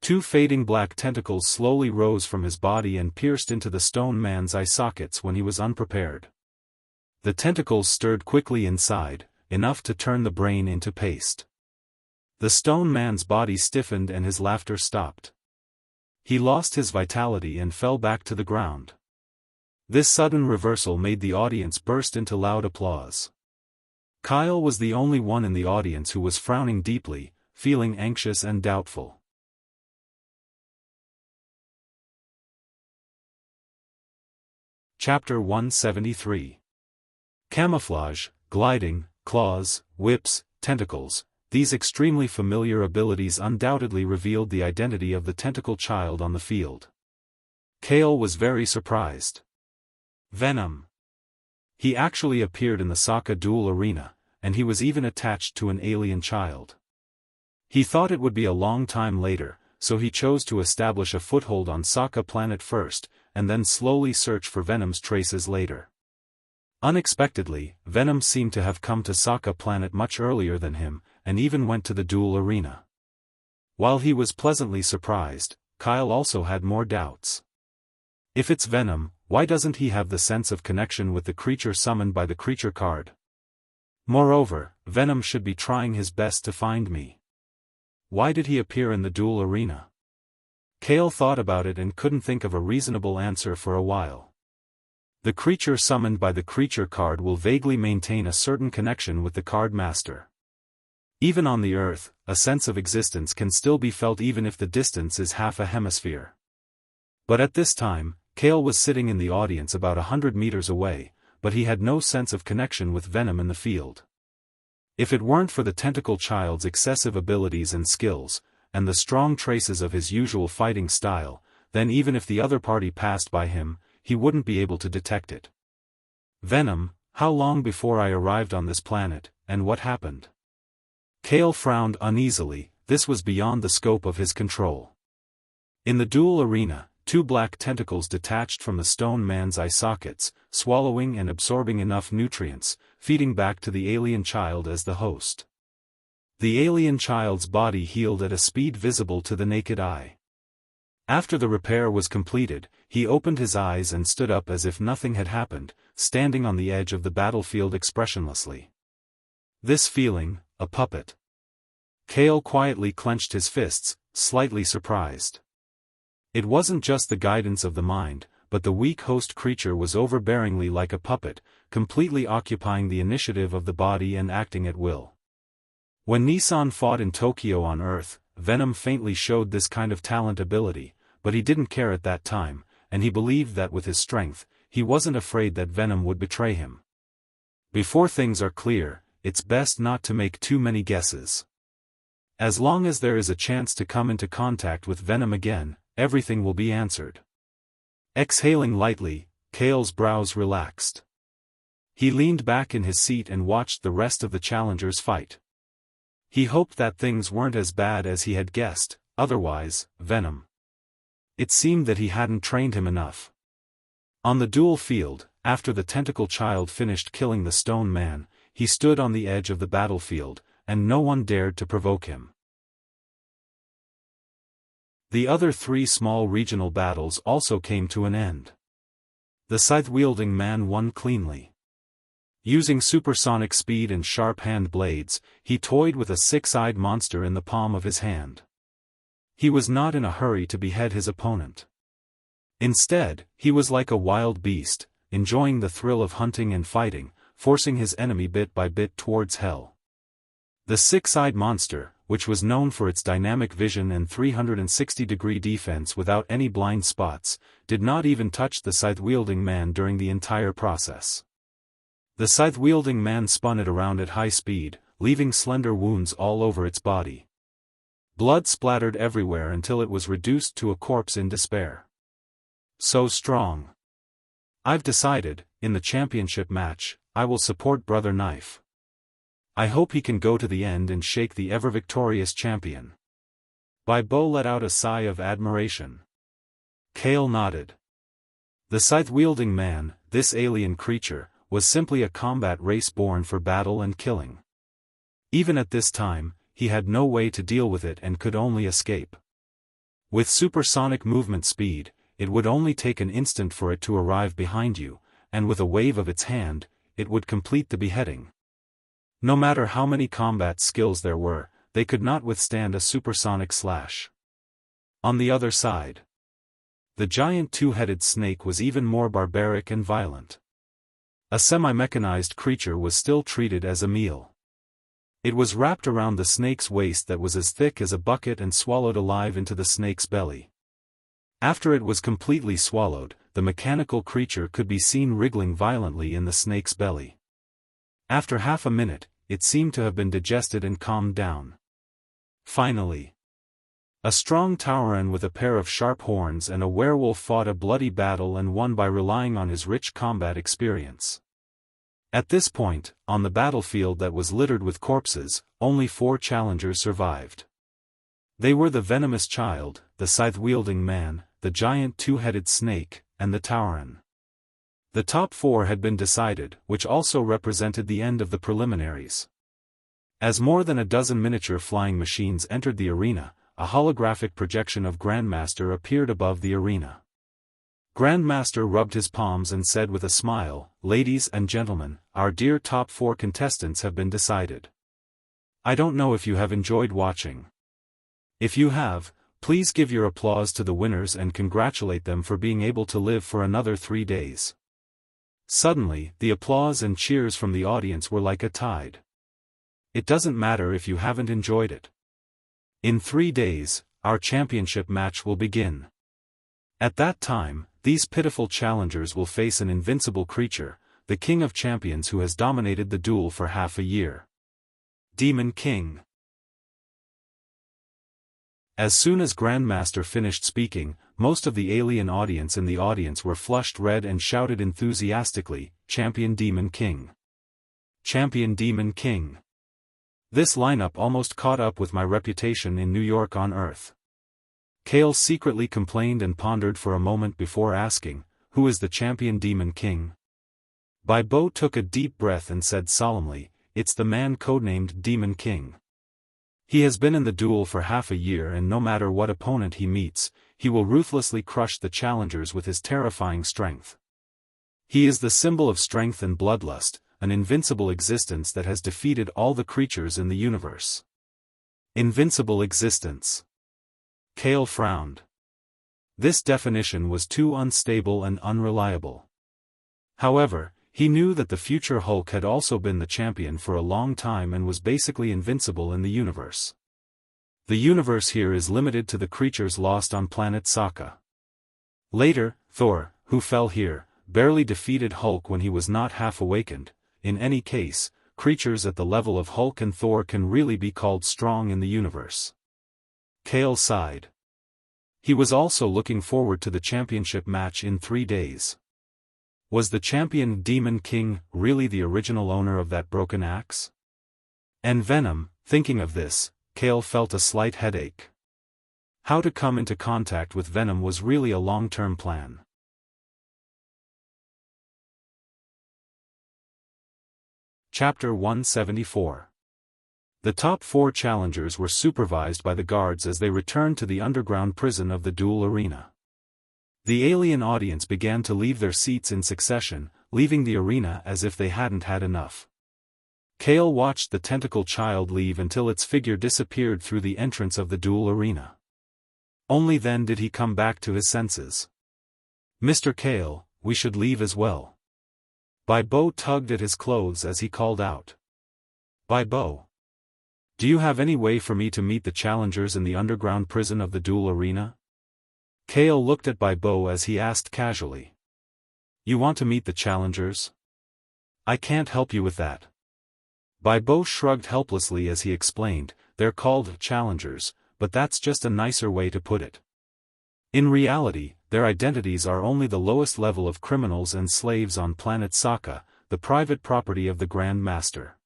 2 fading black tentacles slowly rose from his body and pierced into the stone man's eye sockets when he was unprepared. The tentacles stirred quickly inside, enough to turn the brain into paste. The stone man's body stiffened and his laughter stopped. He lost his vitality and fell back to the ground. This sudden reversal made the audience burst into loud applause. Kyle was the only one in the audience who was frowning deeply, feeling anxious and doubtful. Chapter 173. Camouflage, gliding, claws, whips, tentacles. These extremely familiar abilities undoubtedly revealed the identity of the tentacle child on the field. Kale was very surprised. Venom. He actually appeared in the Sokka duel arena, and he was even attached to an alien child. He thought it would be a long time later, so he chose to establish a foothold on Sokka planet first, and then slowly search for Venom's traces later. Unexpectedly, Venom seemed to have come to Sokka planet much earlier than him, and even went to the duel arena. While he was pleasantly surprised, Kyle also had more doubts. If it's Venom, why doesn't he have the sense of connection with the creature summoned by the creature card? Moreover, Venom should be trying his best to find me. Why did he appear in the duel arena? Kale thought about it and couldn't think of a reasonable answer for a while. The creature summoned by the creature card will vaguely maintain a certain connection with the card master. Even on the Earth, a sense of existence can still be felt even if the distance is half a hemisphere. But at this time, Kale was sitting in the audience about 100 meters away, but he had no sense of connection with Venom in the field. If it weren't for the tentacle child's excessive abilities and skills, and the strong traces of his usual fighting style, then even if the other party passed by him, he wouldn't be able to detect it. Venom, how long before I arrived on this planet, and what happened? Kale frowned uneasily. This was beyond the scope of his control. In the duel arena, 2 black tentacles detached from the stone man's eye sockets, swallowing and absorbing enough nutrients, feeding back to the alien child as the host. The alien child's body healed at a speed visible to the naked eye. After the repair was completed, he opened his eyes and stood up as if nothing had happened, standing on the edge of the battlefield expressionlessly. This feeling, a puppet. Kale quietly clenched his fists, slightly surprised. It wasn't just the guidance of the mind, but the weak host creature was overbearingly like a puppet, completely occupying the initiative of the body and acting at will. When Nissan fought in Tokyo on Earth, Venom faintly showed this kind of talent ability, but he didn't care at that time, and he believed that with his strength, he wasn't afraid that Venom would betray him. Before things are clear, it's best not to make too many guesses. As long as there is a chance to come into contact with Venom again, everything will be answered. Exhaling lightly, Kale's brows relaxed. He leaned back in his seat and watched the rest of the challengers fight. He hoped that things weren't as bad as he had guessed, otherwise, Venom. It seemed that he hadn't trained him enough. On the duel field, after the tentacle child finished killing the stone man, he stood on the edge of the battlefield, and no one dared to provoke him. The other 3 small regional battles also came to an end. The scythe-wielding man won cleanly. Using supersonic speed and sharp hand blades, he toyed with a 6-eyed monster in the palm of his hand. He was not in a hurry to behead his opponent. Instead, he was like a wild beast, enjoying the thrill of hunting and fighting, forcing his enemy bit by bit towards hell. The 6-eyed monster, which was known for its dynamic vision and 360-degree defense without any blind spots, did not even touch the scythe-wielding man during the entire process. The scythe-wielding man spun it around at high speed, leaving slender wounds all over its body. Blood splattered everywhere until it was reduced to a corpse in despair. So strong. I've decided, in the championship match, I will support Brother Knife. I hope he can go to the end and shake the ever-victorious champion. Bai Bo let out a sigh of admiration. Kale nodded. The scythe-wielding man, this alien creature, was simply a combat race born for battle and killing. Even at this time, he had no way to deal with it and could only escape. With supersonic movement speed, it would only take an instant for it to arrive behind you, and with a wave of its hand, it would complete the beheading. No matter how many combat skills there were, they could not withstand a supersonic slash. On the other side, the giant two-headed snake was even more barbaric and violent. A semi-mechanized creature was still treated as a meal. It was wrapped around the snake's waist that was as thick as a bucket and swallowed alive into the snake's belly. After it was completely swallowed, the mechanical creature could be seen wriggling violently in the snake's belly. After half a minute, it seemed to have been digested and calmed down. Finally, a strong Tauren with a pair of sharp horns and a werewolf fought a bloody battle and won by relying on his rich combat experience. At this point, on the battlefield that was littered with corpses, only 4 challengers survived. They were the venomous child, the scythe-wielding man, the giant two-headed snake, and the Tauren. The top 4 had been decided, which also represented the end of the preliminaries. As more than a dozen miniature flying machines entered the arena, a holographic projection of Grandmaster appeared above the arena. Grandmaster rubbed his palms and said with a smile, "Ladies and gentlemen, our dear top 4 contestants have been decided. I don't know if you have enjoyed watching. If you have, please give your applause to the winners and congratulate them for being able to live for another 3 days." Suddenly, the applause and cheers from the audience were like a tide. It doesn't matter if you haven't enjoyed it. In 3 days, our championship match will begin. At that time, these pitiful challengers will face an invincible creature, the King of Champions who has dominated the duel for half a year. Demon King. As soon as Grandmaster finished speaking, most of the alien audience in the audience were flushed red and shouted enthusiastically, "Champion Demon King! Champion Demon King!" This lineup almost caught up with my reputation in New York on Earth. Kale secretly complained and pondered for a moment before asking, "Who is the Champion Demon King?" Bai Bo took a deep breath and said solemnly, "It's the man codenamed Demon King. He has been in the duel for half a year and no matter what opponent he meets, he will ruthlessly crush the challengers with his terrifying strength. He is the symbol of strength and bloodlust, an invincible existence that has defeated all the creatures in the universe." Invincible existence. Kale frowned. This definition was too unstable and unreliable. However, he knew that the future Hulk had also been the champion for a long time and was basically invincible in the universe. The universe here is limited to the creatures lost on planet Sokka. Later, Thor, who fell here, barely defeated Hulk when he was not half awakened. In any case, creatures at the level of Hulk and Thor can really be called strong in the universe. Kale sighed. He was also looking forward to the championship match in 3 days. Was the champion Demon King really the original owner of that broken axe? And Venom, thinking of this, Kale felt a slight headache. How to come into contact with Venom was really a long-term plan. Chapter 174. The top 4 challengers were supervised by the guards as they returned to the underground prison of the duel arena. The alien audience began to leave their seats in succession, leaving the arena as if they hadn't had enough. Kale watched the tentacle child leave until its figure disappeared through the entrance of the duel arena. Only then did he come back to his senses. "Mr. Kale, we should leave as well." Bai Bo tugged at his clothes as he called out. "Bai Bo. Do you have any way for me to meet the challengers in the underground prison of the duel arena? Kale looked at Bai Bo as he asked casually. You want to meet the challengers? I can't help you with that. Bai Bo shrugged helplessly as he explained, they're called challengers, but that's just a nicer way to put it. In reality, their identities are only the lowest level of criminals and slaves on planet Sokka, the private property of the Grand Master.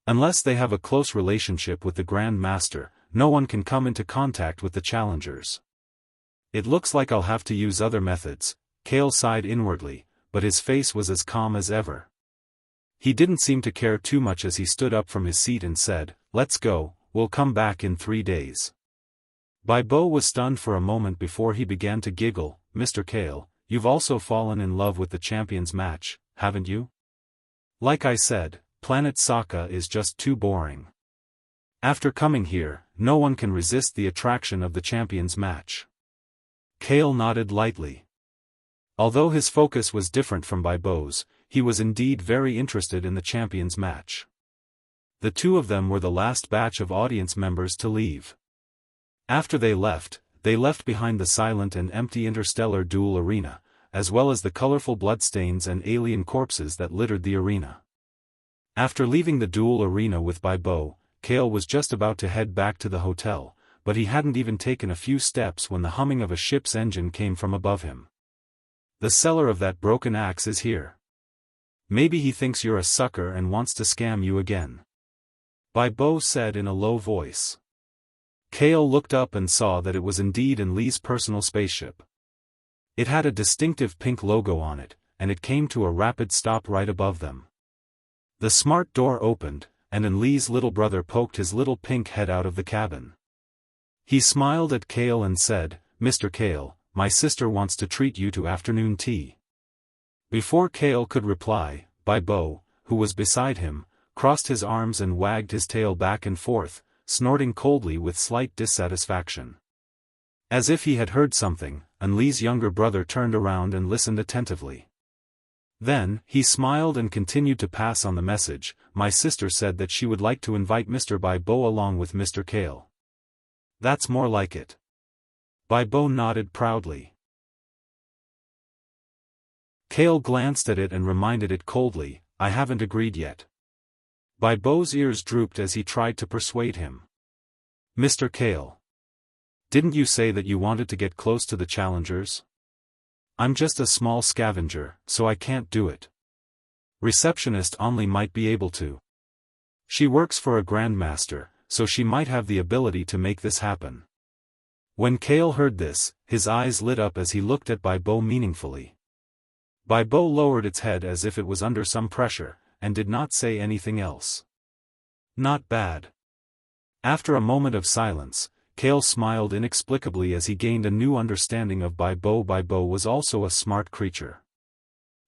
Unless they have a close relationship with the Grand Master, no one can come into contact with the challengers. It looks like I'll have to use other methods. Kale sighed inwardly, but his face was as calm as ever. He didn't seem to care too much as he stood up from his seat and said, let's go, we'll come back in 3 days. Bai Bo was stunned for a moment before he began to giggle. Mr. Kale, you've also fallen in love with the champions match, haven't you? Like I said, Planet Sokka is just too boring. After coming here, no one can resist the attraction of the champions match. Kale nodded lightly. Although his focus was different from Bai Bo's, he was indeed very interested in the champions match. The two of them were the last batch of audience members to leave. After they left behind the silent and empty interstellar duel arena, as well as the colorful bloodstains and alien corpses that littered the arena. After leaving the duel arena with Bai Bo, Kale was just about to head back to the hotel, but he hadn't even taken a few steps when the humming of a ship's engine came from above him. The seller of that broken axe is here. Maybe he thinks you're a sucker and wants to scam you again. Bai Bo said in a low voice. Kale looked up and saw that it was indeed Enli's personal spaceship. It had a distinctive pink logo on it, and it came to a rapid stop right above them. The smart door opened, and Enli's little brother poked his little pink head out of the cabin. He smiled at Kale and said, Mr. Kale, my sister wants to treat you to afternoon tea. Before Kale could reply, Bai Bo, who was beside him, crossed his arms and wagged his tail back and forth, snorting coldly with slight dissatisfaction. As if he had heard something, Enli's younger brother turned around and listened attentively. Then, he smiled and continued to pass on the message. My sister said that she would like to invite Mr. Bai Bo along with Mr. Kale. That's more like it. Bai Bo nodded proudly. Kale glanced at it and reminded it coldly, I haven't agreed yet. Bai Bo's ears drooped as he tried to persuade him. Mr. Kale. Didn't you say that you wanted to get close to the challengers? I'm just a small scavenger, so I can't do it. Receptionist Only might be able to. She works for a grandmaster, so she might have the ability to make this happen. When Kale heard this, his eyes lit up as he looked at Bai Bo meaningfully. Bai Bo lowered its head as if it was under some pressure, and did not say anything else. Not bad. After a moment of silence, Kale smiled inexplicably as he gained a new understanding of Bai Bo. Bai Bo was also a smart creature.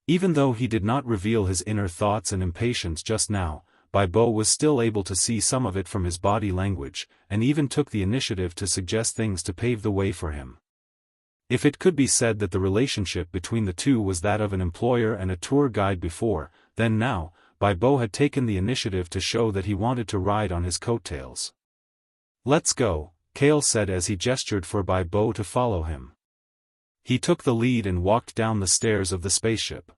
Even though he did not reveal his inner thoughts and impatience just now, Bai Bo was still able to see some of it from his body language, and even took the initiative to suggest things to pave the way for him. If it could be said that the relationship between the two was that of an employer and a tour guide before, then now, Bai Bo had taken the initiative to show that he wanted to ride on his coattails. Let's go, Kale said as he gestured for Bai Bo to follow him. He took the lead and walked down the stairs of the spaceship.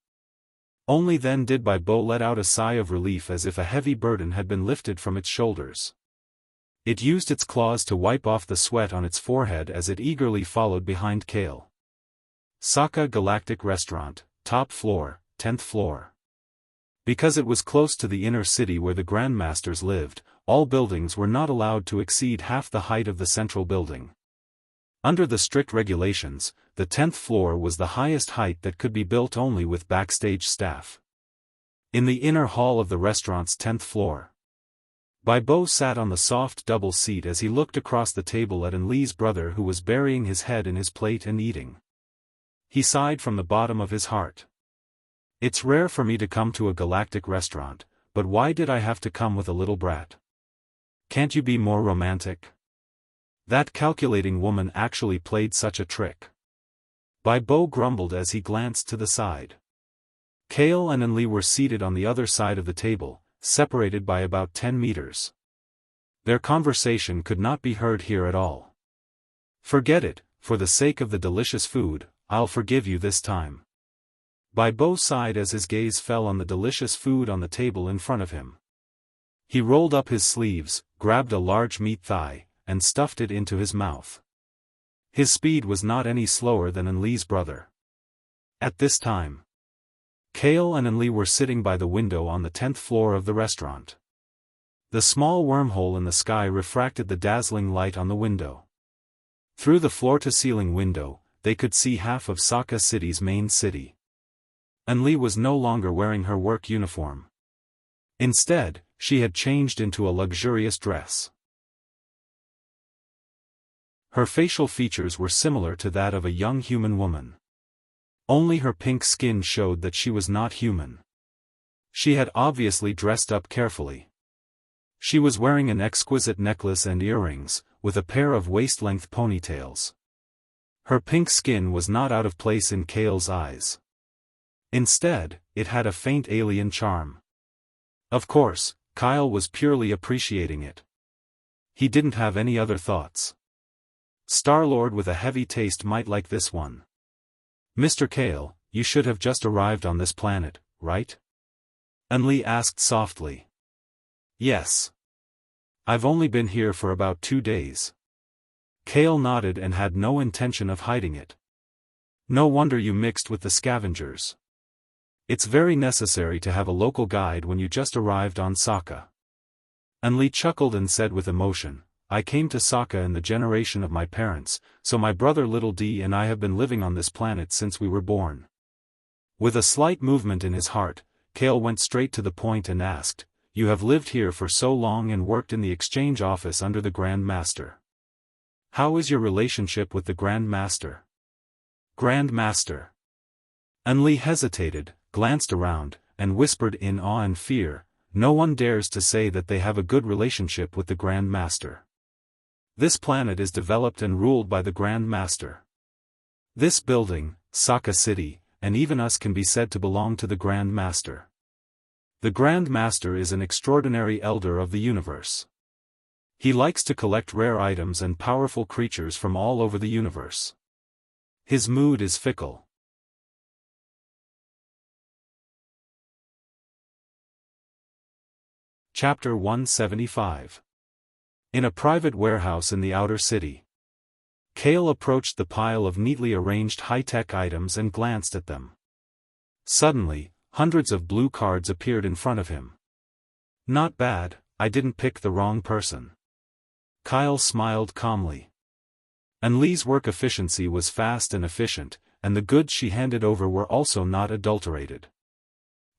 Only then did Bai Bo let out a sigh of relief as if a heavy burden had been lifted from its shoulders. It used its claws to wipe off the sweat on its forehead as it eagerly followed behind Kale. Sokka Galactic Restaurant, top floor, 10th floor. Because it was close to the inner city where the Grandmasters lived, all buildings were not allowed to exceed half the height of the central building. Under the strict regulations, the 10th floor was the highest height that could be built only with backstage staff. In the inner hall of the restaurant's 10th floor, Bai Bo sat on the soft double seat as he looked across the table at Enli's brother who was burying his head in his plate and eating. He sighed from the bottom of his heart. It's rare for me to come to a galactic restaurant, but why did I have to come with a little brat? Can't you be more romantic? That calculating woman actually played such a trick. Bai Bo grumbled as he glanced to the side. Kale and Enli were seated on the other side of the table, separated by about 10 meters. Their conversation could not be heard here at all. Forget it, for the sake of the delicious food, I'll forgive you this time. Bai Bo sighed as his gaze fell on the delicious food on the table in front of him. He rolled up his sleeves, grabbed a large meat thigh, and stuffed it into his mouth. His speed was not any slower than Enli's brother. At this time, Kale and Enli were sitting by the window on the 10th floor of the restaurant. The small wormhole in the sky refracted the dazzling light on the window. Through the floor-to-ceiling window, they could see half of Saka City's main city. Enli was no longer wearing her work uniform. Instead, she had changed into a luxurious dress. Her facial features were similar to that of a young human woman. Only her pink skin showed that she was not human. She had obviously dressed up carefully. She was wearing an exquisite necklace and earrings, with a pair of waist-length ponytails. Her pink skin was not out of place in Kale's eyes. Instead, it had a faint alien charm. Of course, Kyle was purely appreciating it. He didn't have any other thoughts. Star-Lord with a heavy taste might like this one. Mr. Kale, you should have just arrived on this planet, right? Enli asked softly. Yes. I've only been here for about 2 days. Kale nodded and had no intention of hiding it. No wonder you mixed with the scavengers. It's very necessary to have a local guide when you just arrived on Saka. Enli chuckled and said with emotion, I came to Saka in the generation of my parents, so my brother Little D and I have been living on this planet since we were born. With a slight movement in his heart, Kale went straight to the point and asked, You have lived here for so long and worked in the exchange office under the Grand Master. How is your relationship with the Grand Master? Grand Master. Enli hesitated, glanced around, and whispered in awe and fear, No one dares to say that they have a good relationship with the Grand Master. This planet is developed and ruled by the Grand Master. This building, Saka City, and even us can be said to belong to the Grand Master. The Grand Master is an extraordinary elder of the universe. He likes to collect rare items and powerful creatures from all over the universe. His mood is fickle. Chapter 175. In a private warehouse in the outer city. Kale approached the pile of neatly arranged high-tech items and glanced at them. Suddenly, hundreds of blue cards appeared in front of him. Not bad, I didn't pick the wrong person. Kyle smiled calmly. Enli's work efficiency was fast and efficient, and the goods she handed over were also not adulterated.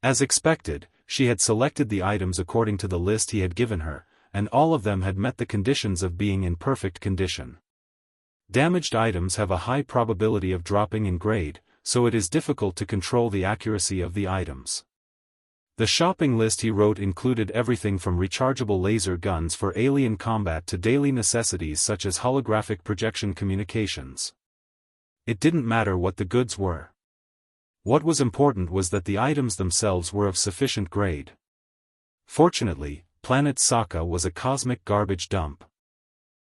As expected, she had selected the items according to the list he had given her, and all of them had met the conditions of being in perfect condition. Damaged items have a high probability of dropping in grade, so it is difficult to control the accuracy of the items. The shopping list he wrote included everything from rechargeable laser guns for alien combat to daily necessities such as holographic projection communications. It didn't matter what the goods were. What was important was that the items themselves were of sufficient grade. Fortunately, Planet Saka was a cosmic garbage dump.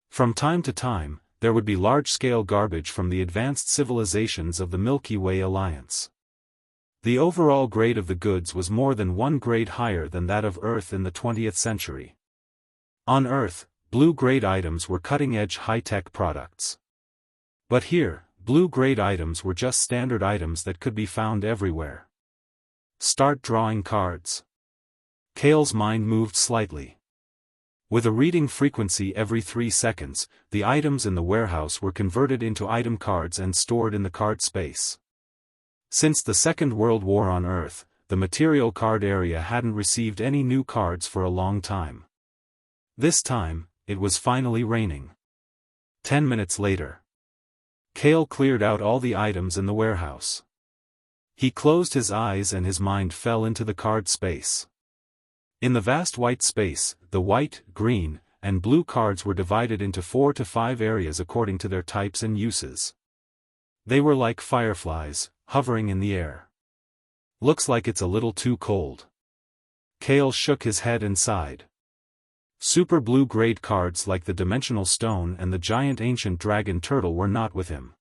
From time to time, there would be large-scale garbage from the advanced civilizations of the Milky Way Alliance. The overall grade of the goods was more than 1 grade higher than that of Earth in the 20th century. On Earth, blue-grade items were cutting-edge high-tech products. But here, blue-grade items were just standard items that could be found everywhere. Start drawing cards. Kale's mind moved slightly. With a reading frequency every 3 seconds, the items in the warehouse were converted into item cards and stored in the card space. Since the Second World War on Earth, the material card area hadn't received any new cards for a long time. This time, it was finally raining. 10 minutes later. Kale cleared out all the items in the warehouse. He closed his eyes and his mind fell into the card space. In the vast white space, the white, green, and blue cards were divided into 4 to 5 areas according to their types and uses. They were like fireflies, hovering in the air. Looks like it's a little too cold. Kale shook his head and sighed. Super blue grade cards like the Dimensional Stone and the giant ancient dragon turtle were not with him.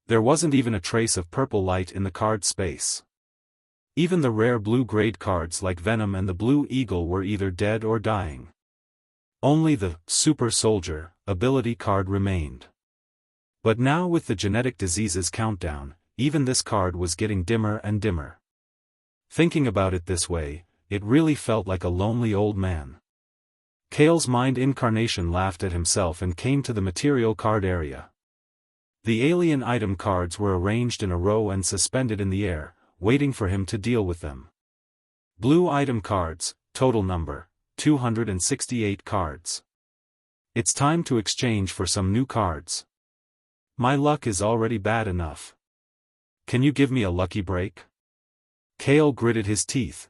There wasn't even a trace of purple light in the card space. Even the rare blue grade cards like Venom and the Blue Eagle were either dead or dying. Only the Super Soldier ability card remained. But now with the genetic diseases countdown, even this card was getting dimmer and dimmer. Thinking about it this way, it really felt like a lonely old man. Kale's mind incarnation laughed at himself and came to the material card area. The alien item cards were arranged in a row and suspended in the air, waiting for him to deal with them. Blue item cards, total number, 268 cards. It's time to exchange for some new cards. My luck is already bad enough. Can you give me a lucky break? Kale gritted his teeth.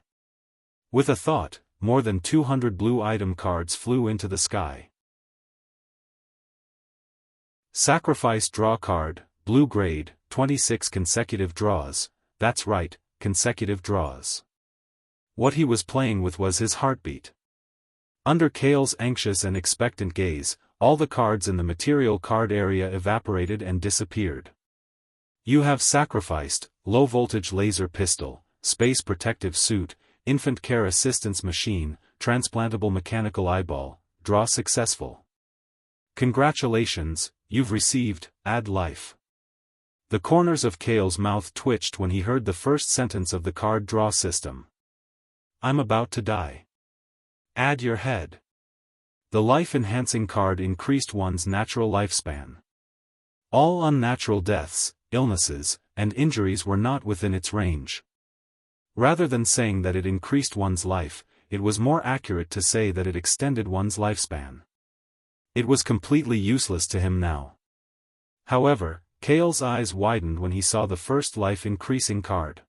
With a thought, more than 200 blue item cards flew into the sky. Sacrifice draw card, blue grade, 26 consecutive draws, that's right, consecutive draws. What he was playing with was his heartbeat. Under Kale's anxious and expectant gaze, all the cards in the material card area evaporated and disappeared. You have sacrificed, low-voltage laser pistol, space protective suit, infant care assistance machine, transplantable mechanical eyeball, draw successful. Congratulations, you've received, add life. The corners of Kale's mouth twitched when he heard the first sentence of the card draw system. I'm about to die. Add your head. The life-enhancing card increased one's natural lifespan. All unnatural deaths, illnesses, and injuries were not within its range. Rather than saying that it increased one's life, it was more accurate to say that it extended one's lifespan. It was completely useless to him now. However, Kale's eyes widened when he saw the first life-increasing card.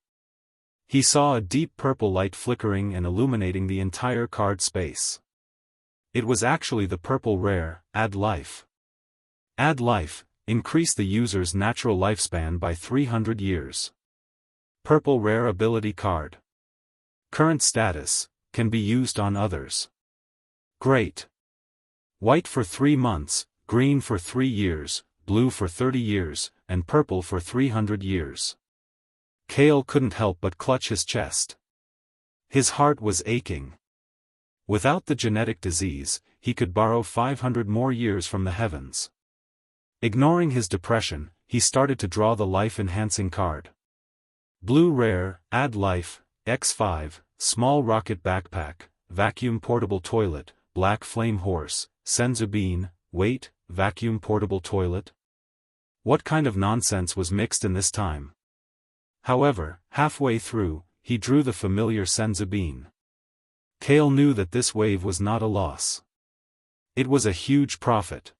He saw a deep purple light flickering and illuminating the entire card space. It was actually the purple rare, Add Life. Add Life, increase the user's natural lifespan by 300 years. Purple rare ability card. Current status, can be used on others. Great. White for 3 months, green for 3 years, blue for 30 years, and purple for 300 years. Kale couldn't help but clutch his chest. His heart was aching. Without the genetic disease, he could borrow 500 more years from the heavens. Ignoring his depression, he started to draw the life-enhancing card. Blue rare, Add Life, X5, small rocket backpack, vacuum portable toilet, black flame horse, senzu bean, wait, vacuum portable toilet? What kind of nonsense was mixed in this time? However, halfway through, he drew the familiar senzu bean. Kale knew that this wave was not a loss. It was a huge profit.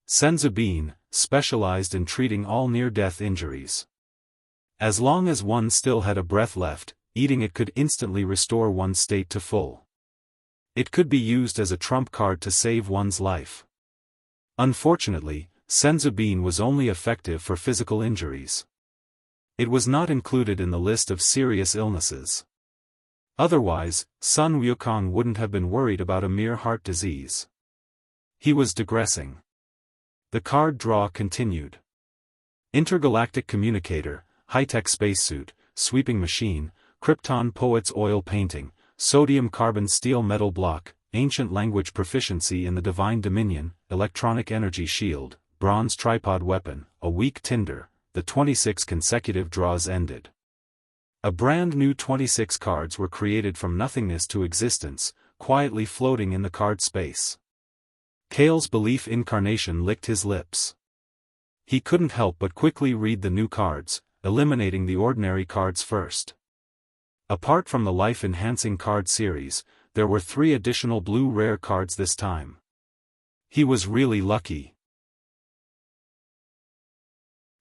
Senzu bean, specialized in treating all near-death injuries. As long as one still had a breath left, eating it could instantly restore one's state to full. It could be used as a trump card to save one's life. Unfortunately, senzu bean was only effective for physical injuries. It was not included in the list of serious illnesses. Otherwise, Sun Wukong wouldn't have been worried about a mere heart disease. He was digressing. The card draw continued. Intergalactic communicator, high-tech spacesuit, sweeping machine, Krypton poet's oil painting, sodium carbon steel metal block, ancient language proficiency in the divine dominion, electronic energy shield, bronze tripod weapon, a weak tinder. The 26 consecutive draws ended. A brand new 26 cards were created from nothingness to existence, quietly floating in the card space. Kale's belief incarnation licked his lips. He couldn't help but quickly read the new cards, eliminating the ordinary cards first. Apart from the life-enhancing card series, there were 3 additional blue rare cards this time. He was really lucky.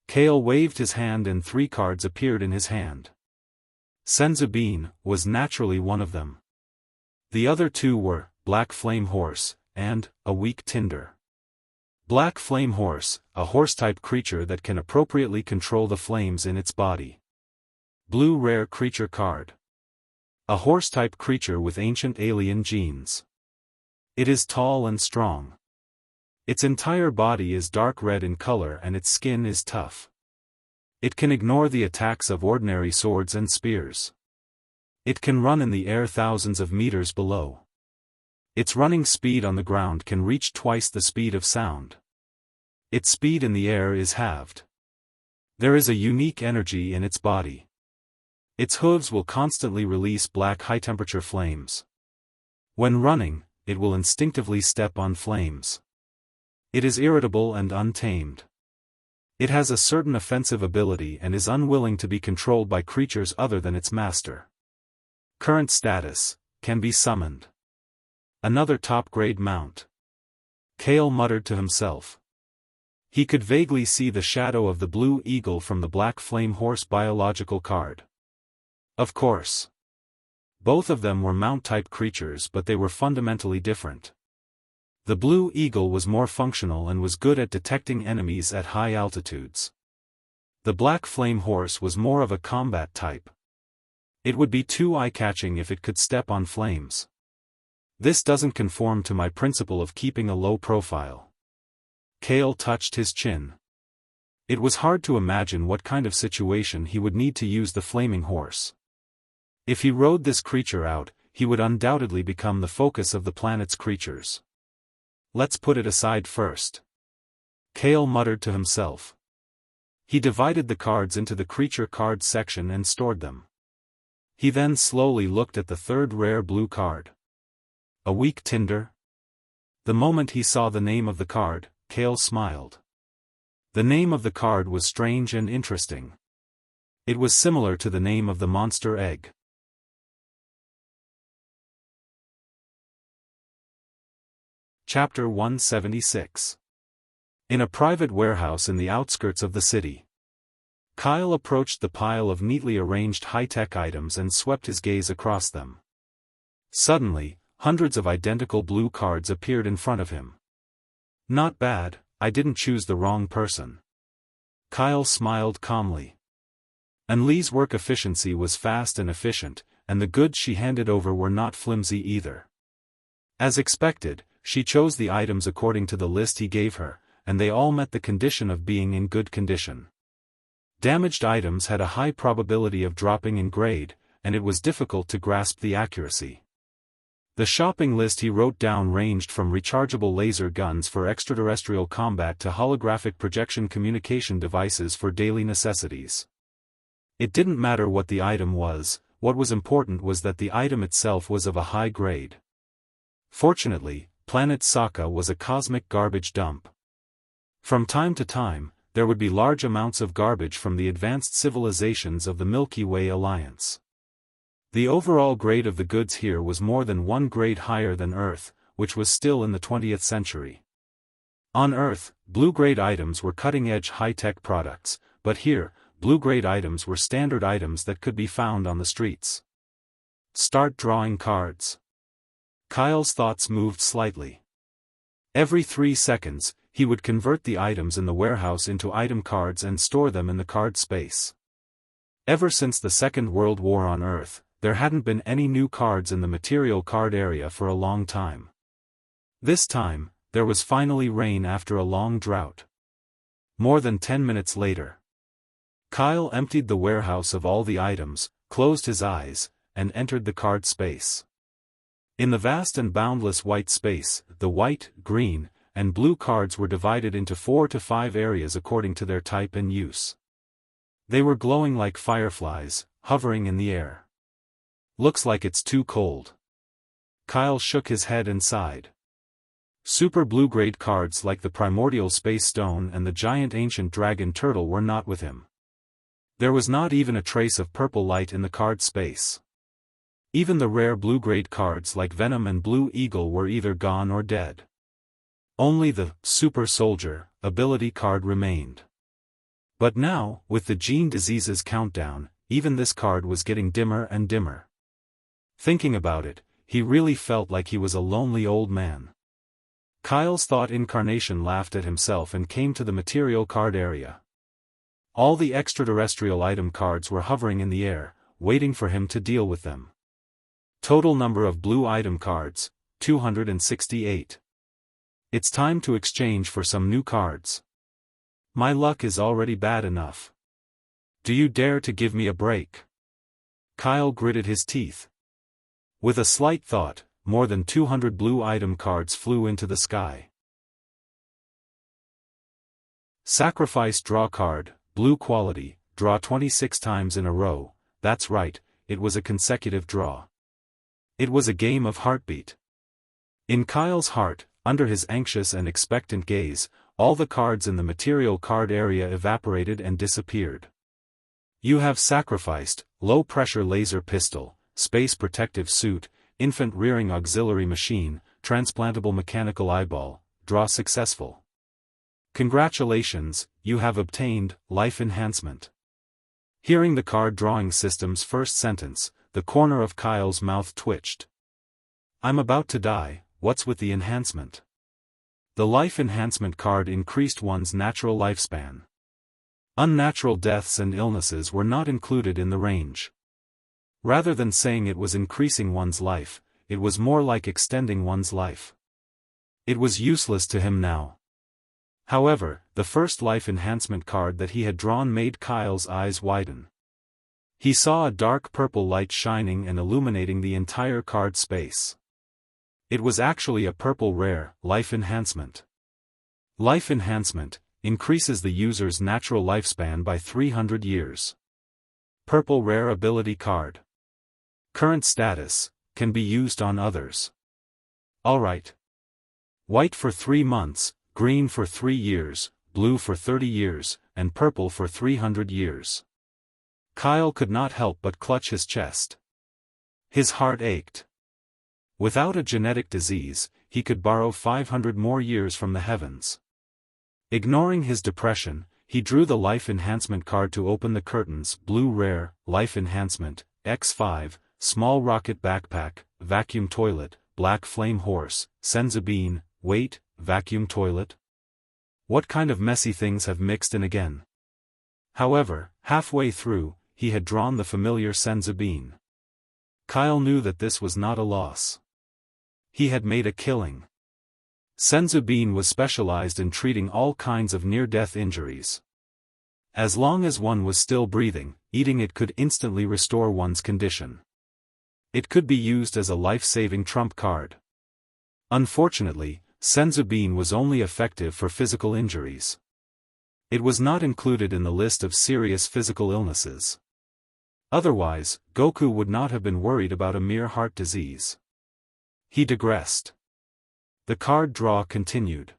Kale waved his hand and 3 cards appeared in his hand. Senzu bean was naturally one of them. The other 2 were Black Flame Horse and a weak tinder. Black Flame Horse, a horse-type creature that can appropriately control the flames in its body. Blue rare creature card. A horse-type creature with ancient alien genes. It is tall and strong. Its entire body is dark red in color and its skin is tough. It can ignore the attacks of ordinary swords and spears. It can run in the air thousands of meters below. Its running speed on the ground can reach twice the speed of sound. Its speed in the air is halved. There is a unique energy in its body. Its hooves will constantly release black high-temperature flames. When running, it will instinctively step on flames. It is irritable and untamed. It has a certain offensive ability and is unwilling to be controlled by creatures other than its master. Current status, can be summoned. Another top-grade mount. Kale muttered to himself. He could vaguely see the shadow of the blue eagle from the black flame horse biological card. Of course. Both of them were mount-type creatures, but they were fundamentally different. The blue eagle was more functional and was good at detecting enemies at high altitudes. The black flame horse was more of a combat type. It would be too eye-catching if it could step on flames. This doesn't conform to my principle of keeping a low profile. Kale touched his chin. It was hard to imagine what kind of situation he would need to use the flaming horse. If he rode this creature out, he would undoubtedly become the focus of the planet's creatures. Let's put it aside first. Kale muttered to himself. He divided the cards into the creature cards section and stored them. He then slowly looked at the third rare blue card. A weak tinder? The moment he saw the name of the card, Kale smiled. The name of the card was strange and interesting. It was similar to the name of the monster egg. Chapter 176. In a private warehouse in the outskirts of the city. Kyle approached the pile of neatly arranged high-tech items and swept his gaze across them. Suddenly, hundreds of identical blue cards appeared in front of him. Not bad, I didn't choose the wrong person. Kyle smiled calmly. Anli's work efficiency was fast and efficient, and the goods she handed over were not flimsy either. As expected, she chose the items according to the list he gave her, and they all met the condition of being in good condition. Damaged items had a high probability of dropping in grade, and it was difficult to grasp the accuracy. The shopping list he wrote down ranged from rechargeable laser guns for extraterrestrial combat to holographic projection communication devices for daily necessities. It didn't matter what the item was, what was important was that the item itself was of a high grade. Fortunately, Planet Sokka was a cosmic garbage dump. From time to time, there would be large amounts of garbage from the advanced civilizations of the Milky Way Alliance. The overall grade of the goods here was more than one grade higher than Earth, which was still in the 20th century. On Earth, blue-grade items were cutting-edge high-tech products, but here, blue-grade items were standard items that could be found on the streets. Start drawing cards. Kyle's thoughts moved slightly. Every 3 seconds, he would convert the items in the warehouse into item cards and store them in the card space. Ever since the Second World War on Earth, there hadn't been any new cards in the material card area for a long time. This time, there was finally rain after a long drought. More than 10 minutes later, Kyle emptied the warehouse of all the items, closed his eyes, and entered the card space. In the vast and boundless white space, the white, green, and blue cards were divided into 4 to 5 areas according to their type and use. They were glowing like fireflies, hovering in the air. Looks like it's too cold. Kyle shook his head and sighed. Super blue-grade cards like the primordial space stone and the giant ancient dragon turtle were not with him. There was not even a trace of purple light in the card space. Even the rare blue-grade cards like Venom and Blue Eagle were either gone or dead. Only the Super Soldier ability card remained. But now, with the Gene Diseases countdown, even this card was getting dimmer and dimmer. Thinking about it, he really felt like he was a lonely old man. Kyle's thought incarnation laughed at himself and came to the material card area. All the extraterrestrial item cards were hovering in the air, waiting for him to deal with them. Total number of blue item cards, 268. It's time to exchange for some new cards. My luck is already bad enough. Do you dare to give me a break? Kyle gritted his teeth. With a slight thought, more than 200 blue item cards flew into the sky. Sacrifice draw card, blue quality, draw 26 times in a row. That's right, it was a consecutive draw. It was a game of heartbeat. In Kyle's heart, under his anxious and expectant gaze, all the cards in the material card area evaporated and disappeared. You have sacrificed, low-pressure laser pistol, space protective suit, infant rearing auxiliary machine, transplantable mechanical eyeball, draw successful. Congratulations, you have obtained life enhancement. Hearing the card drawing system's first sentence, the corner of Kyle's mouth twitched. I'm about to die, what's with the enhancement? The life enhancement card increased one's natural lifespan. Unnatural deaths and illnesses were not included in the range. Rather than saying it was increasing one's life, it was more like extending one's life. It was useless to him now. However, the first life enhancement card that he had drawn made Kyle's eyes widen. He saw a dark purple light shining and illuminating the entire card space. It was actually a purple rare, life enhancement. Life enhancement increases the user's natural lifespan by 300 years. Purple rare ability card. Current status, can be used on others. Alright. White for 3 months, green for 3 years, blue for 30 years, and purple for 300 years. Kyle could not help but clutch his chest. His heart ached. Without a genetic disease, he could borrow 500 more years from the heavens. Ignoring his depression, he drew the life enhancement card to open the curtains. Blue rare, life enhancement, X5, small rocket backpack, vacuum toilet, black flame horse, Senzabine, wait, vacuum toilet? What kind of messy things have mixed in again? However, halfway through, he had drawn the familiar Senzabine. Kyle knew that this was not a loss. He had made a killing. Senzabine was specialized in treating all kinds of near-death injuries. As long as one was still breathing, eating it could instantly restore one's condition. It could be used as a life-saving trump card. Unfortunately, Senzabine was only effective for physical injuries. It was not included in the list of serious physical illnesses. Otherwise, Goku would not have been worried about a mere heart disease. He digressed. The card draw continued.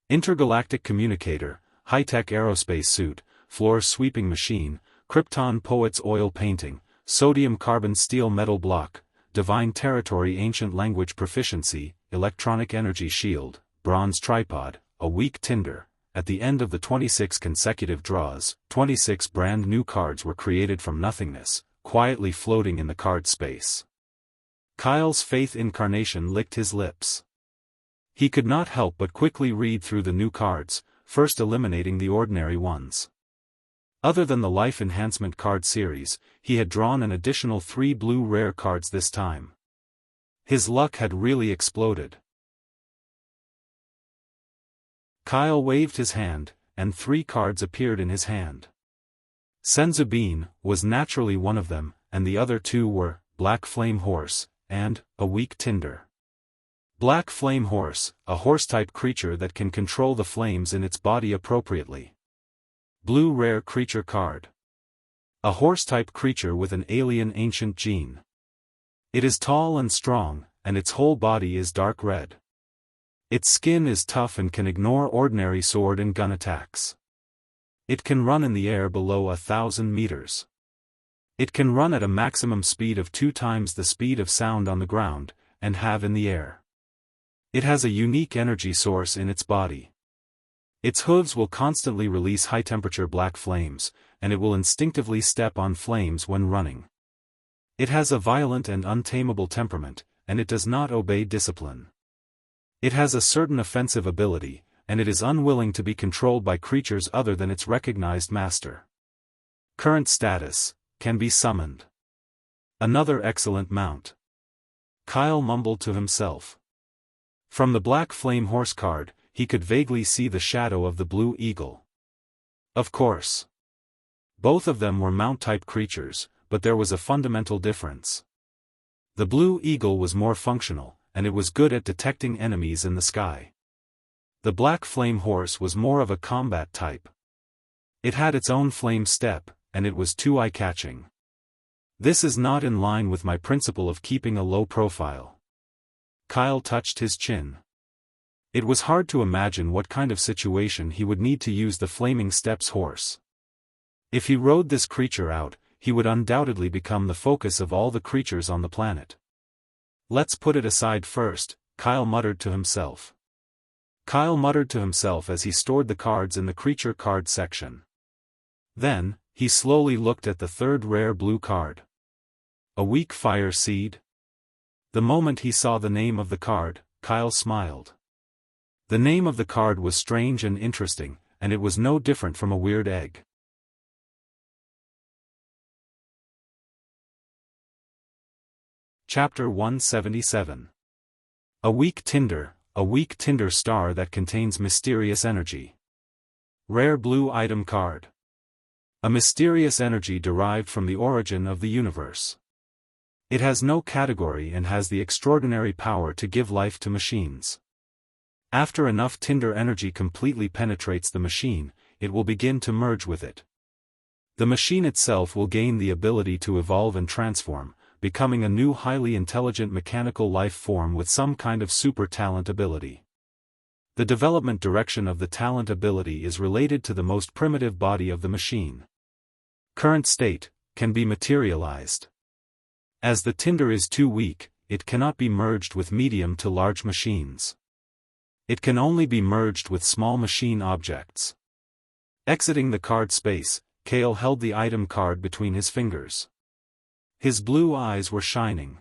Intergalactic communicator, high-tech aerospace suit, floor-sweeping machine, Krypton poet's oil painting, sodium carbon steel metal block, divine territory ancient language proficiency, electronic energy shield, bronze tripod, a weak tinder. At the end of the 26 consecutive draws, 26 brand new cards were created from nothingness, quietly floating in the card space. Kyle's faith incarnation licked his lips. He could not help but quickly read through the new cards, first eliminating the ordinary ones. Other than the life enhancement card series, he had drawn an additional 3 blue rare cards this time. His luck had really exploded. Kyle waved his hand, and 3 cards appeared in his hand. Senzabine was naturally one of them, and the other 2 were Black Flame Horse and a weak tinder. Black Flame Horse, a horse-type creature that can control the flames in its body appropriately. Blue rare creature card. A horse-type creature with an alien ancient gene. It is tall and strong, and its whole body is dark red. Its skin is tough and can ignore ordinary sword and gun attacks. It can run in the air below 1,000 meters. It can run at a maximum speed of 2 times the speed of sound on the ground, and have in the air. It has a unique energy source in its body. Its hooves will constantly release high-temperature black flames, and it will instinctively step on flames when running. It has a violent and untamable temperament, and it does not obey discipline. It has a certain offensive ability, and it is unwilling to be controlled by creatures other than its recognized master. Current status, can be summoned. Another excellent mount. Kyle mumbled to himself. From the black flame horse card, he could vaguely see the shadow of the blue eagle. Of course. Both of them were mount-type creatures, but there was a fundamental difference. The blue eagle was more functional, and it was good at detecting enemies in the sky. The black flame horse was more of a combat type. It had its own flame step, and it was too eye-catching. This is not in line with my principle of keeping a low profile. Kyle touched his chin. It was hard to imagine what kind of situation he would need to use the flaming steps horse. If he rode this creature out, he would undoubtedly become the focus of all the creatures on the planet. Let's put it aside first, Kyle muttered to himself. Kyle muttered to himself as he stored the cards in the creature card section. Then, he slowly looked at the third rare blue card. A weak fire seed? The moment he saw the name of the card, Kyle smiled. The name of the card was strange and interesting, and it was no different from a weird egg. Chapter 177. A weak tinder star that contains mysterious energy. Rare blue item card. A mysterious energy derived from the origin of the universe. It has no category and has the extraordinary power to give life to machines. After enough tinder energy completely penetrates the machine, it will begin to merge with it. The machine itself will gain the ability to evolve and transform, becoming a new highly intelligent mechanical life form with some kind of super talent ability. The development direction of the talent ability is related to the most primitive body of the machine. Current state can be materialized. As the tinder is too weak, it cannot be merged with medium to large machines. It can only be merged with small machine objects. Exiting the card space, Kale held the item card between his fingers. His blue eyes were shining.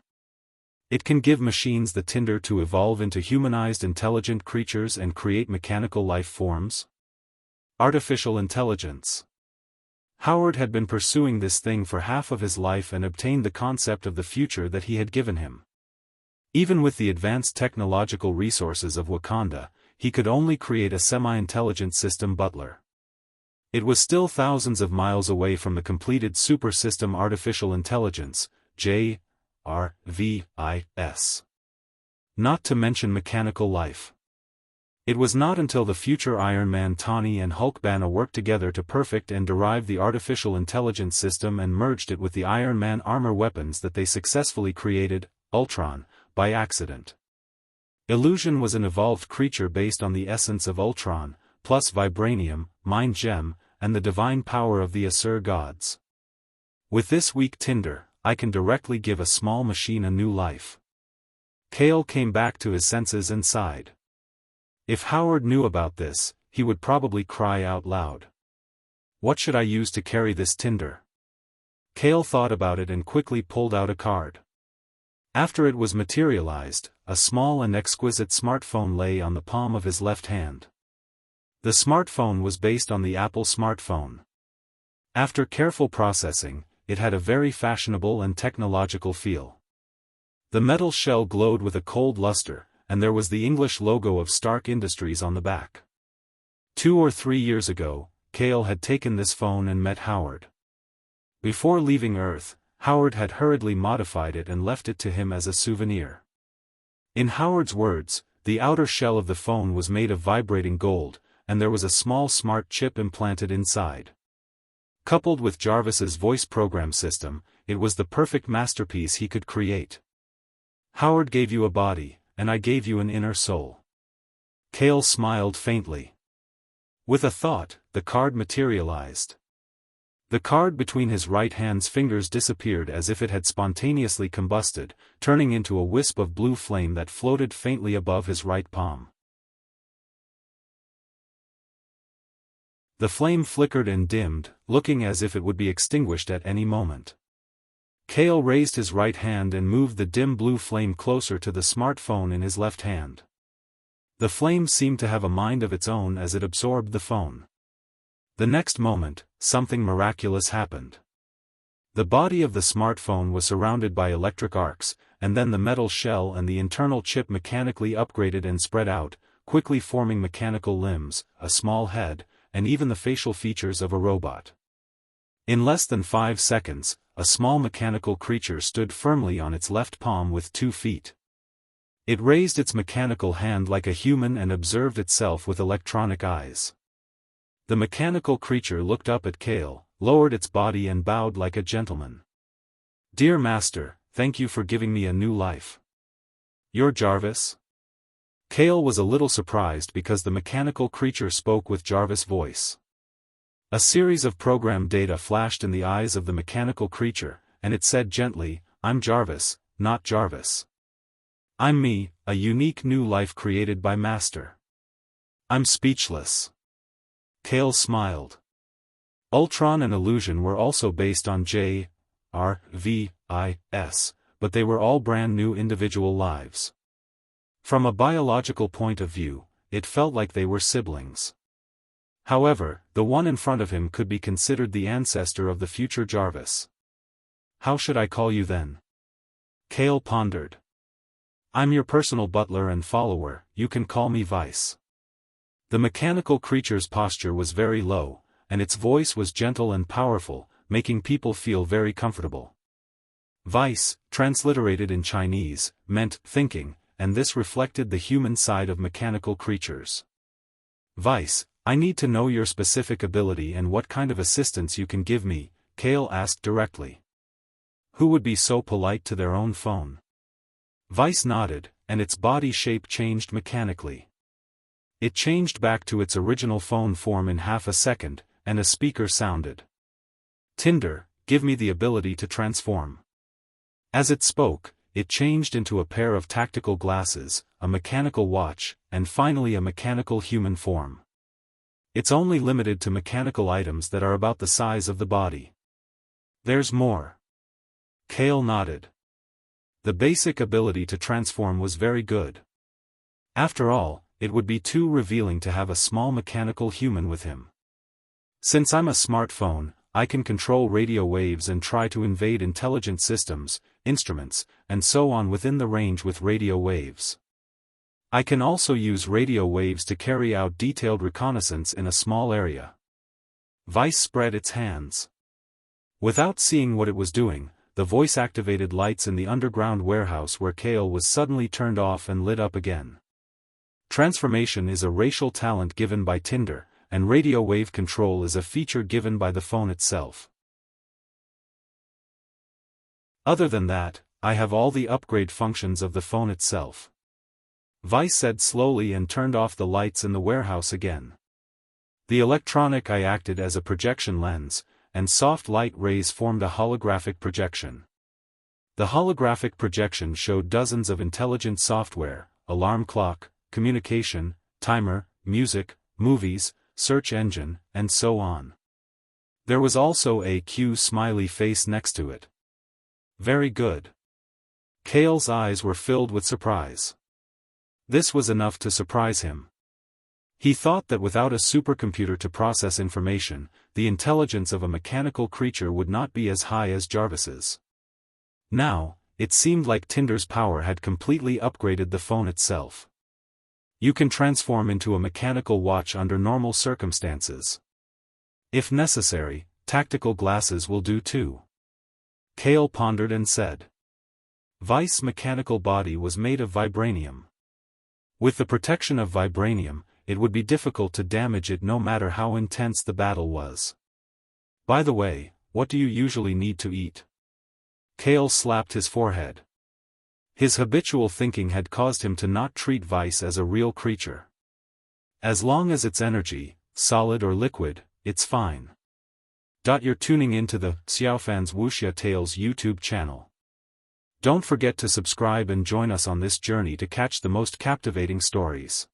It can give machines the tinder to evolve into humanized intelligent creatures and create mechanical life forms. Artificial intelligence. Howard had been pursuing this thing for half of his life and obtained the concept of the future that he had given him. Even with the advanced technological resources of Wakanda, he could only create a semi-intelligent system butler. It was still thousands of miles away from the completed super system artificial intelligence, JRVIS. Not to mention mechanical life. It was not until the future Iron Man Tawny and Hulk Banner worked together to perfect and derive the artificial intelligence system and merged it with the Iron Man armor weapons that they successfully created Ultron, by accident. Illusion was an evolved creature based on the essence of Ultron, plus vibranium, mind gem, and the divine power of the Asur gods. With this weak tinder, I can directly give a small machine a new life. Kale came back to his senses and sighed. If Howard knew about this, he would probably cry out loud. What should I use to carry this tinder? Kale thought about it and quickly pulled out a card. After it was materialized, a small and exquisite smartphone lay on the palm of his left hand. The smartphone was based on the Apple smartphone. After careful processing, it had a very fashionable and technological feel. The metal shell glowed with a cold luster, and there was the English logo of Stark Industries on the back. 2 or 3 years ago, Kale had taken this phone and met Howard. Before leaving Earth, Howard had hurriedly modified it and left it to him as a souvenir. In Howard's words, the outer shell of the phone was made of vibrating gold, and there was a small smart chip implanted inside. Coupled with Jarvis's voice program system, it was the perfect masterpiece he could create. Howard gave you a body, and I gave you an inner soul. Kale smiled faintly. With a thought, the card materialized. The card between his right hand's fingers disappeared as if it had spontaneously combusted, turning into a wisp of blue flame that floated faintly above his right palm. The flame flickered and dimmed, looking as if it would be extinguished at any moment. Kale raised his right hand and moved the dim blue flame closer to the smartphone in his left hand. The flame seemed to have a mind of its own as it absorbed the phone. The next moment, something miraculous happened. The body of the smartphone was surrounded by electric arcs, and then the metal shell and the internal chip mechanically upgraded and spread out, quickly forming mechanical limbs, a small head, and even the facial features of a robot. In less than 5 seconds, a small mechanical creature stood firmly on its left palm with 2 feet. It raised its mechanical hand like a human and observed itself with electronic eyes. The mechanical creature looked up at Kale, lowered its body and bowed like a gentleman. "Dear Master, thank you for giving me a new life." "You're Jarvis?" Kale was a little surprised because the mechanical creature spoke with Jarvis' voice. A series of program data flashed in the eyes of the mechanical creature, and it said gently, "I'm Jarvis, not Jarvis. I'm me, a unique new life created by Master." "I'm speechless." Kale smiled. Ultron and Illusion were also based on Jarvis, but they were all brand new individual lives. From a biological point of view, it felt like they were siblings. However, the one in front of him could be considered the ancestor of the future Jarvis. "How should I call you then?" Kale pondered. "I'm your personal butler and follower, you can call me Vice." The mechanical creature's posture was very low, and its voice was gentle and powerful, making people feel very comfortable. Vice, transliterated in Chinese, meant thinking, and this reflected the human side of mechanical creatures. "Vice, I need to know your specific ability and what kind of assistance you can give me," Kale asked directly. Who would be so polite to their own phone? Vice nodded, and its body shape changed mechanically. It changed back to its original phone form in half a second, and a speaker sounded. "Tinder, give me the ability to transform." As it spoke, it changed into a pair of tactical glasses, a mechanical watch, and finally a mechanical human form. It's only limited to mechanical items that are about the size of the body. "There's more." Kale nodded. The basic ability to transform was very good. After all, it would be too revealing to have a small mechanical human with him. "Since I'm a smartphone, I can control radio waves and try to invade intelligent systems, instruments, and so on within the range with radio waves. I can also use radio waves to carry out detailed reconnaissance in a small area." Vice spread its hands. Without seeing what it was doing, the voice-activated lights in the underground warehouse where Kale was suddenly turned off and lit up again. Transformation is a racial talent given by Tinder, and radio wave control is a feature given by the phone itself. Other than that, I have all the upgrade functions of the phone itself. Vice said slowly and turned off the lights in the warehouse again. The electronic eye acted as a projection lens, and soft light rays formed a holographic projection. The holographic projection showed dozens of intelligent software, alarm clock, communication, timer, music, movies, search engine, and so on. There was also a cute smiley face next to it. Very good. Kale's eyes were filled with surprise. This was enough to surprise him. He thought that without a supercomputer to process information, the intelligence of a mechanical creature would not be as high as Jarvis's. Now, it seemed like Tinder's power had completely upgraded the phone itself. You can transform into a mechanical watch under normal circumstances. If necessary, tactical glasses will do too. Kale pondered and said. Vice's mechanical body was made of vibranium. With the protection of vibranium, it would be difficult to damage it no matter how intense the battle was. By the way, what do you usually need to eat? Kale slapped his forehead. His habitual thinking had caused him to not treat Vice as a real creature. As long as it's energy, solid or liquid, it's fine. You're tuning into the Xiaofan's Wuxia Tales YouTube channel. Don't forget to subscribe and join us on this journey to catch the most captivating stories.